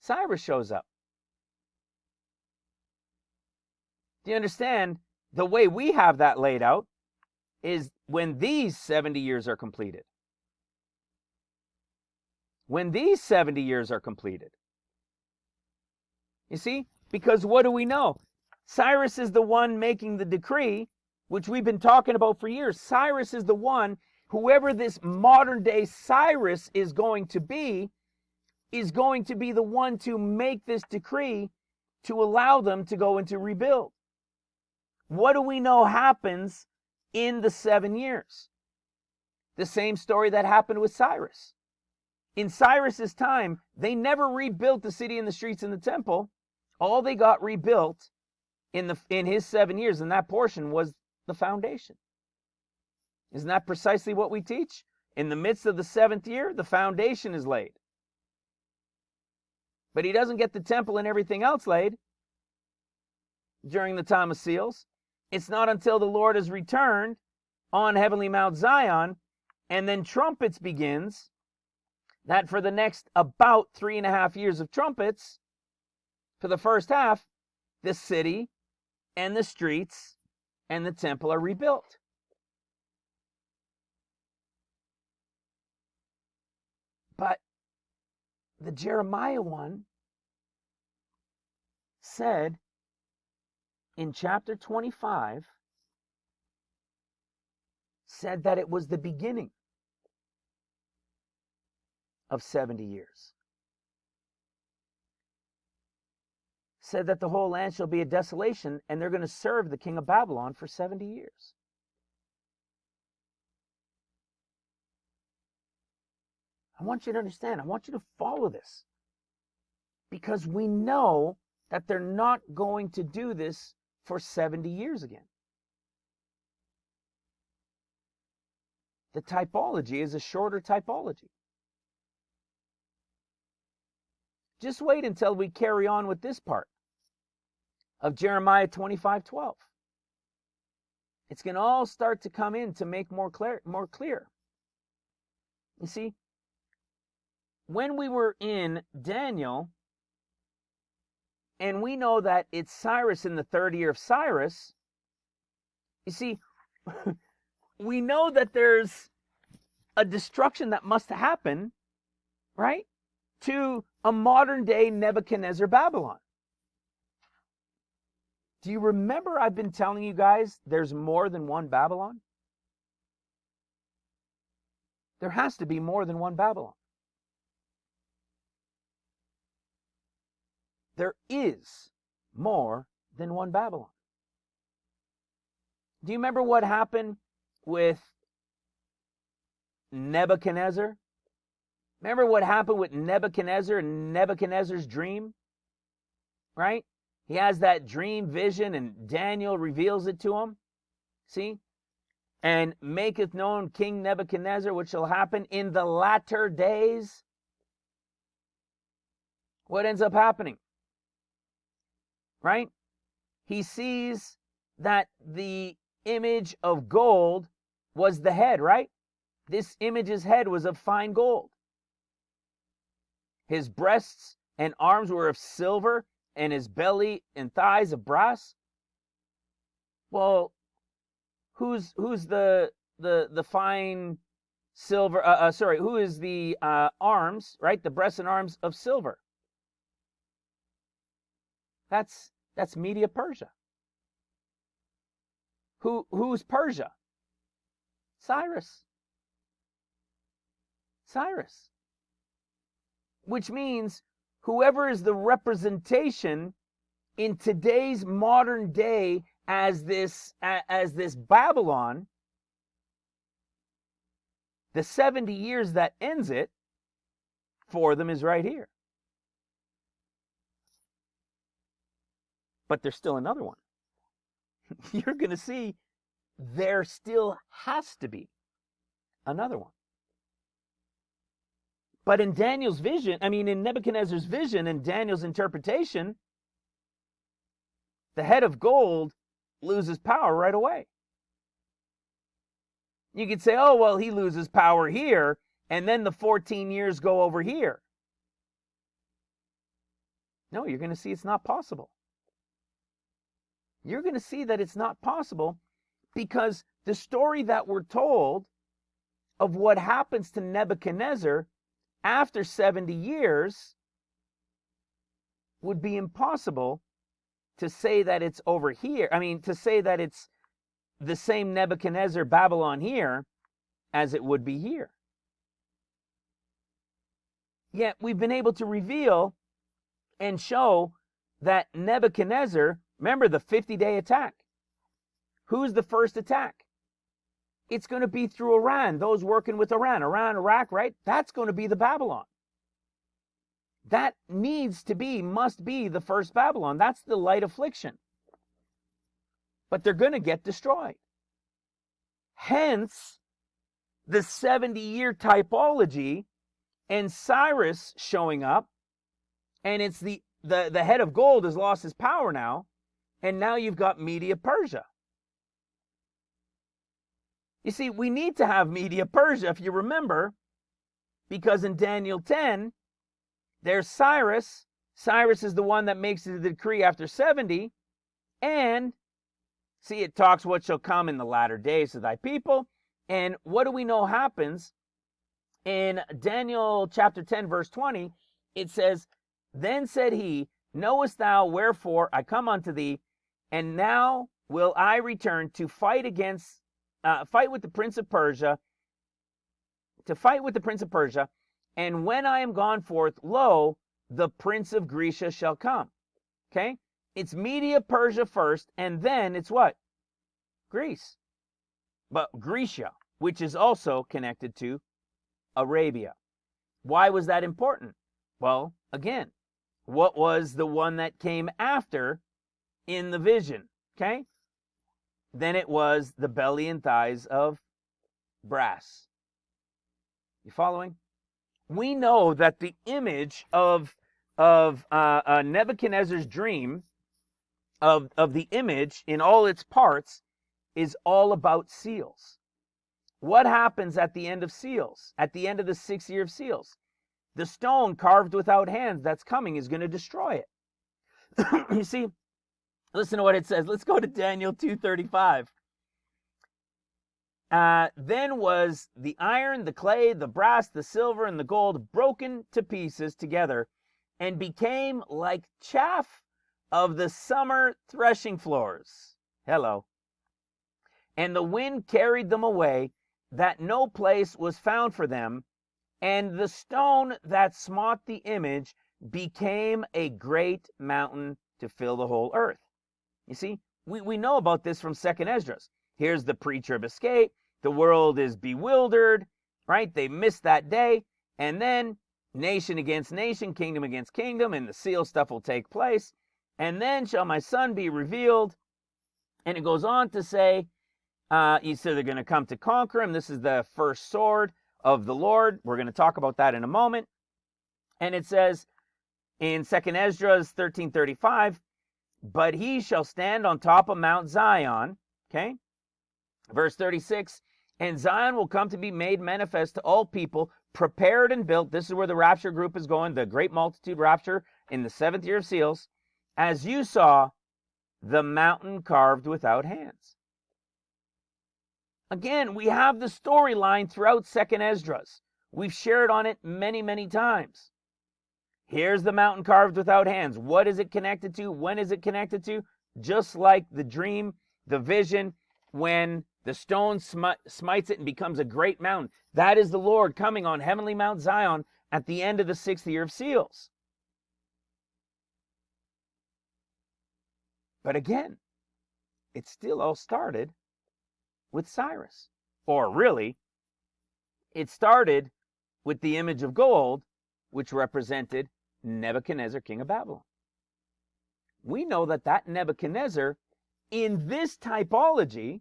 Cyrus shows up. Do you understand? The way we have that laid out is when these 70 years are completed. When these 70 years are completed. You see? Because what do we know? Cyrus is the one making the decree, which we've been talking about for years. Cyrus is the one, whoever this modern day Cyrus is going to be the one to make this decree to allow them to go into rebuild. What do we know happens in the 7 years? The same story that happened with Cyrus. In Cyrus's time, they never rebuilt the city and the streets and the temple. All they got rebuilt in his 7 years, and that portion was the foundation. Isn't that precisely what we teach? In the midst of the 7th year, the foundation is laid. But he doesn't get the temple and everything else laid during the time of seals. It's not until the Lord has returned on heavenly Mount Zion, and then trumpets begins, that for the next about 3.5 years of trumpets, for the first half, the city and the streets and the temple are rebuilt. But the Jeremiah one said in chapter 25, said that it was the beginning of 70 years. Said that the whole land shall be a desolation, and they're going to serve the king of Babylon for 70 years. I want you to understand. I want you to follow this. Because we know that they're not going to do this for 70 years again. The typology is a shorter typology. Just wait until we carry on with this part of Jeremiah 25:12. It's going to all start to come in to make more clear. You see, when we were in Daniel, and we know that it's Cyrus in the 3rd year of Cyrus, you see, we know that there's a destruction that must happen, right, to a modern day Nebuchadnezzar Babylon. Do you remember I've been telling you guys there's more than one Babylon? There has to be more than one Babylon. There is more than one Babylon. Do you remember what happened with Nebuchadnezzar? Remember what happened with Nebuchadnezzar and Nebuchadnezzar's dream? Right? He has that dream vision and Daniel reveals it to him. See? And maketh known King Nebuchadnezzar what shall happen in the latter days. What ends up happening? Right? He sees that the image of gold was the head, right? This image's head was of fine gold. His breasts and arms were of silver, and his belly and thighs of brass. Well, who's the fine silver? Who is the arms? Right, the breasts and arms of silver. That's Media Persia. Who's Persia? Cyrus. Cyrus. Which means whoever is the representation in today's modern day as this Babylon, the 70 years that ends it, for them is right here. But there's still another one. You're going to see there still has to be another one. But in Daniel's vision, in Nebuchadnezzar's vision and Daniel's interpretation, the head of gold loses power right away. You could say, oh, well, he loses power here, and then the 14 years go over here. No, you're going to see it's not possible. You're going to see that it's not possible because the story that we're told of what happens to Nebuchadnezzar after 70 years would be impossible to say that it's over here. To say that it's the same Nebuchadnezzar Babylon here as it would be here. Yet we've been able to reveal and show that Nebuchadnezzar, remember the 50-day attack. Who's the first attack? It's going to be through Iran, those working with Iran, Iraq, right? That's going to be the Babylon. That must be the first Babylon. That's the light affliction. But they're going to get destroyed. Hence, the 70-year typology and Cyrus showing up, and it's the head of gold has lost his power now, and now you've got Media Persia. You see, we need to have Media Persia, if you remember, because in Daniel 10, there's Cyrus. Cyrus is the one that makes the decree after 70. And, see, it talks what shall come in the latter days of thy people. And what do we know happens? In Daniel chapter 10, verse 20, it says, then said he, knowest thou wherefore I come unto thee, and now will I return to fight with the prince of Persia, and when I am gone forth, lo, the prince of Grecia shall come. Okay? It's Media Persia first, and then it's what? Greece. But Grecia, which is also connected to Arabia. Why was that important? Well, again, what was the one that came after in the vision? Okay? Then it was the belly and thighs of brass. You following? We know that the image of Nebuchadnezzar's dream, of the image in all its parts, is all about seals. What happens at the end of seals? At the end of the 6th year of seals? The stone carved without hands that's coming is going to destroy it. You see, listen to what it says. Let's go to Daniel 2:35. Then was the iron, the clay, the brass, the silver, and the gold broken to pieces together, and became like chaff of the summer threshing floors. Hello. And the wind carried them away, that no place was found for them, and the stone that smote the image became a great mountain to fill the whole earth. You see, we know about this from 2nd Esdras. Here's the pre-trib escape. The world is bewildered, right? They missed that day. And then nation against nation, kingdom against kingdom, and the seal stuff will take place. And then shall my son be revealed. And it goes on to say, he said they're going to come to conquer him. This is the first sword of the Lord. We're going to talk about that in a moment. And it says in 2nd Esdras 13:35, but he shall stand on top of Mount Zion. Okay. Verse 36, and Zion will come to be made manifest to all people, prepared and built. This is where the rapture group is going, the great multitude rapture in the 7th year of seals, as you saw the mountain carved without hands. Again, we have the storyline throughout 2nd Esdras. We've shared on it many, many times. Here's the mountain carved without hands. What is it connected to? When is it connected to? Just like the dream, the vision, when the stone smites it and becomes a great mountain. That is the Lord coming on heavenly Mount Zion at the end of the 6th year of seals. But again, it still all started with Cyrus. Or really, it started with the image of gold, which represented Nebuchadnezzar, king of Babylon. We know that that Nebuchadnezzar, in this typology,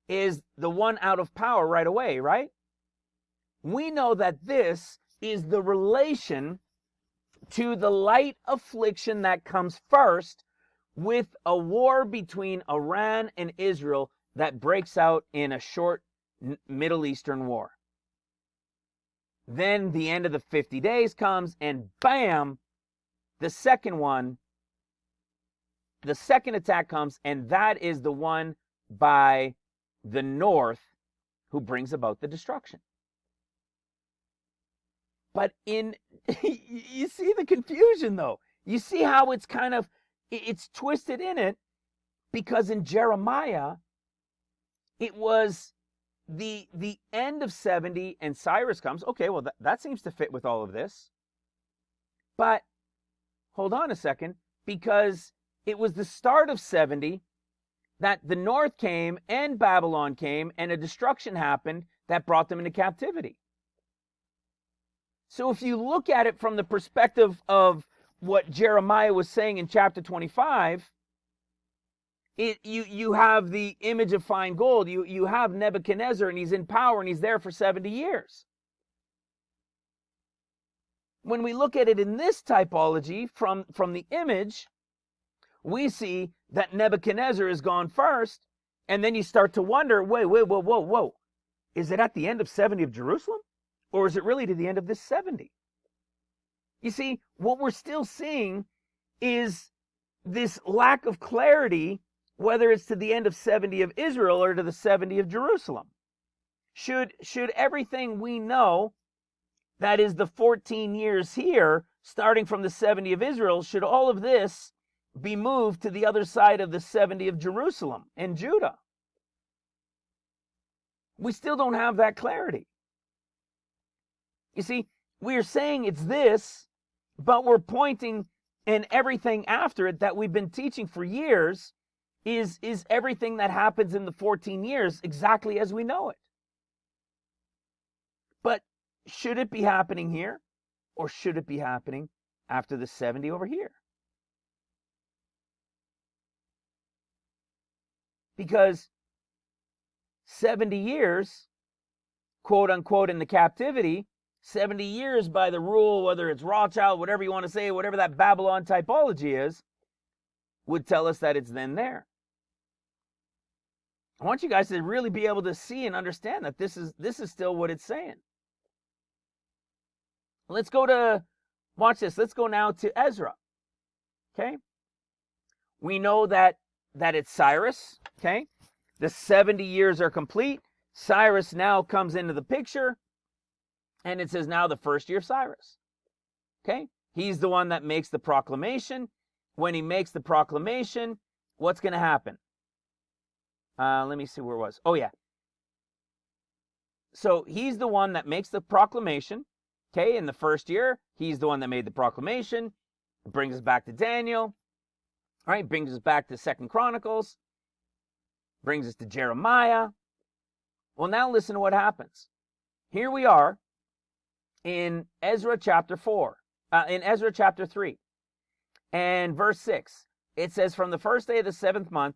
is the one out of power right away, right? We know that this is the relation to the light affliction that comes first with a war between Iran and Israel that breaks out in a short Middle Eastern war. Then the end of the 50 days comes, and bam, the second attack comes, and that is the one by the north who brings about the destruction. But you see the confusion though. You see how it's kind of, it's twisted in it, because in Jeremiah, it was the end of 70 and Cyrus comes. Okay, well, that seems to fit with all of this. But hold on a second, because it was the start of 70 that the north came and Babylon came and a destruction happened that brought them into captivity. So if you look at it from the perspective of what Jeremiah was saying in chapter 25, you have the image of fine gold. You have Nebuchadnezzar, and he's in power, and he's there for 70 years. When we look at it in this typology from the image, we see that Nebuchadnezzar is gone first, and then you start to wonder, whoa. Is it at the end of 70 of Jerusalem? Or is it really to the end of this 70? You see, what we're still seeing is this lack of clarity, whether it's to the end of 70 of Israel or to the 70 of Jerusalem. Should everything we know, that is the 14 years here, starting from the 70 of Israel, should all of this be moved to the other side of the 70 of Jerusalem and Judah? We still don't have that clarity. You see, we're saying it's this, but we're pointing, and everything after it that we've been teaching for years is everything that happens in the 14 years exactly as we know it. But should it be happening here, or should it be happening after the 70 over here? Because 70 years, quote unquote, in the captivity, 70 years by the rule, whether it's Rothschild, whatever you want to say, whatever that Babylon typology is, would tell us that it's then there. I want you guys to really be able to see and understand that this is still what it's saying. Let's go to, watch this, let's go now to Ezra. Okay? We know that it's Cyrus, okay? The 70 years are complete. Cyrus now comes into the picture. And it says now the first year of Cyrus. Okay? He's the one that makes the proclamation. when he makes the proclamation, what's going to happen? Let me see where it was. Oh, yeah. So he's the one that makes the proclamation. Okay, in the first year, he's the one that made the proclamation. It brings us back to Daniel. All right, brings us back to 2 Chronicles. Brings us to Jeremiah. Well, now listen to what happens. Here we are in Ezra chapter 4, in Ezra chapter 3, and verse 6. It says, "From the first day of the 7th month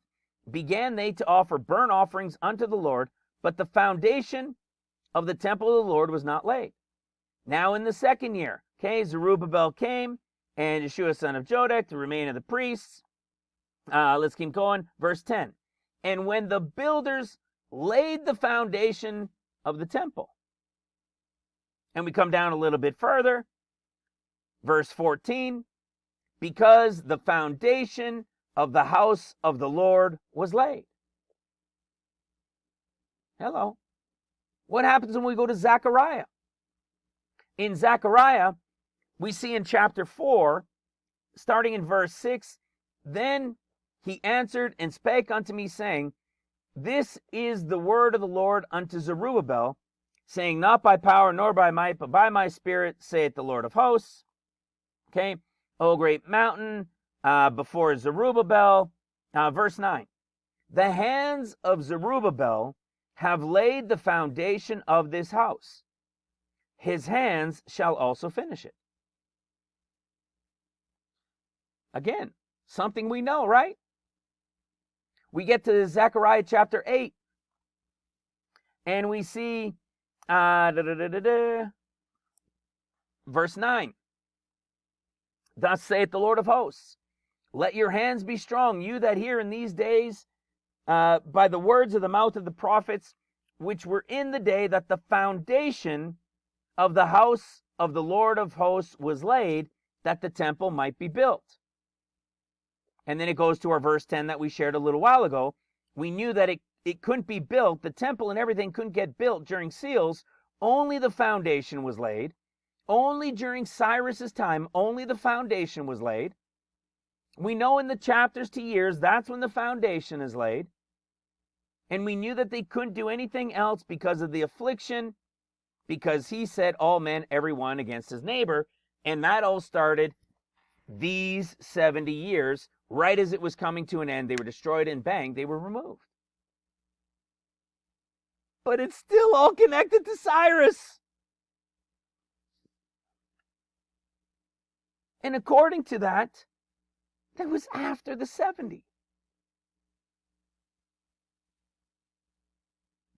began they to offer burnt offerings unto the Lord, but the foundation of the temple of the Lord was not laid. Now in the 2nd year, okay, Zerubbabel came, and Yeshua son of Jodak, to remain of the priests." Let's keep going. Verse 10. "And when the builders laid the foundation of the temple." And we come down a little bit further. Verse 14. "Because the foundation of the house of the Lord was laid." Hello. What happens when we go to Zechariah? In Zechariah, we see in chapter 4, starting in verse 6, "Then he answered and spake unto me, saying, This is the word of the Lord unto Zerubbabel, saying, Not by power nor by might, but by my spirit, saith the Lord of hosts." Okay, "O great mountain, before Zerubbabel." Verse 9. "The hands of Zerubbabel have laid the foundation of this house. His hands shall also finish it." Again, something we know, right? We get to Zechariah chapter 8, and we see verse 9. "Thus saith the Lord of hosts, Let your hands be strong, you that hear in these days, by the words of the mouth of the prophets, which were in the day that the foundation of the house of the Lord of hosts was laid, that the temple might be built." And then it goes to our verse 10 that we shared a little while ago. We knew that it couldn't be built. The temple and everything couldn't get built during seals. Only the foundation was laid. Only during Cyrus's time, only the foundation was laid. We know in the chapters to years, that's when the foundation is laid. And we knew that they couldn't do anything else because of the affliction, because he said, all men, every one against his neighbor. And that all started these 70 years. Right as it was coming to an end, they were destroyed, and bang, they were removed. But it's still all connected to Cyrus. And according to that, that was after the 70.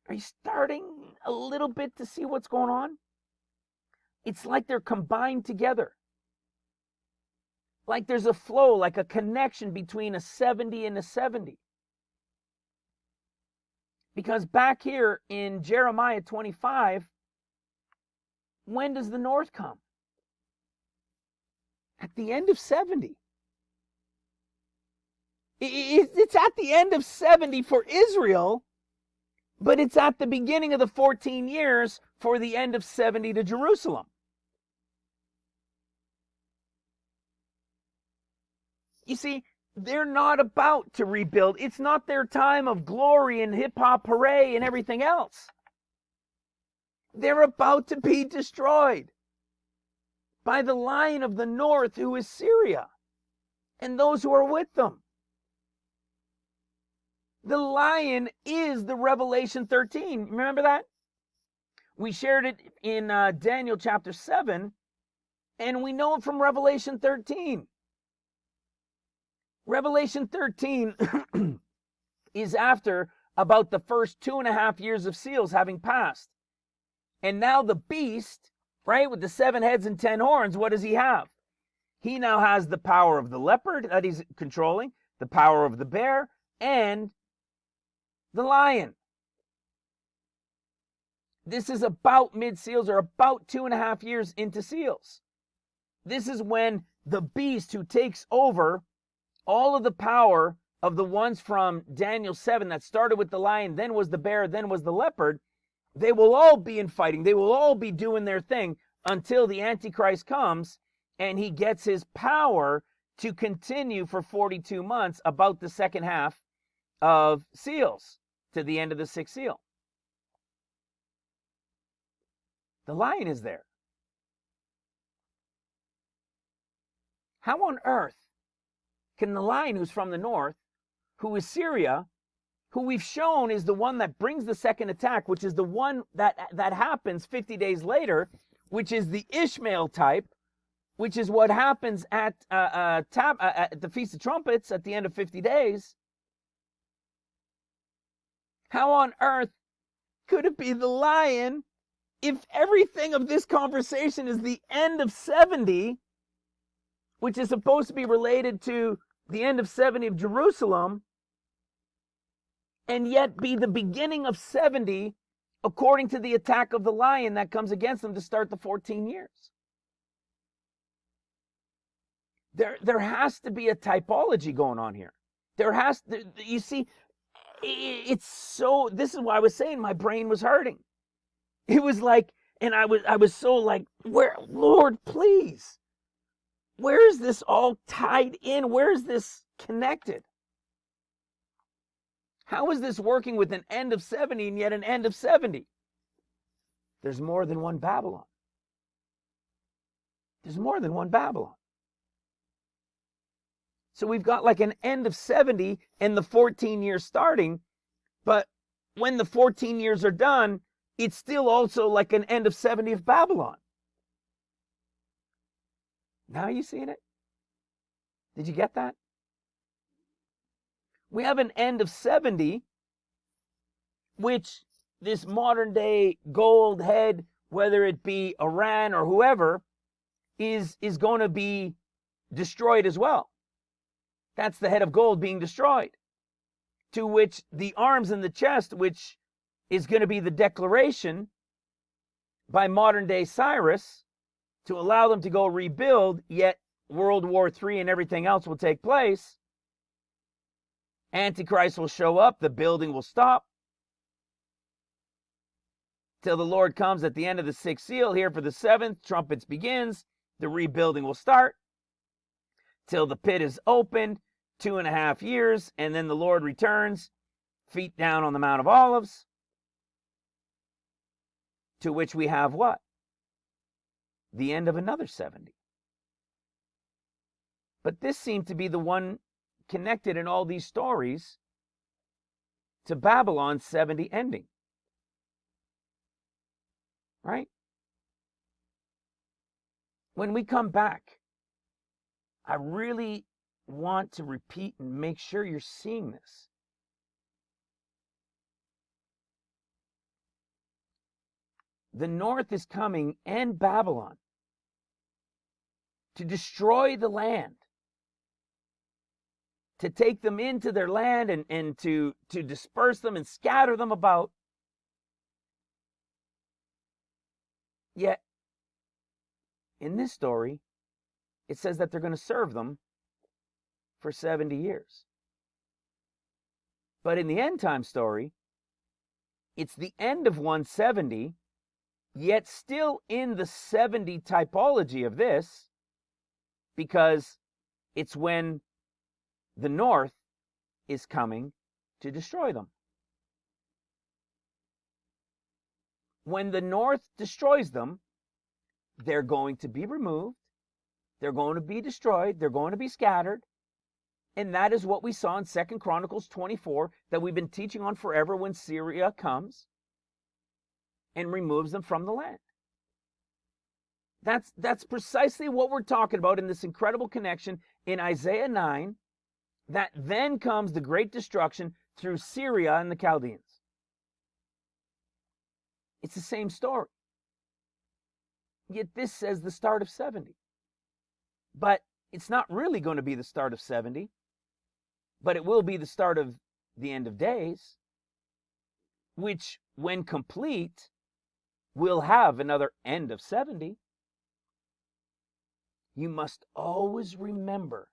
Are you starting a little bit to see what's going on? It's like they're combined together. Like there's a flow, like a connection between a 70 and a 70. Because back here in Jeremiah 25, when does the north come? At the end of 70. It's at the end of 70 for Israel, but it's at the beginning of the 14 years for the end of 70 to Jerusalem. You see, they're not about to rebuild. It's not their time of glory and hip-hop hooray and everything else. They're about to be destroyed by the lion of the north, who is Syria, and those who are with them. The lion is the Revelation 13. Remember that? We shared it in Daniel chapter 7, and we know it from Revelation 13. Revelation 13 is after about the first 2.5 years of seals having passed. And now the beast, right, with the 7 heads and 10 horns, what does he have? He now has the power of the leopard that he's controlling, the power of the bear, and the lion. This is about mid-seals, or about 2.5 years into seals. This is when the beast who takes over all of the power of the ones from Daniel 7 that started with the lion, then was the bear, then was the leopard, they will all be in fighting. They will all be doing their thing until the Antichrist comes and he gets his power to continue for 42 months, about the second half of seals, to the end of the sixth seal. The lion is there. How on earth can the lion, who's from the north, who is Syria, who we've shown is the one that brings the second attack, which is the one that happens 50 days later, which is the Ishmael type, which is what happens at the Feast of Trumpets at the end of 50 days. How on earth could it be the lion if everything of this conversation is the end of 70, which is supposed to be related to the end of 70 of Jerusalem, and yet be the beginning of 70 according to the attack of the lion that comes against them to start the 14 years? There has to be a typology going on here. You see, it's so, this is why I was saying my brain was hurting. It was like, and I was so like, where, Lord, please, where is this all tied in? Where is this connected? How is this working with an end of 70 and yet an end of 70? There's more than one Babylon. There's more than one Babylon. So we've got like an end of 70 and the 14 years starting, but when the 14 years are done, it's still also like an end of 70 of Babylon. Now you seeing it? Did you get that? We have an end of 70, which this modern day gold head, whether it be Iran or whoever, is going to be destroyed as well. That's the head of gold being destroyed. To which the arms in the chest, which is going to be the declaration by modern day Cyrus to allow them to go rebuild, yet World War III and everything else will take place. Antichrist will show up, the building will stop, till the Lord comes at the end of the sixth seal here for the seventh, trumpets begins, the rebuilding will start, till the pit is opened, 2.5 years, and then the Lord returns, feet down on the Mount of Olives, to which we have what? The end of another 70. But this seemed to be the one connected in all these stories to Babylon's 70 ending. Right? When we come back, I really want to repeat and make sure you're seeing this. The north is coming, and Babylon, to destroy the land, to take them into their land and to disperse them and scatter them about. Yet, in this story, it says that they're going to serve them for 70 years. But in the end time story, it's the end of 170, yet still in the 70 typology of this, because it's when the north is coming to destroy them. When the north destroys them, they're going to be removed, they're going to be destroyed, they're going to be scattered. And that is what we saw in 2 Chronicles 24 that we've been teaching on forever, when Syria comes and removes them from the land. That's precisely what we're talking about in this incredible connection in Isaiah 9, that then comes the great destruction through Syria and the Chaldeans. It's the same story. Yet this says the start of 70. But it's not really going to be the start of 70, but it will be the start of the end of days, which, when complete, will have another end of 70. You must always remember,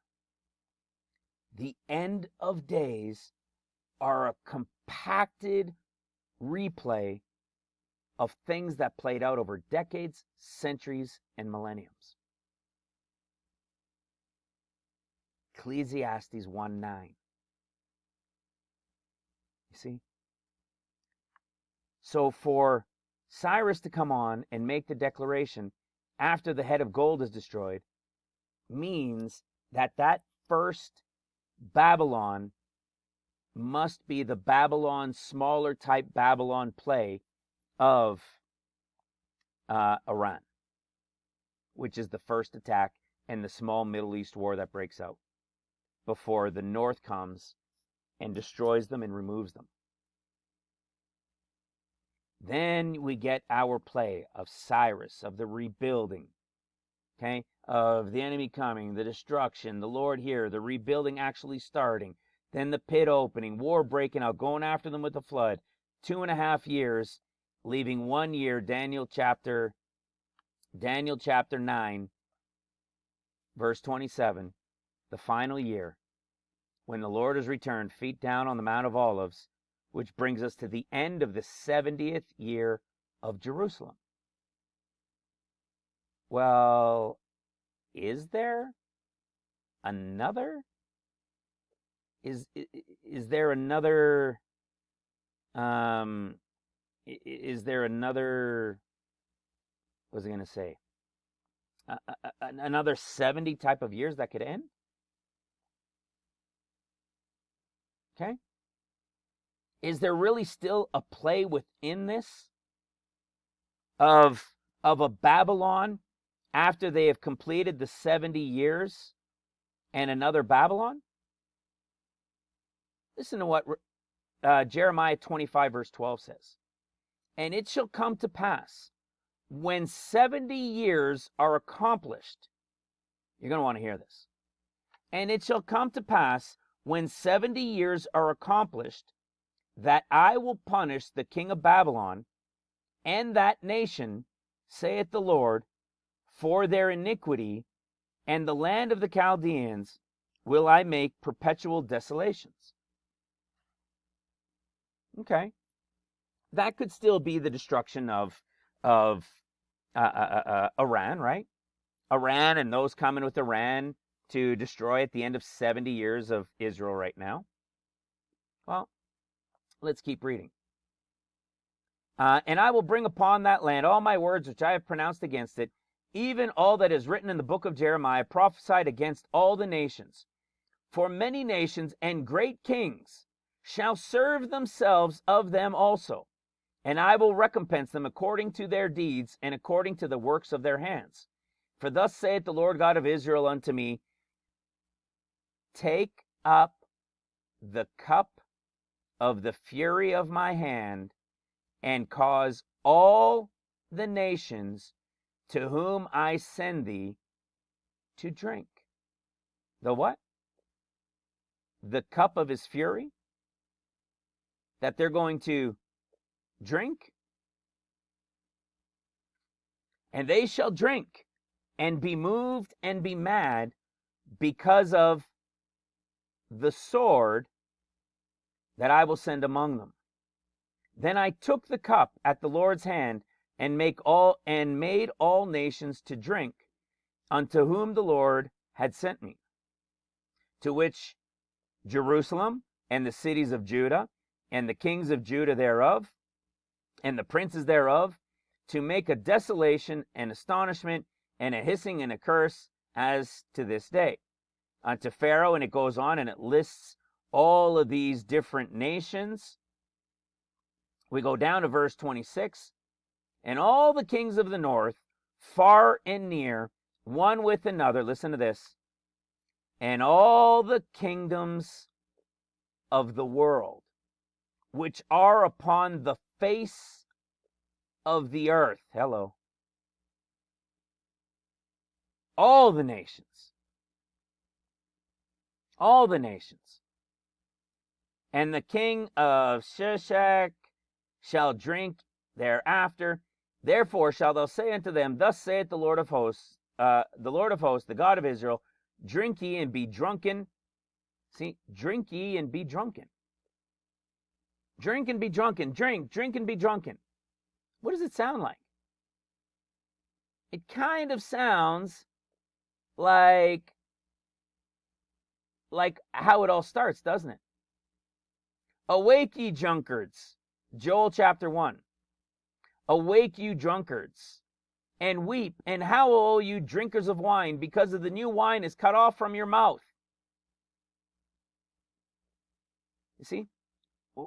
the end of days are a compacted replay of things that played out over decades, centuries, and millenniums. Ecclesiastes 1:9. You see? So for Cyrus to come on and make the declaration after the head of gold is destroyed means that that first Babylon must be the Babylon, smaller type Babylon play of Iran, which is the first attack and the small Middle East war that breaks out before the North comes and destroys them and removes them. Then we get our play of Cyrus, of the rebuilding, okay, of the enemy coming, the destruction, the Lord here, the rebuilding actually starting, then the pit opening, war breaking out, going after them with the flood, 2.5 years, leaving 1 year, Daniel chapter 9, verse 27, the final year, when the Lord is returned, feet down on the Mount of Olives, which brings us to the end of the 70th year of Jerusalem. Well, is there another? Is there another? Is there another? What was I going to say? Another 70 type of years that could end? Okay. Is there really still a play within this of a Babylon after they have completed the 70 years and another Babylon? Listen to what Jeremiah 25 verse 12 says. And it shall come to pass when 70 years are accomplished. You're going to want to hear this. And it shall come to pass when 70 years are accomplished that I will punish the king of Babylon and that nation, saith the Lord, for their iniquity, and the land of the Chaldeans will I make perpetual desolations. Okay. That could still be the destruction of Iran, right? Iran and those coming with Iran to destroy at the end of 70 years of Israel right now. Well, let's keep reading. And I will bring upon that land all my words which I have pronounced against it, even all that is written in the book of Jeremiah, prophesied against all the nations. For many nations and great kings shall serve themselves of them also, and I will recompense them according to their deeds and according to the works of their hands. For thus saith the Lord God of Israel unto me, take up the cup of the fury of my hand, and cause all the nations to whom I send thee to drink. The what? The cup of his fury that they're going to drink. And they shall drink and be moved and be mad because of the sword that I will send among them. Then I took the cup at the Lord's hand and made all nations to drink unto whom the Lord had sent me, to which Jerusalem and the cities of Judah and the kings of Judah thereof and the princes thereof, to make a desolation and astonishment and a hissing and a curse as to this day unto Pharaoh. And it goes on and it lists all of these different nations. We go down to verse 26. And all the kings of the north, far and near, one with another, listen to this, and all the kingdoms of the world, which are upon the face of the earth. Hello. All the nations. All the nations. And the king of Sheshach shall drink thereafter. Therefore shalt thou say unto them, thus saith the Lord of hosts, the God of Israel, drink ye and be drunken. See, drink ye and be drunken. Drink and be drunken. Drink and be drunken. What does it sound like? It kind of sounds like like how it all starts, doesn't it? Awake, ye drunkards. Joel chapter 1. Awake, you drunkards, and weep, and howl, all you drinkers of wine, because of the new wine is cut off from your mouth. You see?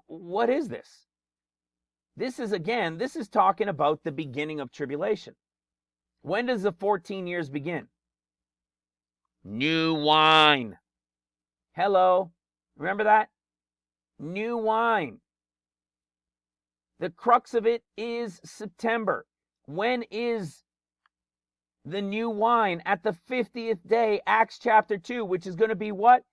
What is this? This is talking about the beginning of tribulation. When does the 14 years begin? New wine. Hello. Remember that? New wine. The crux of it is September. When is the new wine? At the 50th day, Acts chapter 2, which is going to be what?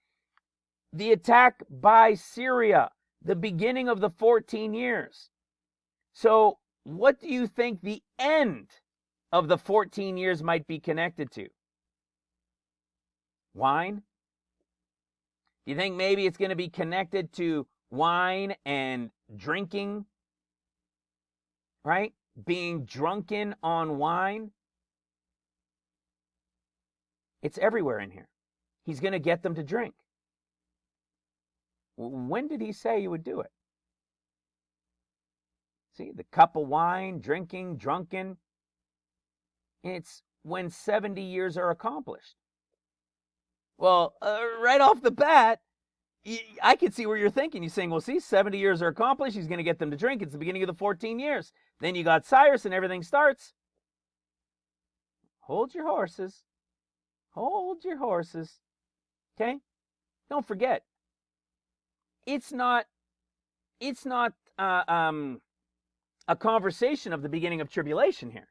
The attack by Syria, the beginning of the 14 years. So, what do you think the end of the 14 years might be connected to? Wine? Do you think maybe it's going to be connected to wine and drinking? Right? Being drunken on wine? It's everywhere in here. He's going to get them to drink. When did he say he would do it? See, the cup of wine, drinking, drunken. It's when 70 years are accomplished. Well, right off the bat, I can see where you're thinking. You're saying, well, see, 70 years are accomplished. He's going to get them to drink. It's the beginning of the 14 years. Then you got Cyrus and everything starts. Hold your horses. Hold your horses. Okay? Don't forget. It's not a conversation of the beginning of tribulation here.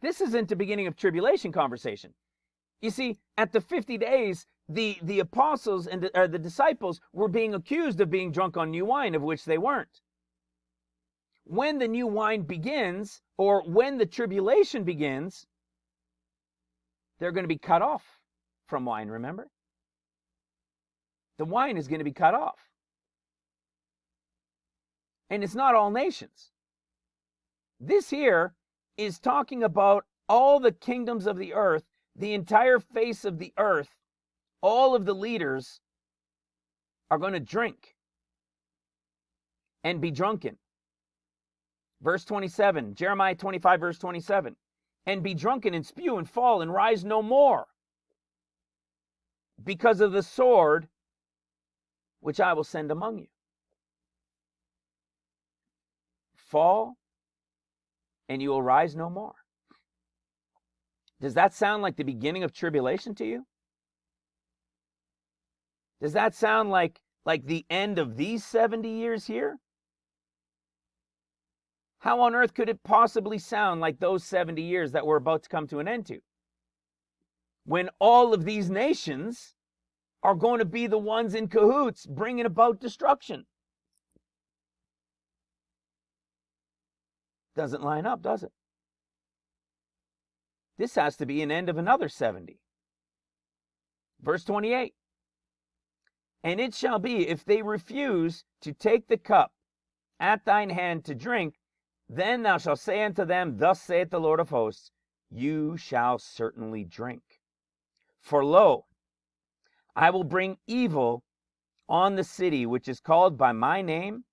This isn't the beginning of tribulation conversation. You see, at the 50 days, the apostles and the disciples were being accused of being drunk on new wine, of which they weren't. When the new wine begins, or when the tribulation begins, they're going to be cut off from wine, remember? The wine is going to be cut off. And it's not all nations. This here is talking about all the kingdoms of the earth, the entire face of the earth. All of the leaders are going to drink and be drunken. Verse 27, Jeremiah 25, verse 27. And be drunken and spew and fall and rise no more, because of the sword which I will send among you. Fall and you will rise no more. Does that sound like the beginning of tribulation to you? Does that sound like the end of these 70 years here? How on earth could it possibly sound like those 70 years that we're about to come to an end to? When all of these nations are going to be the ones in cahoots bringing about destruction. Doesn't line up, does it? This has to be an end of another 70. Verse 28. And it shall be, if they refuse to take the cup at thine hand to drink, then thou shalt say unto them, thus saith the Lord of hosts, you shall certainly drink. For lo, I will bring evil on the city which is called by my name,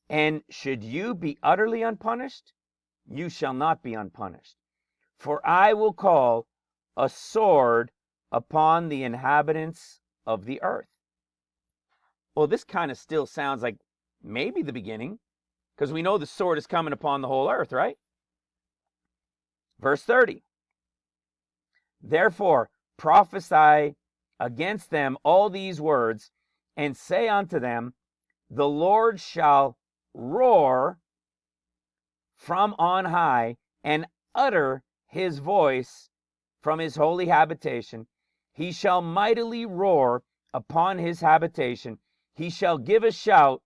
and should you be utterly unpunished, you shall not be unpunished. For I will call a sword upon the inhabitants of the earth. Well, this kind of still sounds like maybe the beginning, because we know the sword is coming upon the whole earth, right? Verse 30. Therefore prophesy against them all these words, and say unto them, the Lord shall roar from on high, and utter his voice from his holy habitation. He shall mightily roar upon his habitation. He shall give a shout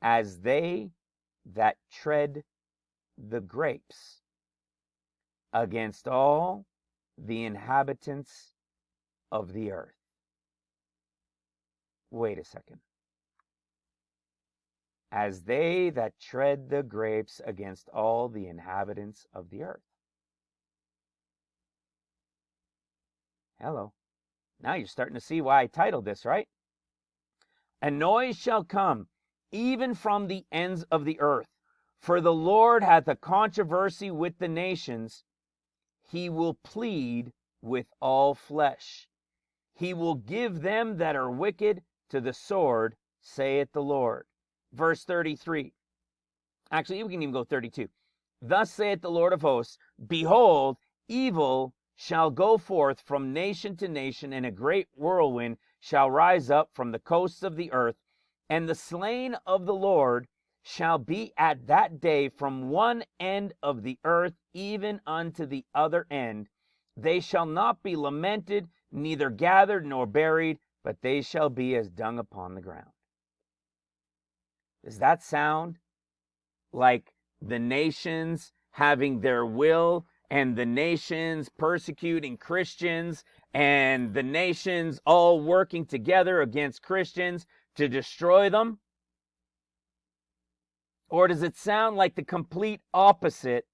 as they that tread the grapes against all the inhabitants of the earth. Wait a second. As they that tread the grapes against all the inhabitants of the earth. Hello. Now you're starting to see why I titled this, right? A noise shall come, even from the ends of the earth. For the Lord hath a controversy with the nations. He will plead with all flesh. He will give them that are wicked to the sword, saith the Lord. Verse 33. Actually, we can even go 32. Thus saith the Lord of hosts, behold, evil shall go forth from nation to nation, and a great whirlwind shall rise up from the coasts of the earth, and the slain of the Lord shall be at that day from one end of the earth even unto the other end. They shall not be lamented, neither gathered nor buried, but they shall be as dung upon the ground. Does that sound like the nations having their will, and the nations persecuting Christians, and the nations all working together against Christians to destroy them? Or does it sound like the complete opposite,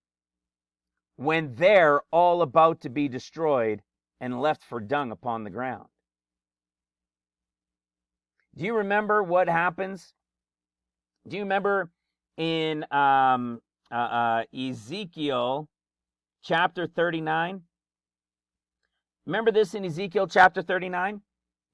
when they're all about to be destroyed and left for dung upon the ground? Do you remember what happens? Do you remember in Ezekiel chapter 39? Remember this in Ezekiel chapter 39?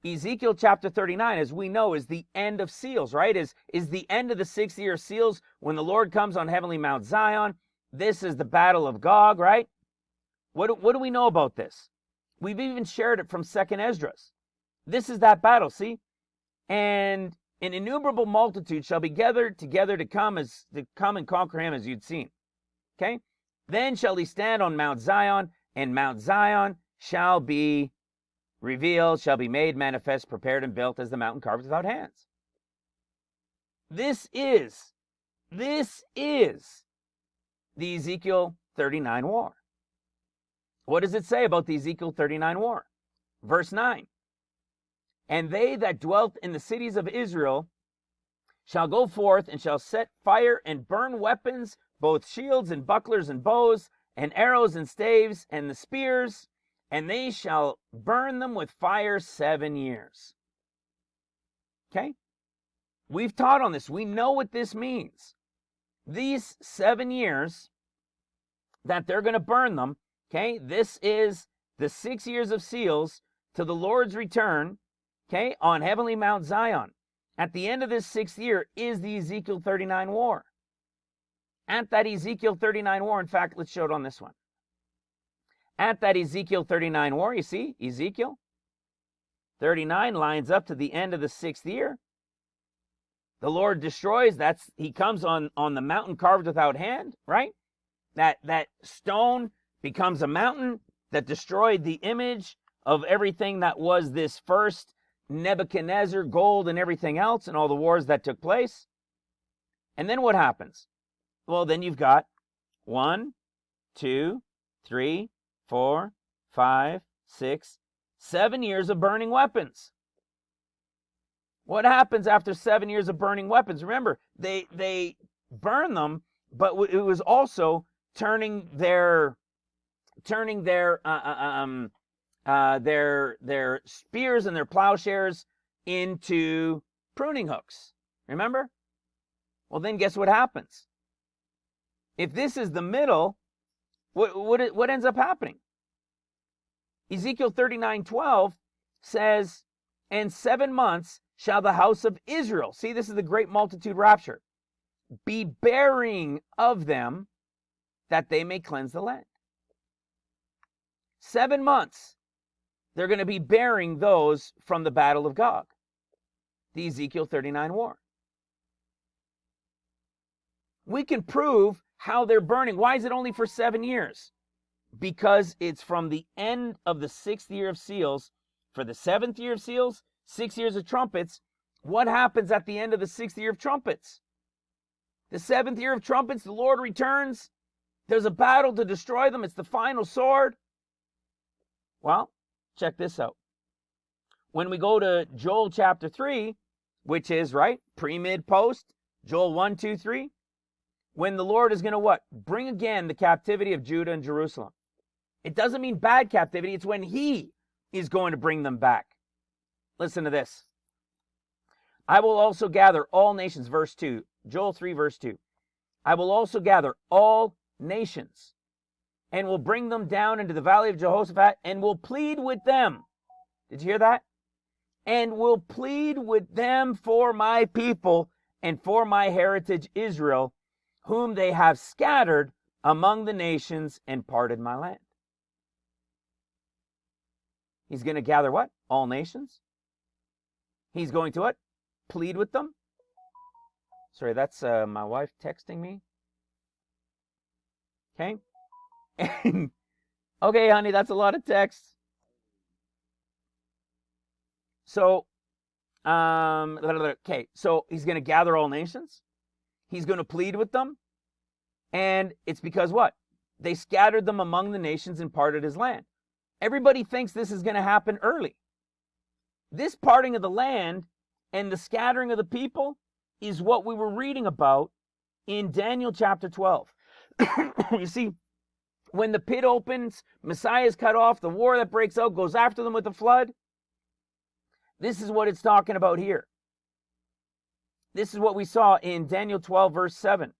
Ezekiel chapter 39, as we know, is the end of seals, right? Is the end of the 6th year of seals when the Lord comes on heavenly Mount Zion. This is the battle of Gog, right? What do we know about this? We've even shared it from 2nd Esdras. This is that battle, see? And an innumerable multitude shall be gathered together to come and conquer him, as you'd seen. Okay? Then shall he stand on Mount Zion, and Mount Zion shall be revealed, shall be made manifest, prepared and built as the mountain carved without hands. This is the Ezekiel 39 war. What does it say about the Ezekiel 39 war? Verse 9. And they that dwelt in the cities of Israel shall go forth and shall set fire and burn weapons, both shields and bucklers and bows and arrows and staves and the spears, and they shall burn them with fire 7 years. Okay? We've taught on this. We know what this means. These 7 years that they're going to burn them, okay? This is the 6 years of seals to the Lord's return, okay, on heavenly Mount Zion. At the end of this 6th year is the Ezekiel 39 war. At that Ezekiel 39 war, in fact, let's show it on this one. At that Ezekiel 39 war, you see, Ezekiel 39 lines up to the end of the 6th year. The Lord destroys, he comes on the mountain carved without hand, right? That stone becomes a mountain that destroyed the image of everything that was this first Nebuchadnezzar, gold and everything else, and all the wars that took place. And then what happens? Well, then you've got 1, 2, 3, 4, 5, 6, 7 years of burning weapons. What happens after 7 years of burning weapons? Remember, they burn them, but it was also turning their spears and their plowshares into pruning hooks. Remember? Well, then guess what happens? If this is the middle, what ends up happening? Ezekiel 39:12 says, and 7 months shall the house of Israel, see, this is the great multitude rapture, be bearing of them, that they may cleanse the land. 7 months, they're going to be bearing those from the battle of Gog, the Ezekiel 39 war. We can prove how they're burning. Why is it only for 7 years? Because it's from the end of the 6th year of seals. For the 7th year of seals, 6 years of trumpets. What happens at the end of the 6th year of trumpets? The 7th year of trumpets, the Lord returns. There's a battle to destroy them. It's the final sword. Well, check this out. When we go to Joel chapter 3, which is, right, pre, mid, post, Joel 1, 2, 3, when the Lord is going to what? Bring again the captivity of Judah and Jerusalem. It doesn't mean bad captivity. It's when he is going to bring them back. Listen to this. I will also gather all nations, verse 2. Joel 3, verse 2. I will also gather all nations and will bring them down into the valley of Jehoshaphat and will plead with them. Did you hear that? And will plead with them for my people and for my heritage Israel, whom they have scattered among the nations and parted my land. He's going to gather what? All nations. He's going to what? Plead with them. Sorry, that's my wife texting me. Okay. Okay, honey, that's a lot of text. So, okay, so he's going to gather all nations. He's going to plead with them. And it's because what? They scattered them among the nations and parted his land. Everybody thinks this is going to happen early. This parting of the land and the scattering of the people is what we were reading about in Daniel chapter 12. You see, when the pit opens, Messiah is cut off, the war that breaks out goes after them with the flood. This is what it's talking about here. This is what we saw in Daniel 12, verse 7.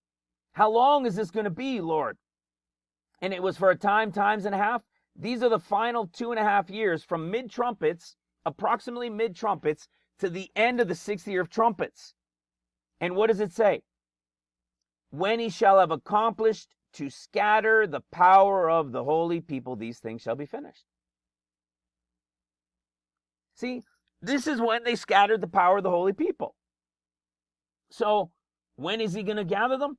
How long is this going to be, Lord? And it was for a time, times and a half. These are the final 2.5 years from mid-trumpets, approximately mid-trumpets, to the end of the 6th year of trumpets. And what does it say? When he shall have accomplished to scatter the power of the holy people, these things shall be finished. See, this is when they scattered the power of the holy people. So, when is he going to gather them?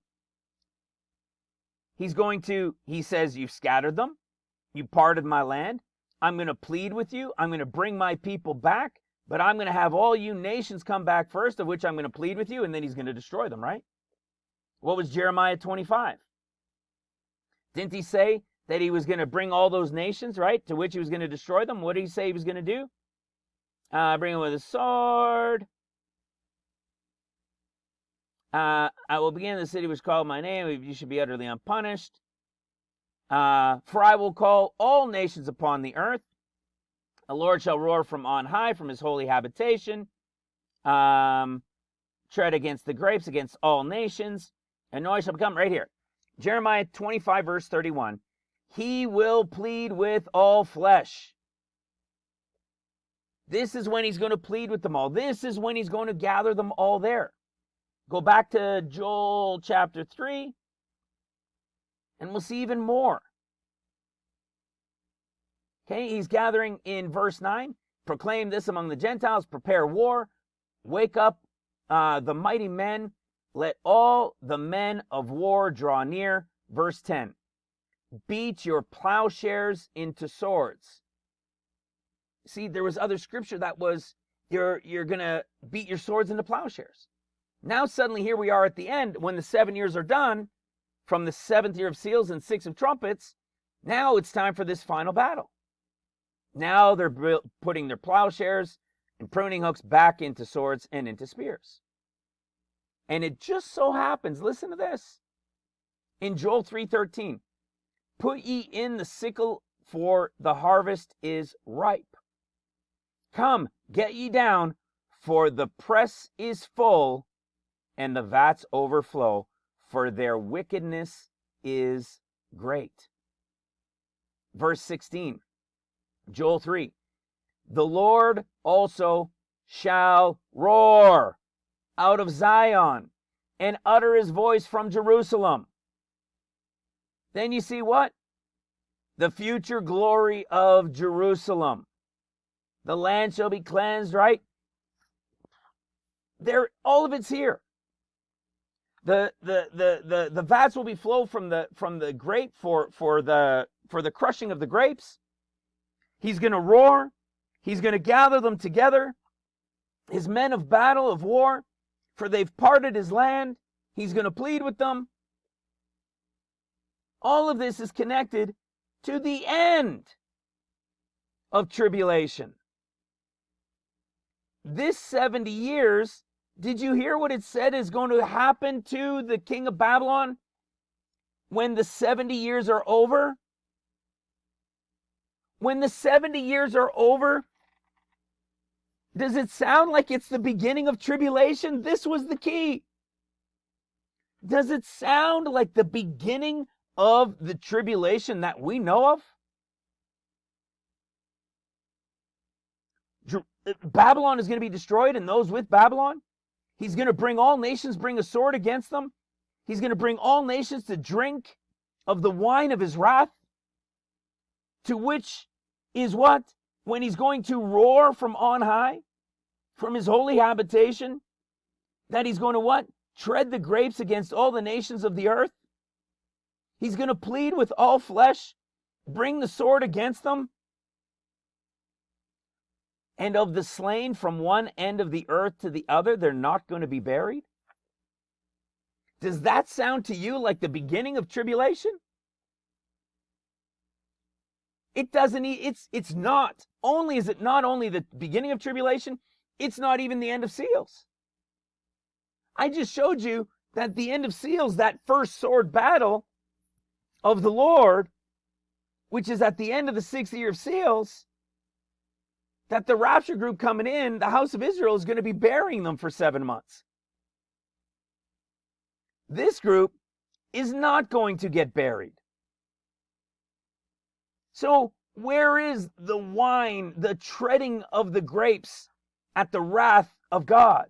He says, you've scattered them. You parted my land. I'm going to plead with you. I'm going to bring my people back. But I'm going to have all you nations come back first, of which I'm going to plead with you. And then he's going to destroy them, right? What was Jeremiah 25? Didn't he say that he was going to bring all those nations, right? To which he was going to destroy them. What did he say he was going to do? Bring them with a sword. I will begin in the city which called my name. You should be utterly unpunished. For I will call all nations upon the earth. The Lord shall roar from on high, from his holy habitation. Tread against the grapes, against all nations. And noise shall become, right here. Jeremiah 25, verse 31. He will plead with all flesh. This is when he's going to plead with them all. This is when he's going to gather them all there. Go back to Joel chapter 3, and we'll see even more. Okay, he's gathering in verse 9. Proclaim this among the Gentiles, prepare war, wake up the mighty men, let all the men of war draw near. Verse 10. Beat your plowshares into swords. See, there was other scripture that was, you're going to beat your swords into plowshares. Now suddenly here we are at the end, when the 7 years are done, from the 7th year of seals and 6 of trumpets, now it's time for this final battle. Now they're putting their plowshares and pruning hooks back into swords and into spears. And it just so happens, listen to this, in Joel 3:13, put ye in the sickle, for the harvest is ripe. Come, get ye down, for the press is full, and the vats overflow, for their wickedness is great. Verse 16, Joel 3, the Lord also shall roar out of Zion and utter his voice from Jerusalem. Then you see what? The future glory of Jerusalem. The land shall be cleansed, right? There, all of it's here. The vats will be flowed from the grape for the crushing of the grapes. He's going to roar. He's going to gather them together, his men of battle, of war, for they've parted his land. He's going to plead with them. All of this is connected to the end of tribulation. This 70 years, did you hear what it said is going to happen to the king of Babylon when the 70 years are over? when the 70 years are over, does it sound like it's the beginning of tribulation? This was the key. Does it sound like the beginning of the tribulation that we know of? Babylon is going to be destroyed, and those with Babylon. He's going to bring all nations, bring a sword against them. He's going to bring all nations to drink of the wine of his wrath, to which is what? When he's going to roar from on high, from his holy habitation, that he's going to what? Tread the grapes against all the nations of the earth. He's going to plead with all flesh, bring the sword against them. And of the slain from one end of the earth to the other, they're not going to be buried? Does that sound to you like the beginning of tribulation? It doesn't. It's not. Only is it not only the beginning of tribulation, it's not even the end of seals. I just showed you that the end of seals, that first sword battle of the Lord, which is at the end of the 6th year of seals, that the rapture group coming in, the house of Israel, is going to be burying them for 7 months. This group is not going to get buried. So where is the wine, the treading of the grapes at the wrath of God?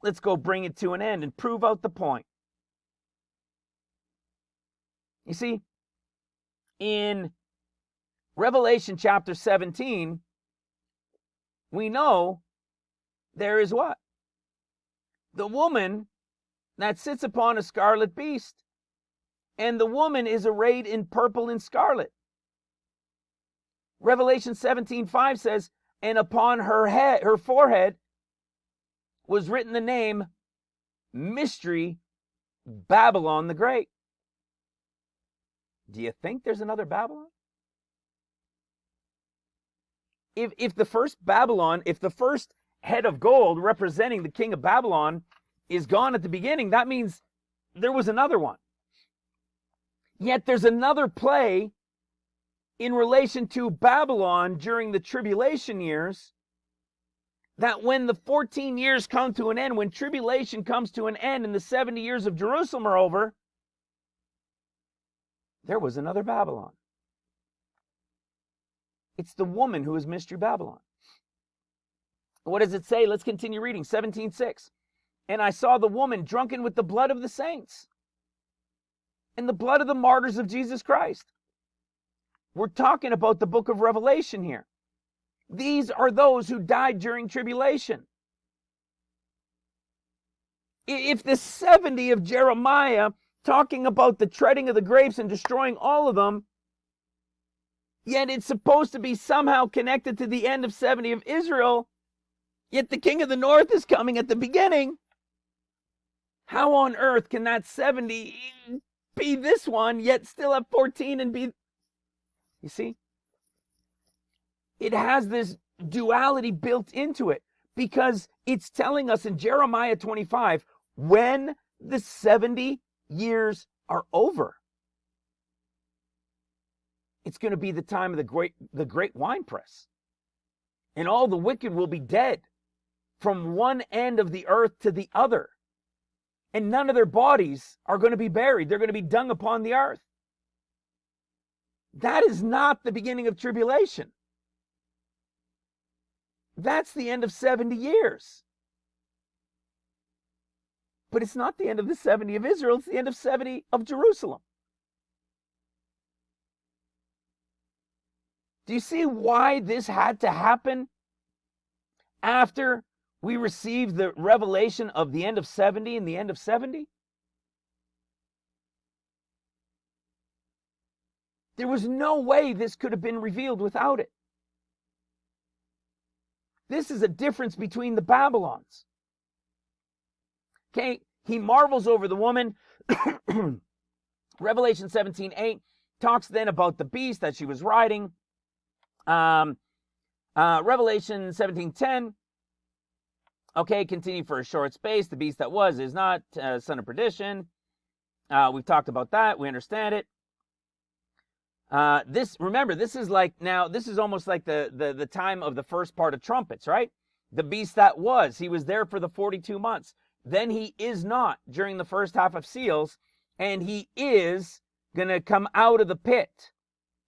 Let's go bring it to an end and prove out the point. You see, in Revelation chapter 17, we know there is what? The woman that sits upon a scarlet beast. And the woman is arrayed in purple and scarlet. Revelation 17:5 says, and upon her forehead was written the name Mystery Babylon the Great. Do you think there's another Babylon? If the first Babylon, if the first head of gold representing the king of Babylon is gone at the beginning, that means there was another one. Yet there's another play in relation to Babylon during the tribulation years, that when the 14 years come to an end, when tribulation comes to an end and the 70 years of Jerusalem are over, there was another Babylon. It's the woman who is Mystery Babylon. What does it say? Let's continue reading. 17:6. And I saw the woman drunken with the blood of the saints and the blood of the martyrs of Jesus Christ. We're talking about the book of Revelation here. These are those who died during tribulation. If the 70 of Jeremiah, talking about the treading of the grapes and destroying all of them, yet it's supposed to be somehow connected to the end of 70 of Israel, yet the king of the north is coming at the beginning, how on earth can that 70 be this one, yet still have 14 and be... You see? It has this duality built into it because it's telling us in Jeremiah 25, when the 70 years are over, it's going to be the time of the great winepress. And all the wicked will be dead from one end of the earth to the other. And none of their bodies are going to be buried. They're going to be dung upon the earth. That is not the beginning of tribulation. That's the end of 70 years. But it's not the end of the 70 of Israel. It's the end of 70 of Jerusalem. Do you see why this had to happen after we received the revelation of the end of 70 and the end of 70? There was no way this could have been revealed without it. This is a difference between the Babylons. Okay, he marvels over the woman. Revelation 17:8 talks then about the beast that she was riding. Revelation 17:10. Okay, continue for a short space. The beast that was is not son of perdition. We've talked about that. We understand it. Remember, this is like, now, this is almost like the time of the first part of trumpets, right? The beast that was, he was there for the 42 months. Then he is not during the first half of seals, and he is going to come out of the pit,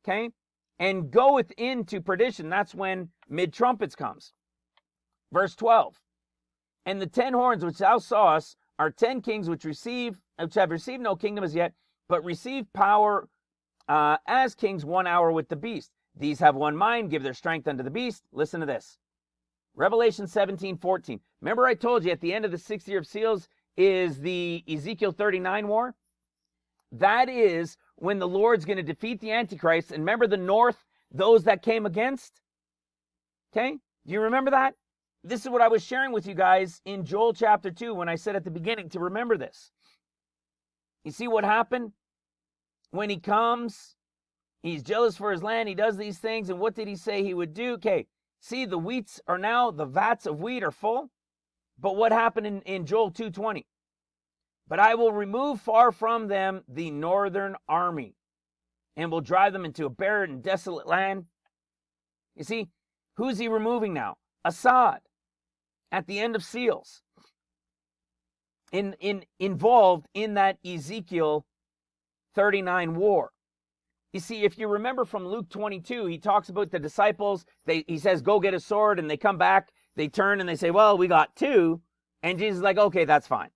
okay, and goeth into perdition. That's when mid-trumpets comes. Verse 12, and the 10 horns which thou sawest are 10 kings which have received no kingdom as yet, but receive power as kings 1 hour with the beast. These have one mind, give their strength unto the beast. Listen to this. Revelation 17:14. Remember I told you at the end of the 6th year of seals is the Ezekiel 39 war? That is when the Lord's going to defeat the Antichrist. And remember the north, those that came against? Okay? Do you remember that? This is what I was sharing with you guys in Joel chapter 2 when I said at the beginning to remember this. You see what happened? When he comes, he's jealous for his land, he does these things, and what did he say he would do? Okay, see, the vats of wheat are full. But what happened in Joel 2:20? But I will remove far from them the northern army, and will drive them into a barren and desolate land. You see, who's he removing now? Assad, at the end of seals, involved in that Ezekiel 39 war. You see, if you remember from Luke 22, he talks about the disciples. He says, go get a sword, and they come back, they turn, and they say, well, we got 2. And Jesus is like, okay, that's fine.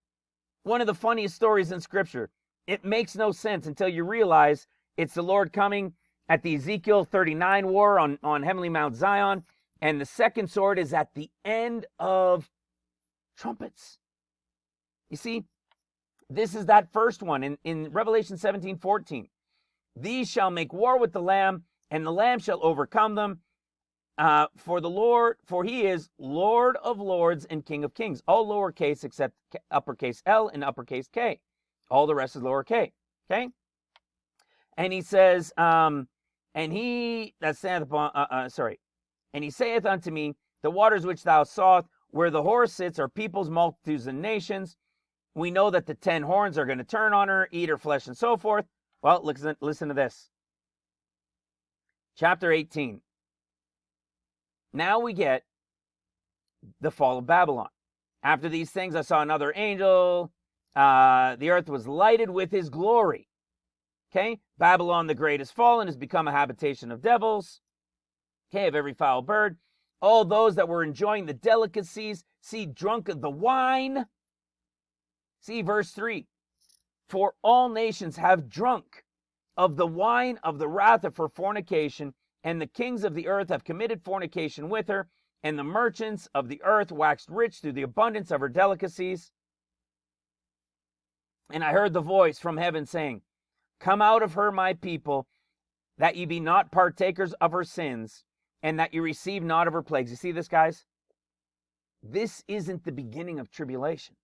One of the funniest stories in Scripture. It makes no sense until you realize it's the Lord coming at the Ezekiel 39 war on heavenly Mount Zion, and the second sword is at the end of trumpets. You see, this is that first one in Revelation 17:14. These shall make war with the Lamb, and the Lamb shall overcome them. For he is Lord of lords and King of kings. All lowercase except uppercase L and uppercase K. All the rest is lower K. Okay? And he says, and he saith unto me, the waters which thou sawest, where the horse sits, are peoples, multitudes, and nations. We know that the 10 horns are going to turn on her, eat her flesh, and so forth. Well, listen to this. Chapter 18. Now we get the fall of Babylon. After these things, I saw another angel. The earth was lighted with his glory. Okay? Babylon the great is fallen, has become a habitation of devils. Okay, of every foul bird. All those that were enjoying the delicacies, see, drunk of the wine. See, verse 3. For all nations have drunk of the wine of the wrath of her fornication, and the kings of the earth have committed fornication with her, and the merchants of the earth waxed rich through the abundance of her delicacies. And I heard the voice from heaven saying, come out of her, my people, that ye be not partakers of her sins, and that ye receive not of her plagues. You see this, guys? This isn't the beginning of tribulation.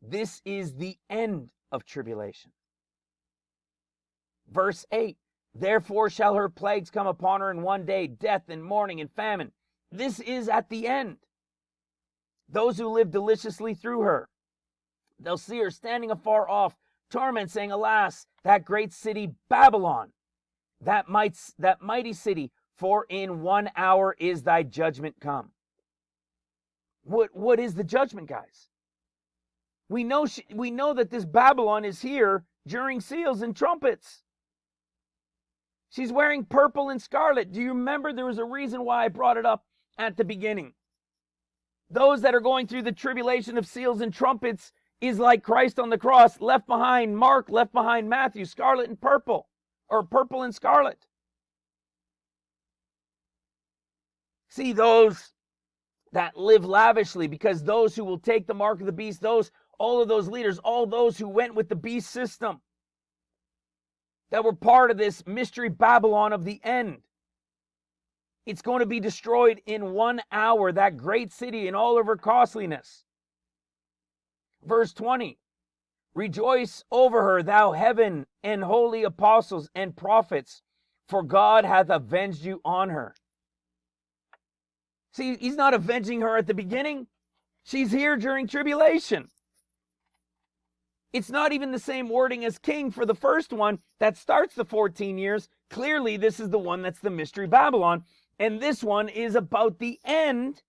This is the end of tribulation. Verse 8, therefore shall her plagues come upon her in one day, death and mourning and famine. This is at the end. Those who live deliciously through her, they'll see her standing afar off, torment, saying, alas, that great city Babylon, that mighty city, for in 1 hour is thy judgment come. What is the judgment, guys? We know that this Babylon is here during seals and trumpets. She's wearing purple and scarlet. Do you remember there was a reason why I brought it up at the beginning? Those that are going through the tribulation of seals and trumpets is like Christ on the cross, left behind Mark, left behind Matthew, scarlet and purple, or purple and scarlet. See, those that live lavishly, because those who will take the mark of the beast, all of those leaders, all those who went with the beast system, that were part of this mystery Babylon of the end. It's going to be destroyed in 1 hour, that great city in all of her costliness. Verse 20, rejoice over her, thou heaven and holy apostles and prophets, for God hath avenged you on her. See, he's not avenging her at the beginning. She's here during tribulation. It's not even the same wording as king for the first one that starts the 14 years. Clearly, this is the one that's the Mystery Babylon. And this one is about the end,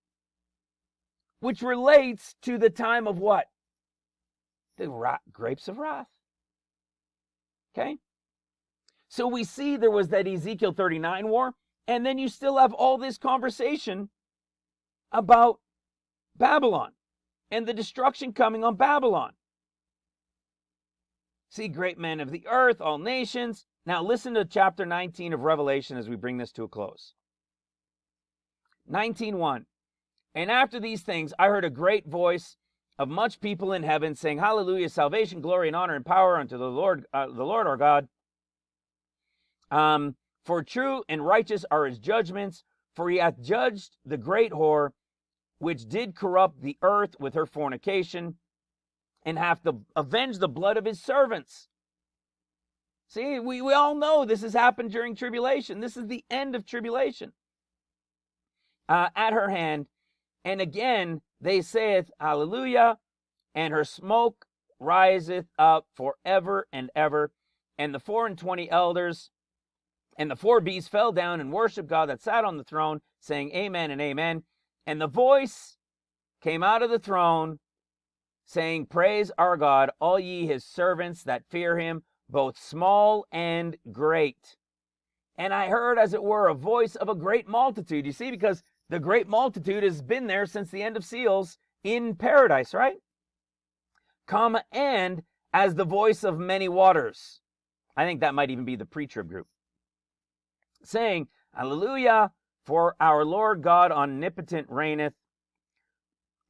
which relates to the time of what? The grapes of wrath. Okay? So we see there was that Ezekiel 39 war, and then you still have all this conversation about Babylon and the destruction coming on Babylon. See, great men of the earth, all nations. Now listen to chapter 19 of Revelation as we bring this to a close. 19:1. And after these things, I heard a great voice of much people in heaven saying, Hallelujah, salvation, glory, and honor, and power unto the Lord our God. For true and righteous are his judgments, for he hath judged the great whore, which did corrupt the earth with her fornication, and hath avenged the blood of his servants. See, we all know this has happened during tribulation. This is the end of tribulation. At her hand, and again they saith, Hallelujah, and her smoke riseth up forever and ever. And the 24 elders and the 4 beasts fell down and worshipped God that sat on the throne, saying, Amen and Amen. And the voice came out of the throne, saying, Praise our God, all ye his servants that fear him, both small and great. And I heard, as it were, a voice of a great multitude. You see, because the great multitude has been there since the end of seals in paradise, right? Come, and as the voice of many waters. I think that might even be the pre-trib group. Saying, Hallelujah, for our Lord God omnipotent reigneth.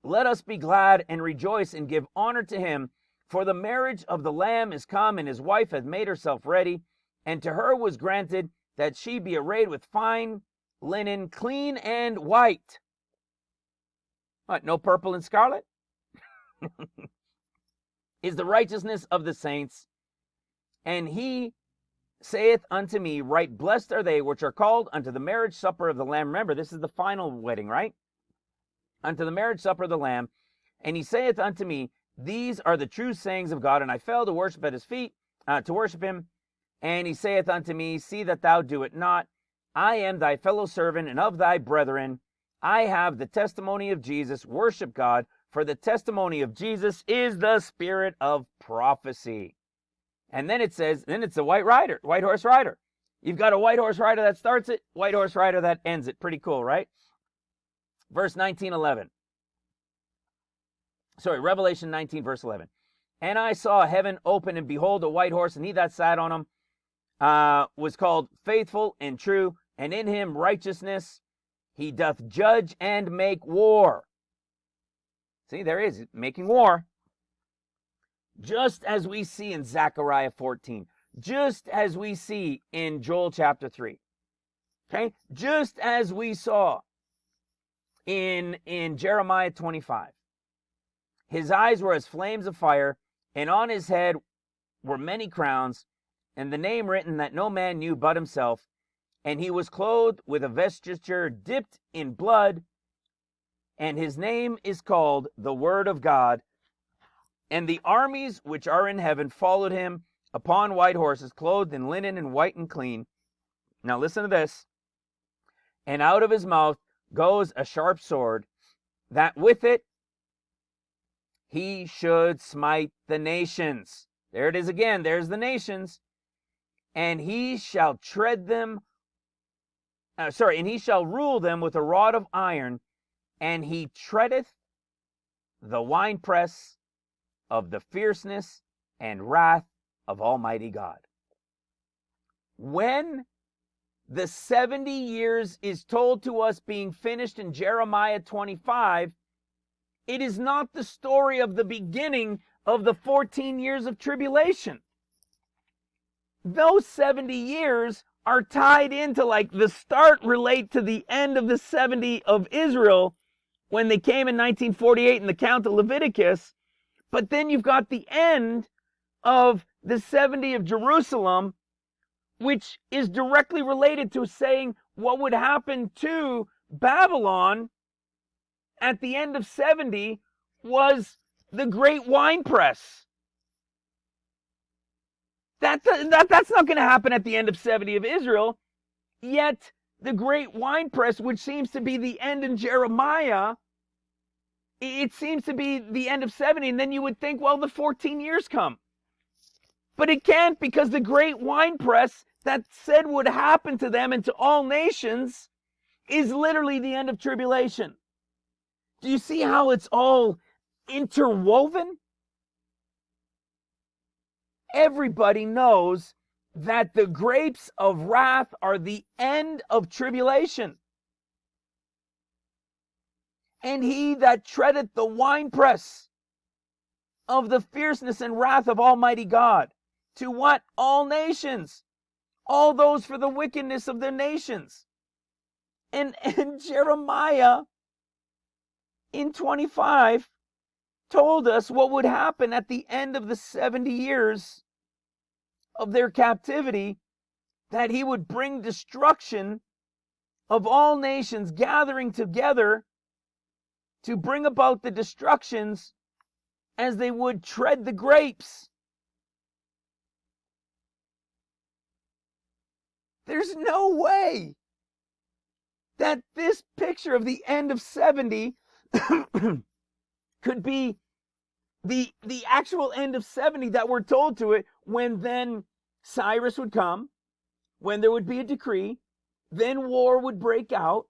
Let us be glad and rejoice and give honor to him. For the marriage of the Lamb is come, and his wife hath made herself ready. And to her was granted that she be arrayed with fine linen, clean and white. What, no purple and scarlet? Is the righteousness of the saints. And he saith unto me, Right blessed are they which are called unto the marriage supper of the Lamb. Remember, this is the final wedding, right? Unto the marriage supper of the Lamb. And he saith unto me, These are the true sayings of God. And I fell to worship at his feet, to worship him. And he saith unto me, See that thou do it not. I am thy fellow servant and of thy brethren. I have the testimony of Jesus. Worship God, for the testimony of Jesus is the spirit of prophecy. And then it says, then it's a white horse rider. You've got a white horse rider that starts it, white horse rider that ends it. Pretty cool, right? Verse 19:11. Revelation 19, verse 11. And I saw heaven open, and behold, a white horse, and he that sat on him was called Faithful and True, and in him righteousness. He doth judge and make war. See, there is making war. Just as we see in Zechariah 14. Just as we see in Joel chapter 3. Okay? Just as we saw in Jeremiah 25. His eyes were as flames of fire, and on his head were many crowns, and the name written that no man knew but himself. And he was clothed with a vesture dipped in blood, and his name is called the Word of God. And the armies which are in heaven followed him upon white horses, clothed in linen and white and clean. Now listen to this. And out of his mouth goes a sharp sword, that with it he should smite the nations. There it is again. There's the nations. And he shall tread them. And he shall rule them with a rod of iron, and he treadeth the winepress of the fierceness and wrath of Almighty God. When the 70 years is told to us being finished in Jeremiah 25, it is not the story of the beginning of the 14 years of tribulation. Those 70 years are tied into, like, the start relate to the end of the 70 of Israel when they came in 1948 in the Count of Leviticus. But then you've got the end of the 70 of Jerusalem, which is directly related to saying what would happen to Babylon at the end of 70 was the great winepress. That's not going to happen at the end of 70 of Israel. Yet the great winepress, which seems to be the end in Jeremiah, it seems to be the end of 70. And then you would think, well, the 14 years come. But it can't, because the great winepress that said would happen to them and to all nations is literally the end of tribulation. Do you see how it's all interwoven? Everybody knows that the grapes of wrath are the end of tribulation. And he that treadeth the winepress of the fierceness and wrath of Almighty God, to what? All nations. All those for the wickedness of the nations. And Jeremiah in 25 told us what would happen at the end of the 70 years of their captivity, that he would bring destruction of all nations gathering together to bring about the destructions as they would tread the grapes. There's no way that this picture of the end of 70 could be the actual end of 70 that we're told to it, when then Cyrus would come, when there would be a decree, then war would break out,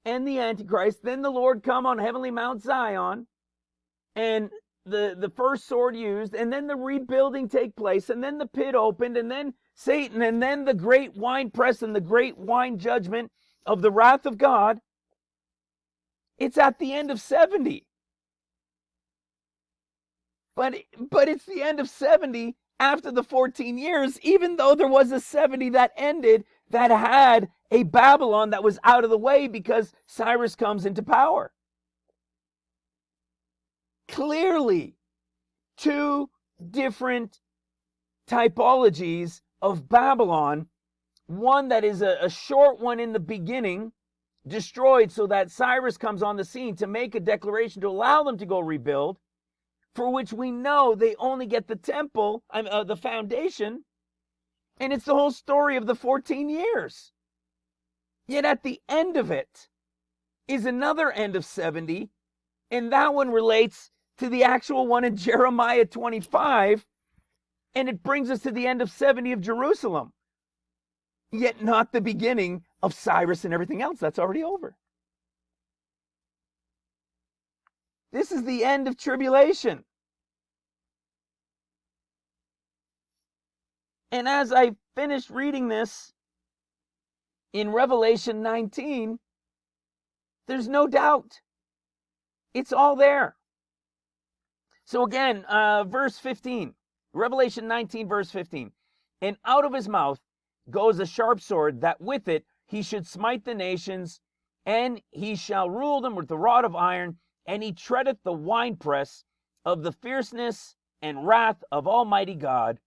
and the Antichrist, then the Lord come on heavenly Mount Zion, and the first sword used, and then the rebuilding take place, and then the pit opened, and then Satan, and then the great wine press and the great wine judgment of the wrath of God. It's at the end of 70. But it's the end of 70 after the 14 years, even though there was a 70 that ended that had a Babylon that was out of the way because Cyrus comes into power. Clearly, two different typologies of Babylon. One that is a short one in the beginning, destroyed so that Cyrus comes on the scene to make a declaration to allow them to go rebuild, for which we know they only get the temple, the foundation, and it's the whole story of the 14 years. Yet at the end of it is another end of 70, and that one relates to the actual one in Jeremiah 25, and it brings us to the end of 70 of Jerusalem, yet not the beginning of Cyrus and everything else. That's already over. This is the end of tribulation. And as I finished reading this in Revelation 19, there's no doubt. It's all there. So again, verse 15, Revelation 19, verse 15. And out of his mouth goes a sharp sword, that with it he should smite the nations, and he shall rule them with the rod of iron, and he treadeth the winepress of the fierceness and wrath of Almighty God.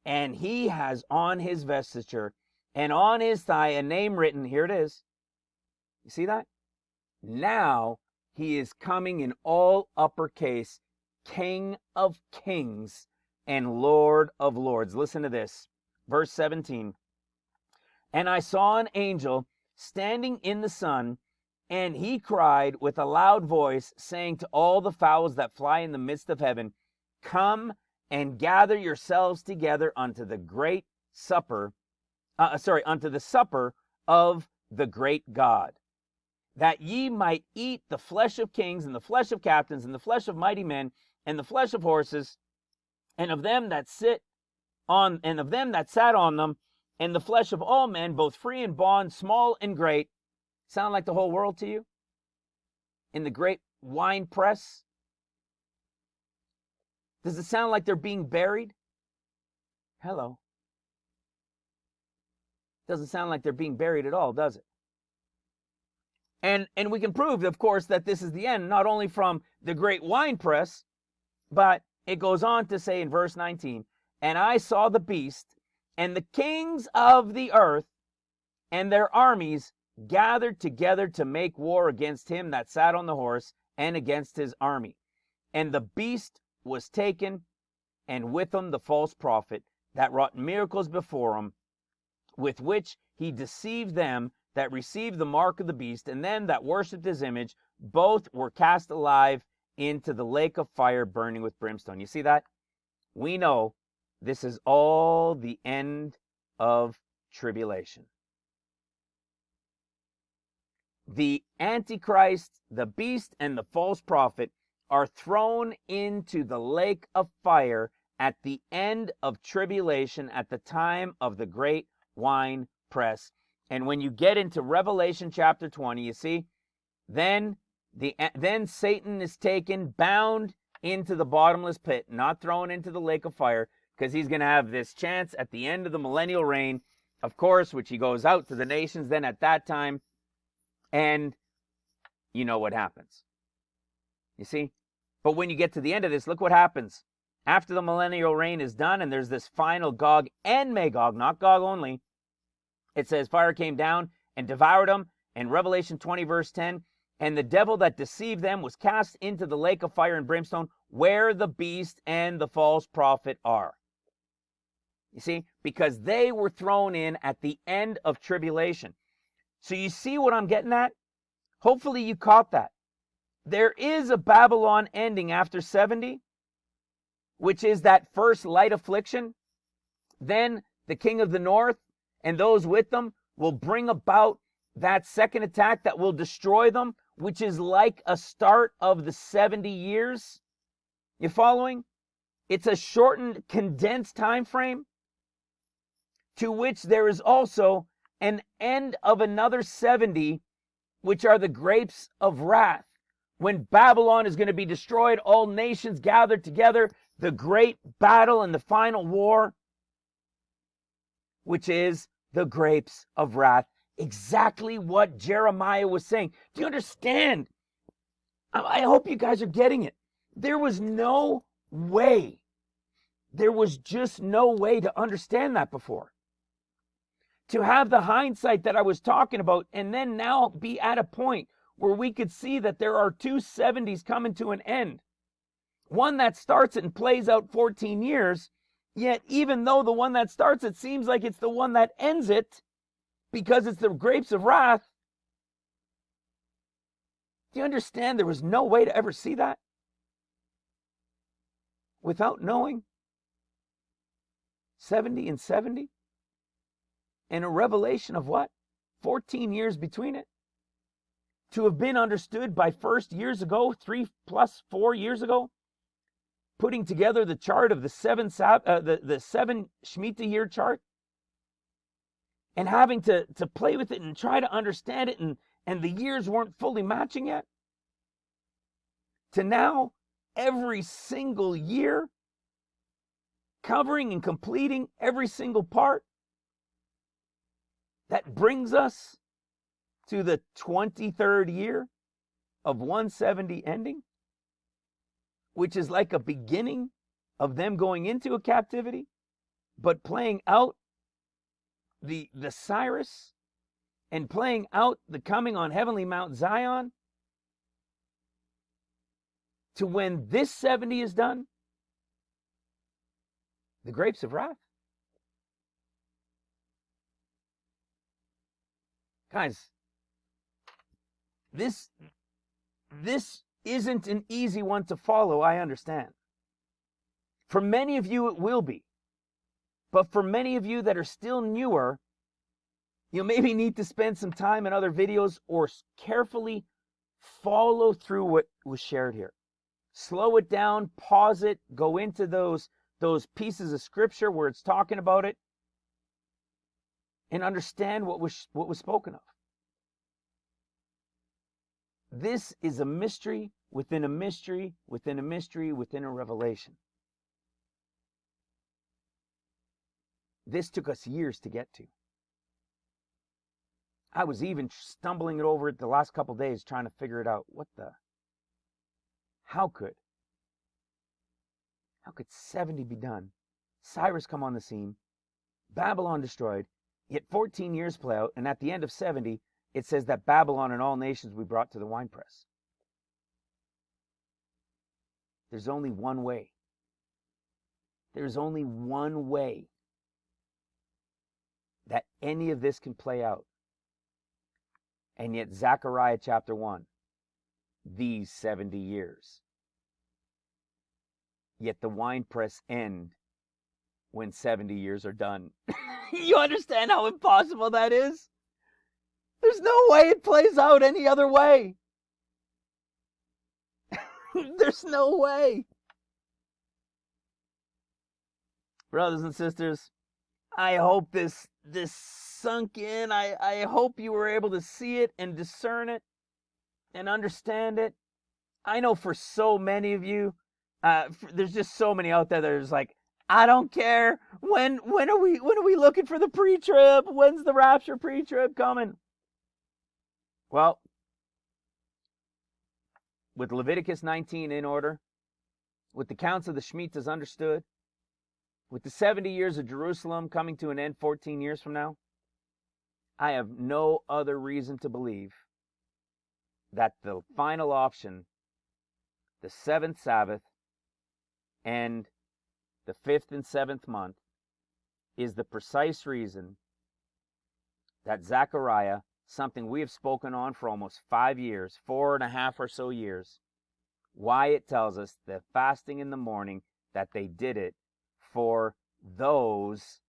And he has on his vesture and on his thigh a name written. Here it is. You see that? Now he is coming in all uppercase, King of kings and Lord of lords. Listen to this. Verse 17. And I saw an angel standing in the sun, and he cried with a loud voice, saying to all the fowls that fly in the midst of heaven, Come and gather yourselves together unto the great supper, unto the supper of the great God, that ye might eat the flesh of kings, and the flesh of captains, and the flesh of mighty men, and the flesh of horses, and of them that sit on, and of them that sat on them, and the flesh of all men, both free and bond, small and great. Sound like the whole world to you? In the great wine press? Does it sound like they're being buried? Hello. Doesn't sound like they're being buried at all, does it? And we can prove, of course, that this is the end, not only from the great wine press, but it goes on to say in verse 19, And I saw the beast, and the kings of the earth, and their armies gathered together to make war against him that sat on the horse, and against his army. And the beast was taken, and with him the false prophet, that wrought miracles before him, with which he deceived them that received the mark of the beast, and them that worshipped his image. Both were cast alive into the lake of fire burning with brimstone. You see that? We know this is all the end of tribulation. The Antichrist, the beast, and the false prophet are thrown into the lake of fire at the end of tribulation, at the time of the great wine press. And when you get into Revelation chapter 20, you see, then Satan is taken, bound into the bottomless pit, not thrown into the lake of fire, because he's going to have this chance at the end of the millennial reign, of course, which he goes out to the nations then at that time, and you know what happens. You see? But when you get to the end of this, look what happens. After the millennial reign is done, and there's this final Gog and Magog, not Gog only, it says, fire came down and devoured them, and Revelation 20, verse 10, and the devil that deceived them was cast into the lake of fire and brimstone, where the beast and the false prophet are. You see? Because they were thrown in at the end of tribulation. So you see what I'm getting at? Hopefully you caught that. There is a Babylon ending after 70, which is that first light affliction. Then the king of the north and those with them will bring about that second attack that will destroy them, which is like a start of the 70 years. You following? It's a shortened, condensed time frame, to which there is also an end of another 70, which are the grapes of wrath. When Babylon is going to be destroyed, all nations gathered together, the great battle and the final war, which is the grapes of wrath. Exactly what Jeremiah was saying. Do you understand? I hope you guys are getting it. There was no way. There was just no way to understand that before. To have the hindsight that I was talking about, and then now be at a point where we could see that there are two 70s coming to an end. One that starts it and plays out 14 years, yet even though the one that starts it seems like it's the one that ends it, because it's the grapes of wrath. Do you understand there was no way to ever see that without knowing 70 and 70? And a revelation of what? 14 years between it. To have been understood by first years ago, 3 plus 4 years ago, putting together the chart of the seven Shemitah year chart, and having to play with it and try to understand it, and the years weren't fully matching yet, to now every single year covering and completing every single part. That brings us to the 23rd year of 170 ending, which is like a beginning of them going into a captivity, but playing out the Cyrus and playing out the coming on heavenly Mount Zion, to when this 70 is done, the grapes of wrath. Guys, this isn't an easy one to follow, I understand. For many of you, it will be. But for many of you that are still newer, you maybe need to spend some time in other videos or carefully follow through what was shared here. Slow it down, pause it, go into those pieces of scripture where it's talking about it, and understand what was spoken of. This is a mystery within a mystery within a mystery within a revelation. This took us years to get to. I was even stumbling it over it the last couple days trying to figure it out. How could 70 be done? Cyrus come on the scene, Babylon destroyed, yet 14 years play out, and at the end of 70, it says that Babylon and all nations we brought to the winepress. There's only one way. There's only one way any of this can play out. And yet Zechariah chapter 1, these 70 years. Yet the winepress end when 70 years are done. You understand how impossible that is? There's no way it plays out any other way. There's no way. Brothers and sisters, I hope this sunk in. I hope you were able to see it and discern it and understand it. I know for so many of you, there's just so many out there that are just like, I don't care. When are we looking for the pre-trib? When's the rapture pre-trib coming? Well, with Leviticus 19 in order, with the counts of the Shemitahs understood, with the 70 years of Jerusalem coming to an end 14 years from now, I have no other reason to believe that the final option, the seventh Sabbath and the fifth and seventh month, is the precise reason that Zechariah, something we have spoken on for almost 5 years, 4.5 or so years, why it tells us the fasting in the morning, that they did it for those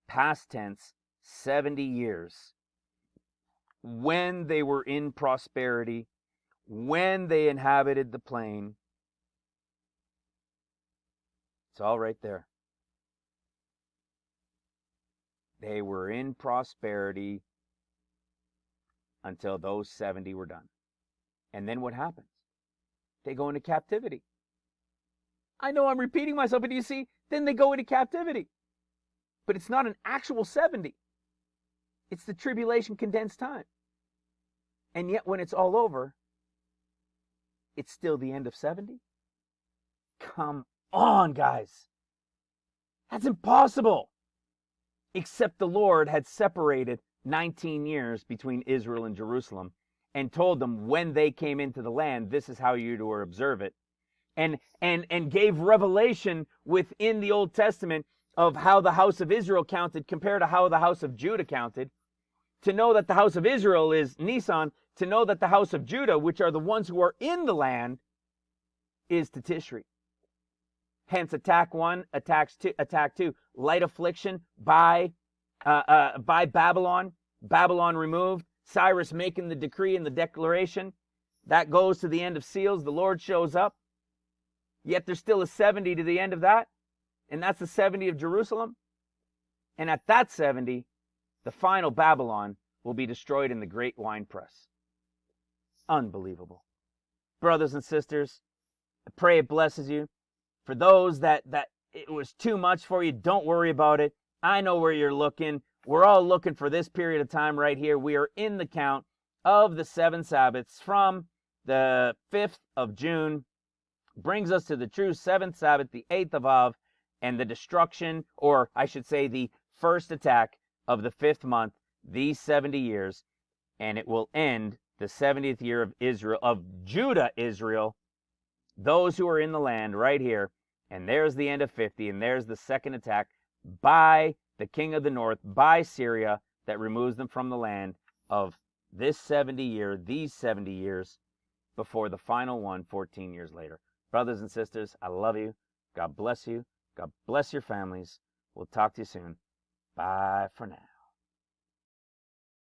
past tense 70 years when they were in prosperity, when they inhabited the plain. It's all right there. They were in prosperity until those 70 were done. And then what happens? They go into captivity. I know I'm repeating myself, but you see, then they go into captivity. But it's not an actual 70. It's the tribulation condensed time. And yet when it's all over, it's still the end of 70? Come on, guys. That's impossible. Except the Lord had separated 19 years between Israel and Jerusalem and told them when they came into the land, this is how you to observe it. And gave revelation within the Old Testament of how the house of Israel counted compared to how the house of Judah counted. To know that the house of Israel is Nisan, to know that the house of Judah, which are the ones who are in the land, is to Tishri. Hence, attack 1, attack 2, light affliction by Babylon, Babylon removed, Cyrus making the decree and the declaration. That goes to the end of seals. The Lord shows up. Yet there's still a 70 to the end of that, and that's the 70 of Jerusalem. And at that 70, the final Babylon will be destroyed in the great winepress. Unbelievable. Brothers and sisters, I pray it blesses you. For those that it was too much for you, don't worry about it. I know where you're looking. We're all looking for this period of time right here. We are in the count of the 7 Sabbaths from the 5th of June. Brings us to the true 7th Sabbath, the 8th of Av, and the destruction, or I should say the first attack of the 5th month, these 70 years, and it will end the 70th year of Israel, of Judah, Israel, those who are in the land right here. And there's the end of 50, and there's the second attack by the king of the north, by Syria, that removes them from the land of this 70 year, these 70 years, before the final one 14 years later. Brothers and sisters, I love you. God bless you. God bless your families. We'll talk to you soon. Bye for now.